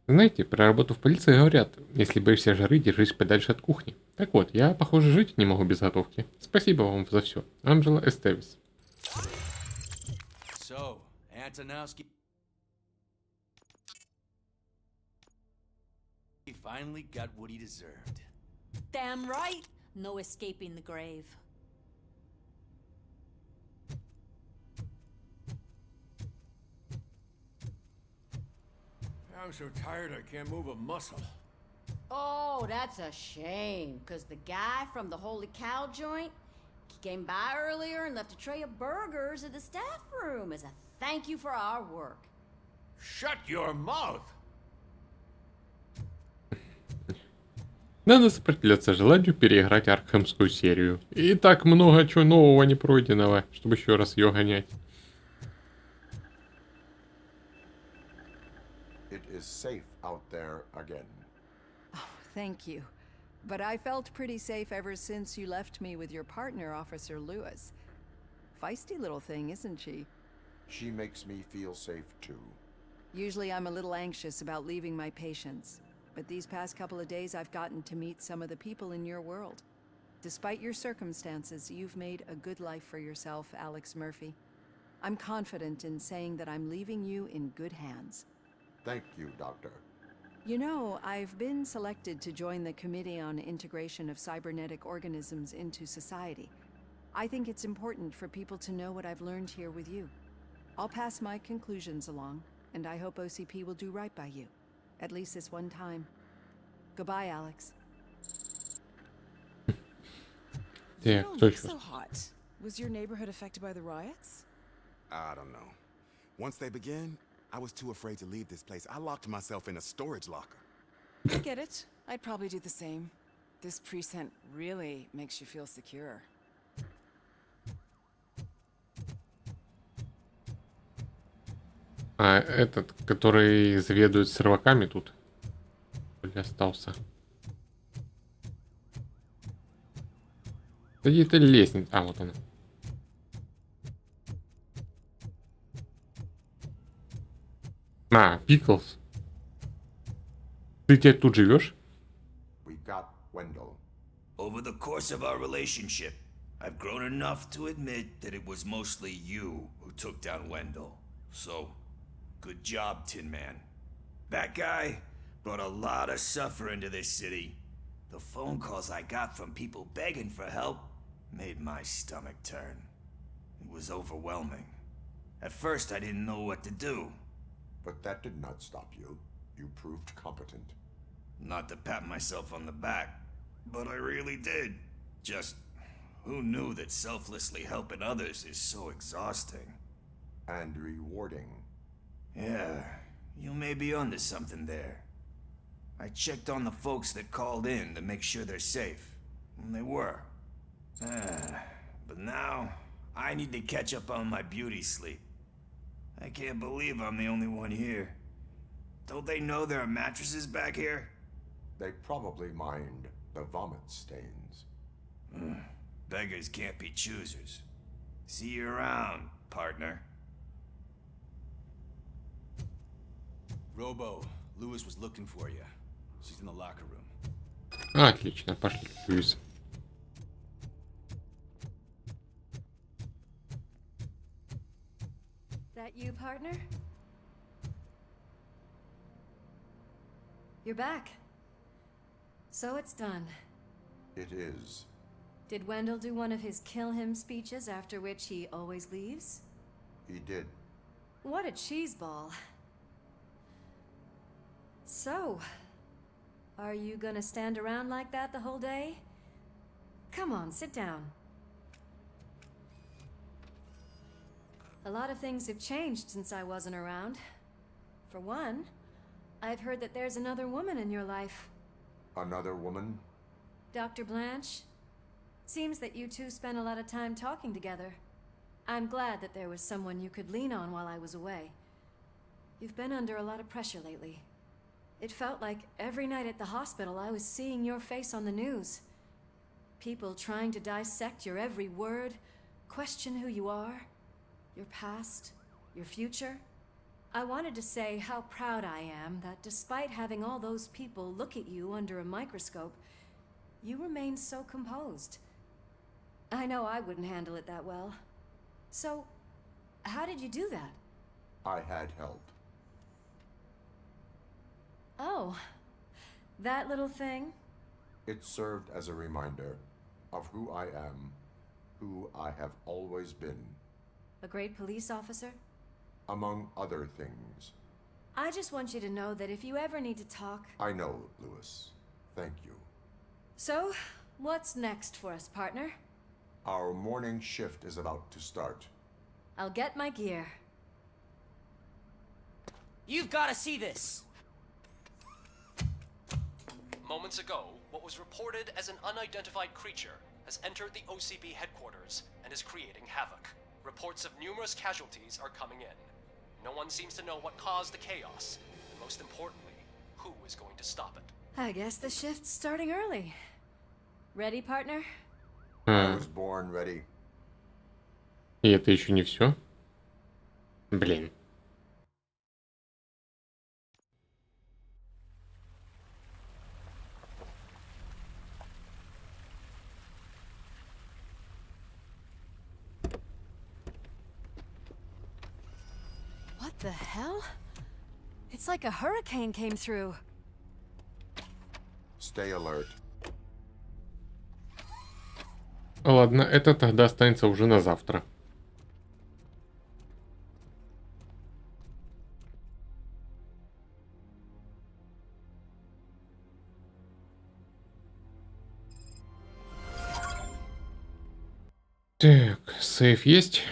[SPEAKER 1] Знаете, про работу в полиции говорят, если боишься жары, держись подальше от кухни. Так вот, я, похоже, жить не могу без готовки. Спасибо вам за все. Анджела Эстевис.
[SPEAKER 17] So, Antonowski... He finally got what he deserved.
[SPEAKER 13] Damn right. No escaping the grave.
[SPEAKER 11] I'm so tired I can't move a muscle.
[SPEAKER 13] Oh, that's a shame, because the guy from the Holy Cow joint, he came by earlier and left a tray of burgers in the staff room as a thank you for our work.
[SPEAKER 11] Shut your mouth!
[SPEAKER 1] Надо сопротивляться желанию переиграть Аркхемскую серию. И так много чего нового не пройденного, чтобы еще раз ее гонять.
[SPEAKER 2] It is safe out there again.
[SPEAKER 21] Oh, thank you. But I felt pretty safe ever since you left me with your partner, Officer Lewis. Feisty little thing, isn't she?
[SPEAKER 2] She makes me feel safe too.
[SPEAKER 21] Usually I'm a little anxious about leaving my patients. But these past couple of days I've gotten to meet some of the people in your world. Despite your circumstances, you've made a good life for yourself, Alex Murphy. I'm confident in saying that I'm leaving you in good hands.
[SPEAKER 2] Thank you, Doctor.
[SPEAKER 21] You know, I've been selected to join the Committee on Integration of Cybernetic Organisms into Society. I think it's important for people to know what I've learned here with you. I'll pass my conclusions along, and I hope OCP will do right by you. At least this one time. Goodbye, Alex.
[SPEAKER 9] You don't look so hot. Was your neighborhood affected by the riots?
[SPEAKER 14] I don't know. Once they began, I was too afraid to leave this place. I locked myself in a storage locker.
[SPEAKER 9] I get it. I'd probably do the same. This precinct really makes you feel secure.
[SPEAKER 1] А этот, который заведует серваками тут, или остался? Да где это лестница? А, вот она. А, Пиклс. Ты теперь тут живешь?
[SPEAKER 2] We got Wendell.
[SPEAKER 4] Over the course of our relationship, I've grown enough to admit that it was mostly you who took down Wendell. So, good job, Tin Man. That guy brought a lot of suffering to this city. The phone calls I got from people begging for help made my stomach turn. It was overwhelming. At first, I didn't know what to do.
[SPEAKER 2] But that did not stop you. You proved competent.
[SPEAKER 4] Not to pat myself on the back, but I really did. Just, who knew that selflessly helping others is so exhausting?
[SPEAKER 2] And rewarding.
[SPEAKER 4] Yeah, you may be onto something there. I checked on the folks that called in to make sure they're safe. And they were. But now, I need to catch up on my beauty sleep. I can't believe I'm the only one here. Don't they know there are mattresses back here?
[SPEAKER 2] They probably mind the vomit stains.
[SPEAKER 4] Beggars can't be choosers. See you around, partner.
[SPEAKER 15] Robo, Lewis was looking for you. She's in the locker room.
[SPEAKER 1] Отлично, пошли, Льюис.
[SPEAKER 20] That you, partner? You're back. So it's done.
[SPEAKER 2] It is.
[SPEAKER 20] Did Wendell do one of his kill him speeches after which he always leaves?
[SPEAKER 2] He did.
[SPEAKER 20] What a cheeseball. So, are you gonna stand around like that the whole day? Come on, sit down. A lot of things have changed since I wasn't around. For one, I've heard that there's another woman in your life.
[SPEAKER 2] Another woman?
[SPEAKER 20] Dr. Blanche? Seems that you two spent a lot of time talking together. I'm glad that there was someone you could lean on while I was away. You've been under a lot of pressure lately. It felt like every night at the hospital I was seeing your face on the news. People trying to dissect your every word, question who you are, your past, your future. I wanted to say how proud I am that despite having all those people look at you under a microscope, you remain so composed. I know I wouldn't handle it that well. So, how did you do that?
[SPEAKER 2] I had help.
[SPEAKER 20] Oh, that little thing?
[SPEAKER 2] It served as a reminder of who I am, who I have always been.
[SPEAKER 20] A great police officer?
[SPEAKER 2] Among other things.
[SPEAKER 20] I just want you to know that if you ever need to talk...
[SPEAKER 2] I know, Lewis. Thank you.
[SPEAKER 20] So, what's next for us, partner?
[SPEAKER 2] Our morning shift is about to start.
[SPEAKER 20] I'll get my gear.
[SPEAKER 22] You've got to see this!
[SPEAKER 23] Moments ago, what was reported as an unidentified creature has entered the OCP headquarters and is creating havoc. Reports of numerous casualties are coming in. No one seems to know what caused the chaos, and most importantly, who is going to stop it.
[SPEAKER 20] I guess the shift's starting early. Ready, partner?
[SPEAKER 2] I was born ready.
[SPEAKER 1] И это еще не все? Блин.
[SPEAKER 20] What the hell? It's like a hurricane came through.
[SPEAKER 2] Stay alert.
[SPEAKER 1] Ладно, это тогда останется уже на завтра. Так, сейф есть?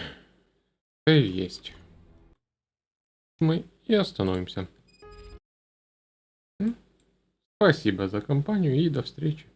[SPEAKER 1] Сейф есть. Мы и остановимся. Спасибо за компанию и до встречи.